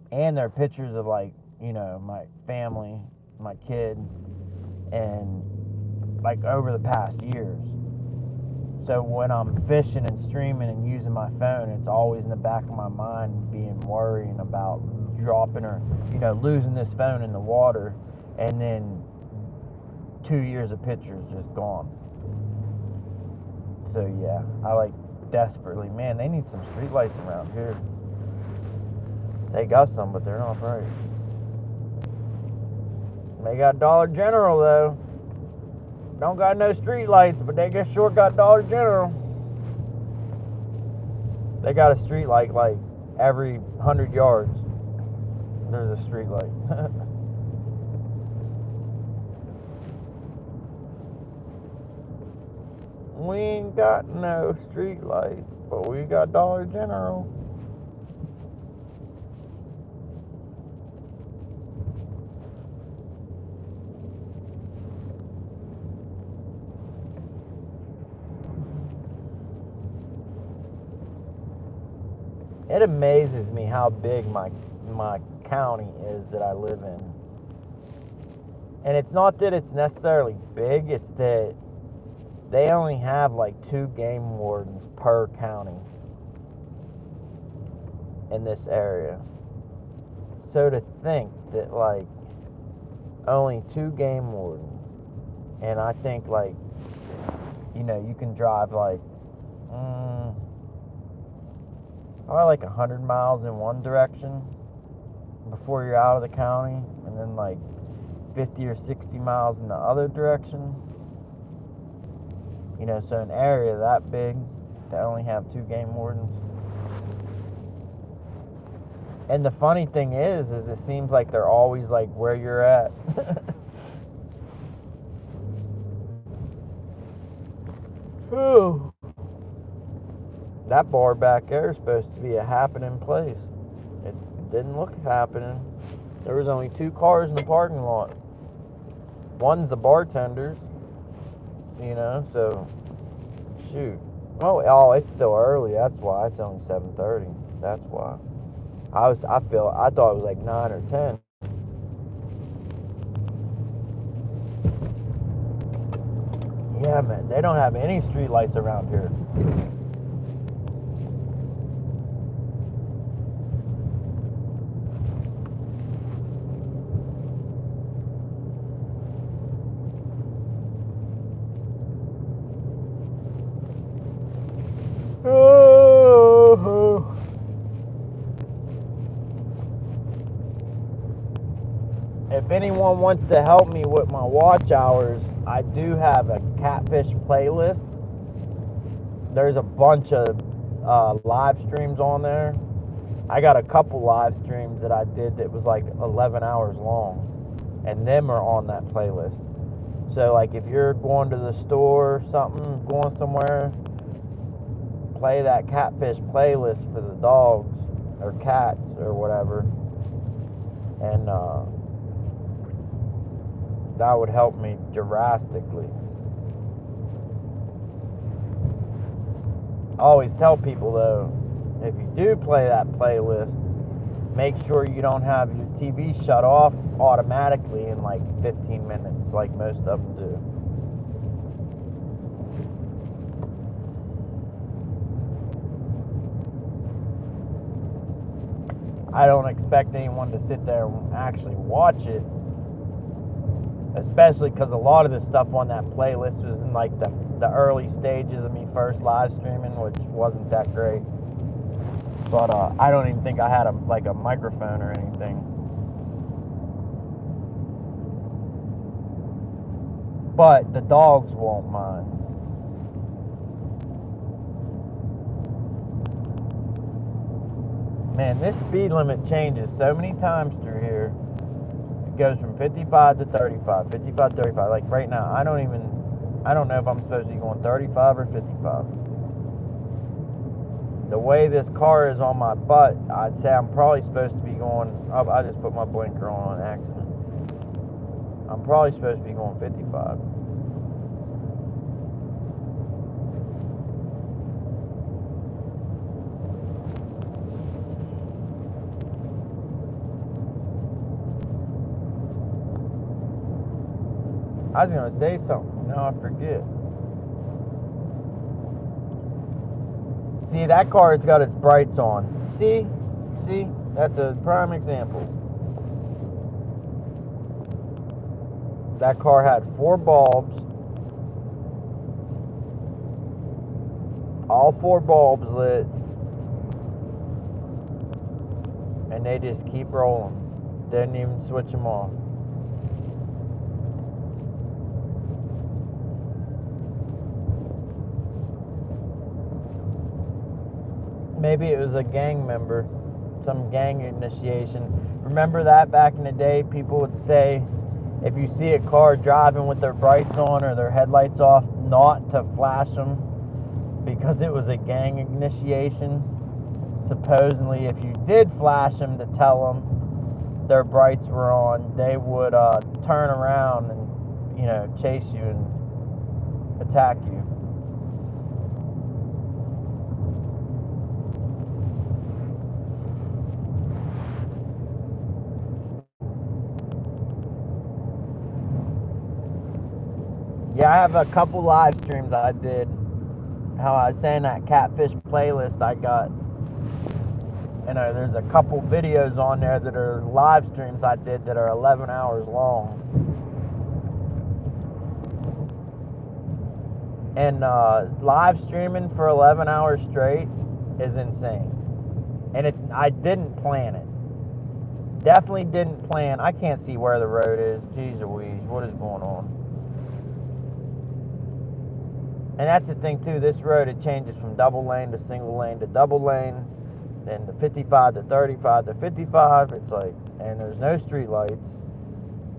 And they're pictures of, like, you know, my family, my kid, and like over the past years. So when I'm fishing and streaming and using my phone, it's always in the back of my mind being worrying about dropping or, you know, losing this phone in the water, and then 2 years of pictures just gone. So yeah, I like desperately, man, they need some streetlights around here. They got some, but they're not bright. They got Dollar General though. Don't got no streetlights, but they just sure got Dollar General. They got a street light like every 100 yards. There's a street light. We ain't got no street lights, but we got Dollar General. It amazes me how big my county is that I live in. And it's not that it's necessarily big, it's that they only have like 2 game wardens per county in this area. So to think that like only 2 game wardens, and I think like, you know, you can drive like probably like 100 miles in one direction before you're out of the county, and then like 50 or 60 miles in the other direction. You know, so an area that big to only have 2 game wardens. And the funny thing is it seems like they're always like where you're at. Ooh. That bar back there is supposed to be a happening place. It didn't look happening. There was only 2 cars in the parking lot. One's the bartenders, you know, so shoot. Oh, it's still early. That's why. It's only 7:30. That's why. I thought it was like 9 or 10. Yeah, man, they don't have any street lights around here. If anyone wants to help me with my watch hours, I do have a Catfish playlist. There's a bunch of live streams on there. I got a couple live streams that I did that was like 11 hours long, and them are on that playlist. So like if you're going to the store or something, going somewhere, play that Catfish playlist for the dogs or cats or whatever, and that would help me drastically. I always tell people though, if you do play that playlist, make sure you don't have your TV shut off automatically in like 15 minutes like most of them do. I don't expect anyone to sit there and actually watch it, especially because a lot of the stuff on that playlist was in like the early stages of me first live streaming, which wasn't that great. But I don't even think I had a microphone or anything. But the dogs won't mind. Man, this speed limit changes so many times through here. It goes from 55 to 35, 55 to 35. Like right now, I don't know if I'm supposed to be going 35 or 55. The way this car is on my butt, I'd say I'm probably supposed to be going, I just put my blinker on accident. I'm probably supposed to be going 55. I was going to say something, now I forget. See, that car has got its brights on. See, that's a prime example. That car had 4 bulbs. All 4 bulbs lit. And they just keep rolling. Didn't even switch them off. Maybe it was a gang member, some gang initiation. Remember that back in the day, people would say, if you see a car driving with their brights on or their headlights off, not to flash them because it was a gang initiation. Supposedly, if you did flash them to tell them their brights were on, they would turn around and, chase you and attack you. Yeah, I have a couple live streams I did. How I was saying that Catfish playlist I got. There's a couple videos on there that are live streams I did that are 11 hours long. And live streaming for 11 hours straight is insane. And I didn't plan it. Definitely didn't plan. I can't see where the road is. Jeez Louise, what is going on? And that's the thing too, this road, it changes from double lane to single lane to double lane, then the 55 to 35 to 55, it's like, and there's no street lights.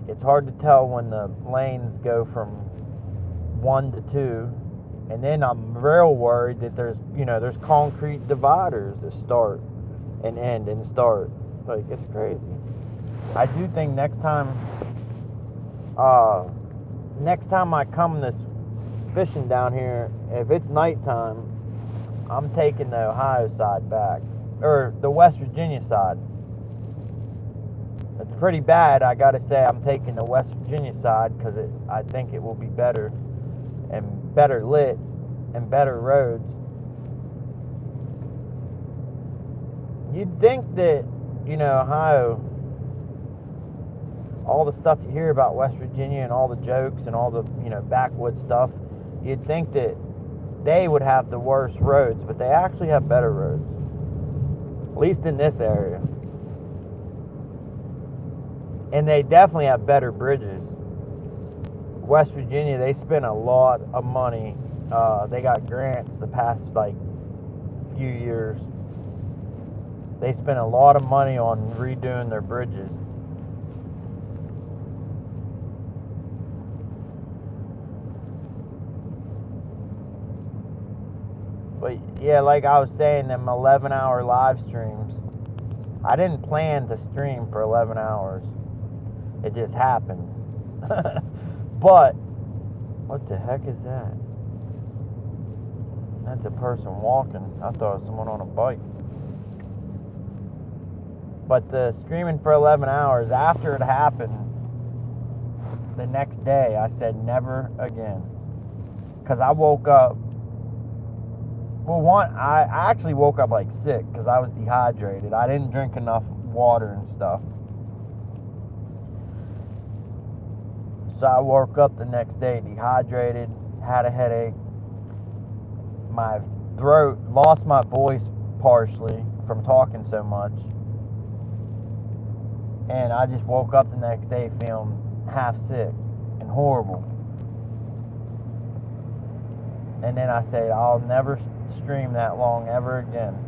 It's hard to tell when the lanes go from 1 to 2, and then I'm real worried that there's concrete dividers that start and end and start. Like, it's crazy. I do think next time I come this fishing down here, if it's nighttime, I'm taking the Ohio side back, or the West Virginia side. It's pretty bad, I gotta say. I'm taking the West Virginia side because I think it will be better and better lit and better roads. You'd think that Ohio, all the stuff you hear about West Virginia and all the jokes and all the backwoods stuff, you'd think that they would have the worst roads, but they actually have better roads, at least in this area. And they definitely have better bridges. West Virginia, they spend a lot of money. They got grants the past few years. They spend a lot of money on redoing their bridges. But yeah, like I was saying, them 11-hour live streams, I didn't plan to stream for 11 hours. It just happened. But what the heck is that? That's a person walking. I thought it was someone on a bike. But the streaming for 11 hours, after it happened, the next day I said never again. Because I woke up, I actually woke up sick because I was dehydrated. I didn't drink enough water and stuff. So I woke up the next day dehydrated, had a headache, my throat, lost my voice partially from talking so much. And I just woke up the next day feeling half sick and horrible. And then I said, I'll never stream that long ever again.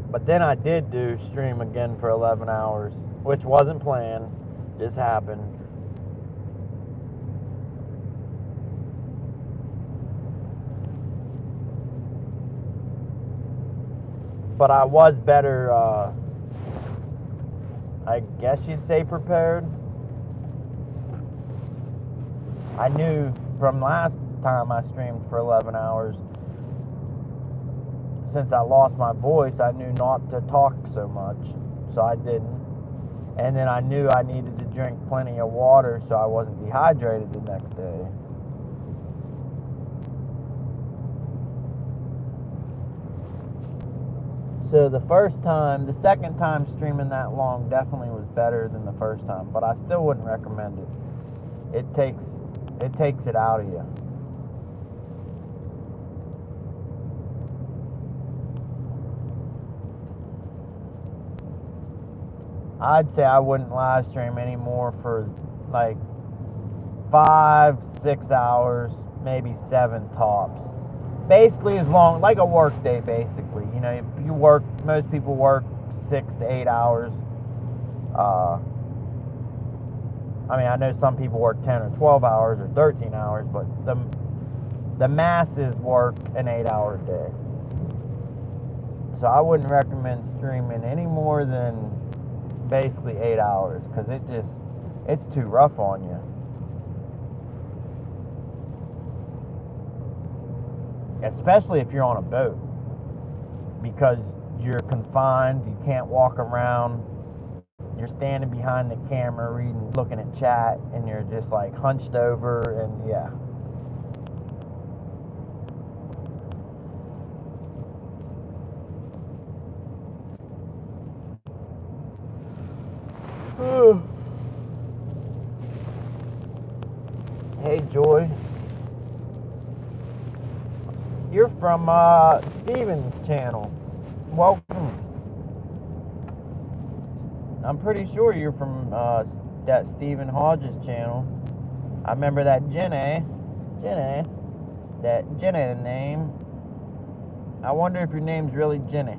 But then I did do stream again for 11 hours, which wasn't planned, just happened. But I was better, I guess you'd say, prepared. I knew from last time I streamed for 11 hours, since I lost my voice, I knew not to talk so much, so I didn't. And then I knew I needed to drink plenty of water so I wasn't dehydrated the next day. So the second time streaming that long definitely was better than the first time, but I still wouldn't recommend it. It takes it out of you. I'd say I wouldn't live stream anymore for like 5-6 hours, maybe 7 tops. Basically as long, like a work day basically. You know, you work, most people work 6 to 8 hours. I mean, I know some people work 10 or 12 hours or 13 hours, but the masses work an 8-hour day. So I wouldn't recommend streaming any more than basically 8 hours, because it's too rough on you. Especially if you're on a boat, because you're confined, you can't walk around, you're standing behind the camera reading, looking at chat, and you're just like hunched over, and yeah. Hey Joy, you're from Steven's channel. Welcome. I'm pretty sure you're from that Stephen Hodges channel. I remember that Jenny name. I wonder if your name's really Jenny.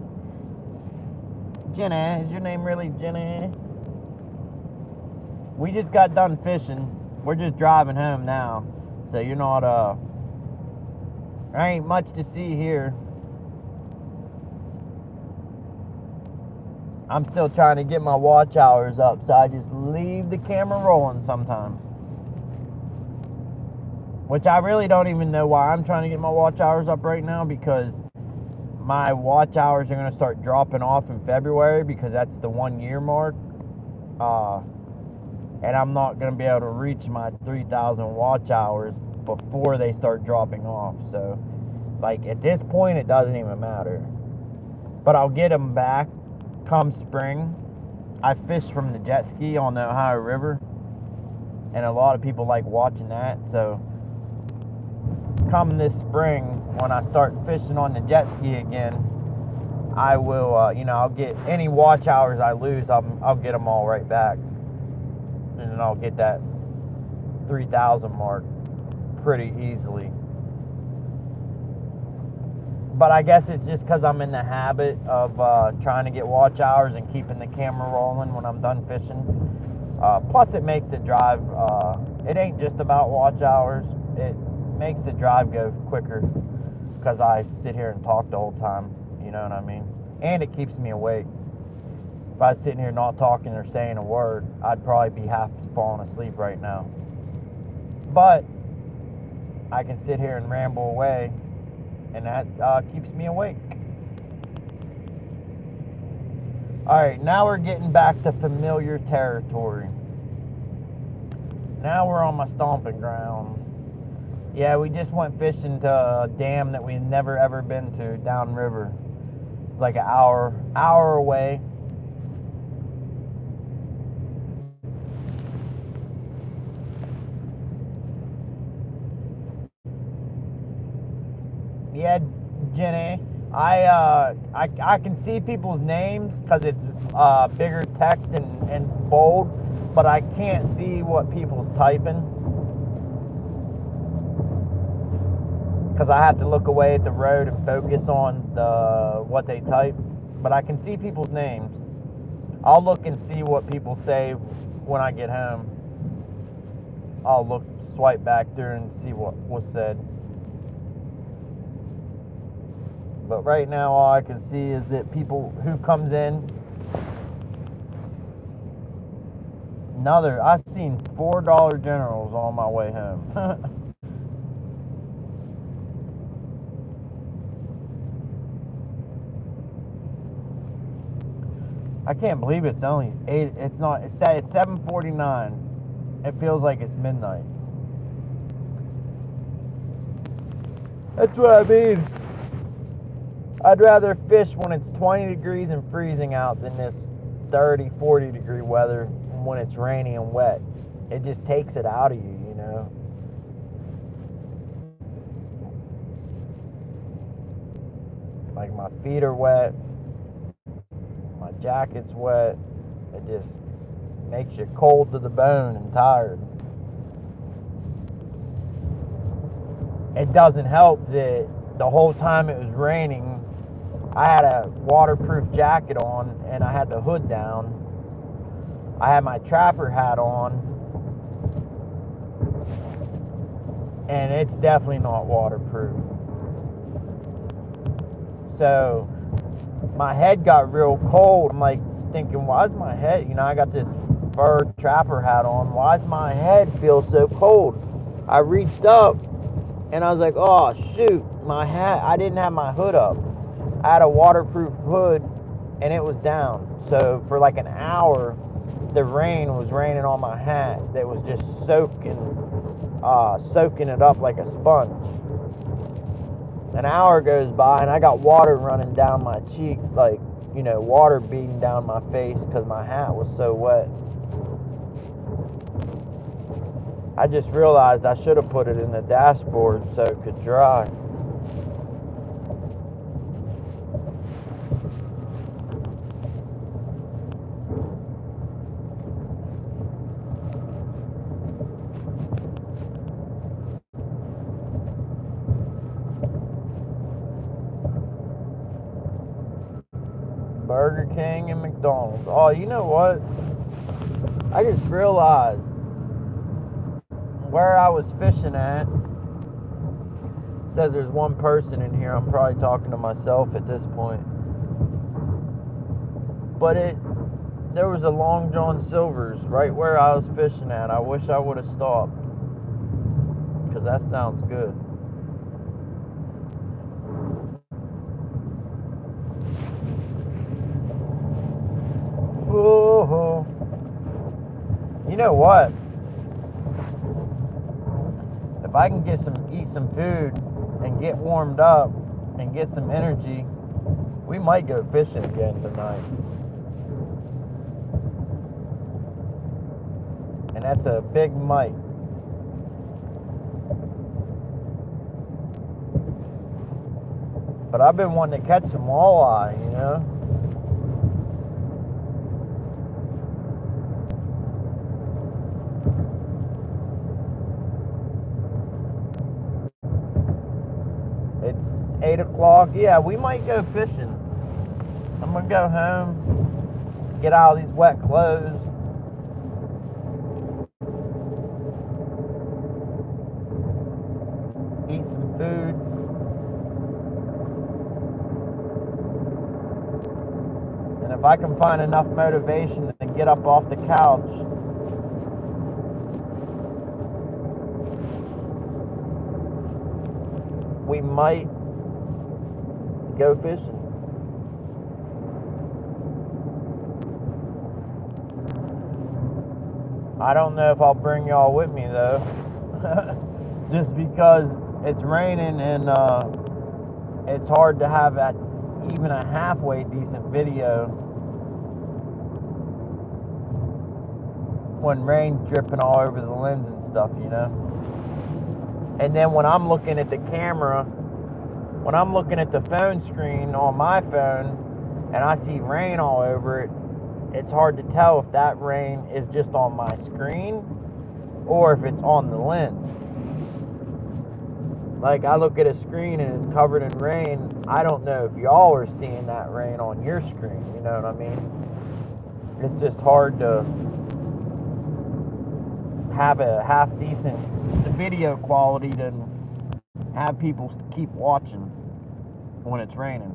Jenny, is your name really Jenny? We just got done fishing. We're just driving home now. So you're not, there ain't much to see here. I'm still trying to get my watch hours up, so I just leave the camera rolling sometimes. Which I really don't even know why I'm trying to get my watch hours up right now, because my watch hours are going to start dropping off in February, because that's the 1 year mark. And I'm not going to be able to reach my 3,000 watch hours before they start dropping off. So, like, at this point, it doesn't even matter. But I'll get them back come spring. I fish from the jet ski on the Ohio River, and a lot of people like watching that. So, come this spring, when I start fishing on the jet ski again, I will, I'll get any watch hours I lose, I'll get them all right back. And then I'll get that 3,000 mark pretty easily. But I guess it's just because I'm in the habit of trying to get watch hours and keeping the camera rolling when I'm done fishing. Plus it makes the drive, it ain't just about watch hours, it makes the drive go quicker because I sit here and talk the whole time, you know what I mean? And it keeps me awake. If I was sitting here not talking or saying a word, I'd probably be half falling asleep right now. But I can sit here and ramble away, and that keeps me awake. Alright, now we're getting back to familiar territory. Now we're on my stomping ground. Yeah, we just went fishing to a dam that we've never ever been to downriver. Like an hour away. Yeah, Jenny. I can see people's names because it's bigger text and bold, but I can't see what people's typing because I have to look away at the road and focus on what they type. But I can see people's names. I'll look and see what people say when I get home. I'll swipe back through and see what was said. But right now, all I can see is that people who comes in. I've seen $4 Generals on my way home. I can't believe it's only 8. It's not. It's 7:49. It feels like it's midnight. That's what I mean. I'd rather fish when it's 20 degrees and freezing out than this 30, 40 degree weather when it's rainy and wet. It just takes it out of you, you know. Like my feet are wet, my jacket's wet. It just makes you cold to the bone and tired. It doesn't help that the whole time it was raining, I had a waterproof jacket on and I had the hood down. I had my trapper hat on, and it's definitely not waterproof. So my head got real cold. I'm like thinking, why is my head, I got this fur trapper hat on. Why does my head feel so cold? I reached up and I was like, oh shoot, my hat, I didn't have my hood up. I had a waterproof hood and it was down. So for like an hour, the rain was raining on my hat that was just soaking it up like a sponge. An hour goes by and I got water running down my cheek, like, water beating down my face because my hat was so wet. I just realized I should have put it in the dashboard so it could dry. Burger King and McDonald's. Oh, you know what? I just realized where I was fishing at. It says there's one person in here. I'm probably talking to myself at this point. But there was a Long John Silver's right where I was fishing at. I wish I would have stopped because that sounds good. Oh, you know what? If I can eat some food and get warmed up and get some energy, we might go fishing again tonight. And that's a big might. But I've been wanting to catch some walleye, It's 8 o'clock. Yeah, we might go fishing. I'm going to go home, get out of these wet clothes. Eat some food. And if I can find enough motivation to get up off the couch, we might go fishing. I don't know if I'll bring y'all with me though. Just because it's raining and it's hard to have even a halfway decent video when rain's dripping all over the lens and stuff, you know. And then when I'm looking at the camera, when I'm looking at the phone screen on my phone and I see rain all over it, it's hard to tell if that rain is just on my screen or if it's on the lens. Like, I look at a screen and it's covered in rain. I don't know if y'all are seeing that rain on your screen, you know what I mean? It's just hard to have a half decent video quality to have people keep watching when it's raining.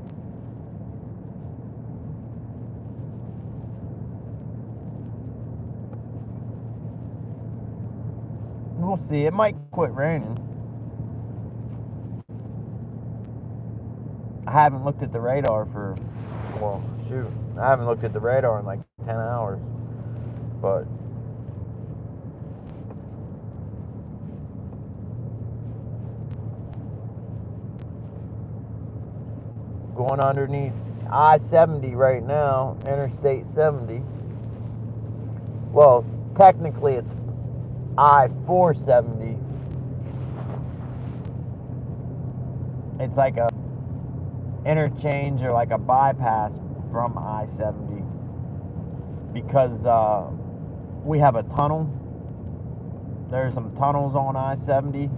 We'll see. It might quit raining. I haven't looked at the radar for, well, shoot, I haven't looked at the radar in like 10 hours, but going underneath I-70 right now, Interstate 70. Well, technically it's I-470. It's like a interchange or like a bypass from I-70 because we have a tunnel. There's some tunnels on I-70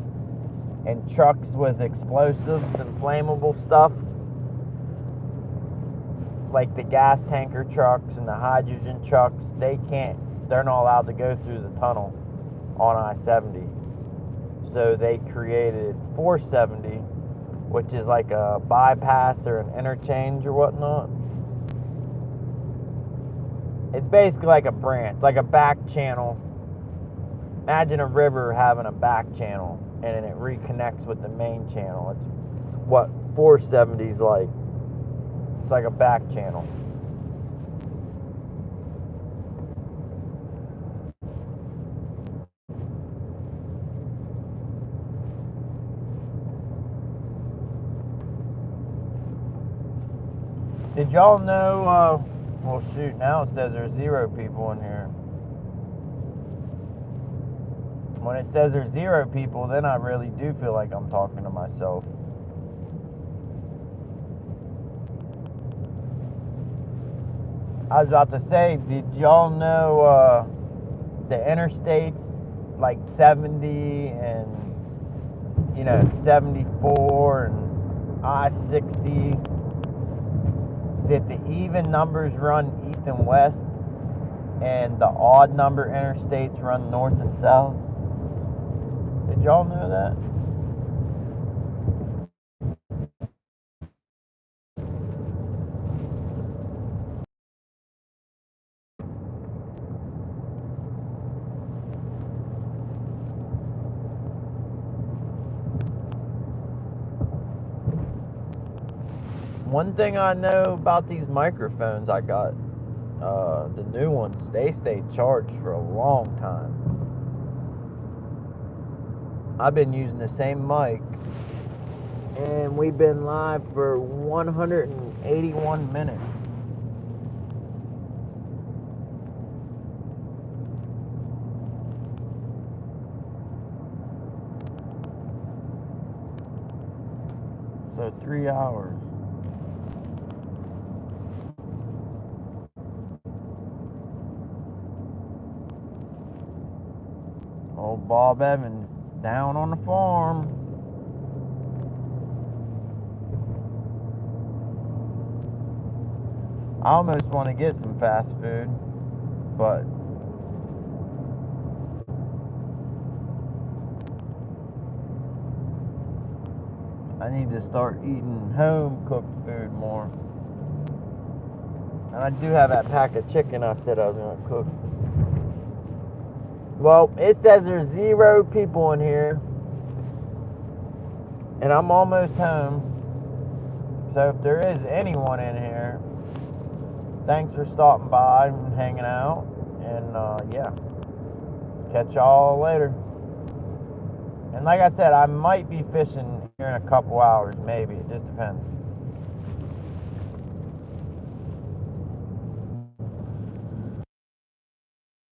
and trucks with explosives and flammable stuff, like the gas tanker trucks and the hydrogen trucks. They're not allowed to go through the tunnel on I-70. So they created 470, which is like a bypass or an interchange or whatnot. It's basically like a branch, like a back channel. Imagine a river having a back channel and then it reconnects with the main channel. It's what 470 is like. It's like a back channel. Did y'all know, well shoot, now it says there's 0 people in here. When it says there's 0 people, then I really do feel like I'm talking to myself. I was about to say, did y'all know the interstates like 70 and 74 and I-60, that the even numbers run east and west and the odd number interstates run north and south? Did y'all know that? One thing I know about these microphones I got, the new ones, they stay charged for a long time. I've been using the same mic, and we've been live for 181 minutes. So 3 hours. Old Bob Evans down on the farm. I almost want to get some fast food, but I need to start eating home cooked food more. And I do have that pack of chicken I said I was going to cook. Well, it says there's 0 people in here, and I'm almost home. So if there is anyone in here, thanks for stopping by and hanging out. And yeah, catch y'all later. And like I said, I might be fishing here in a couple hours, maybe. It just depends.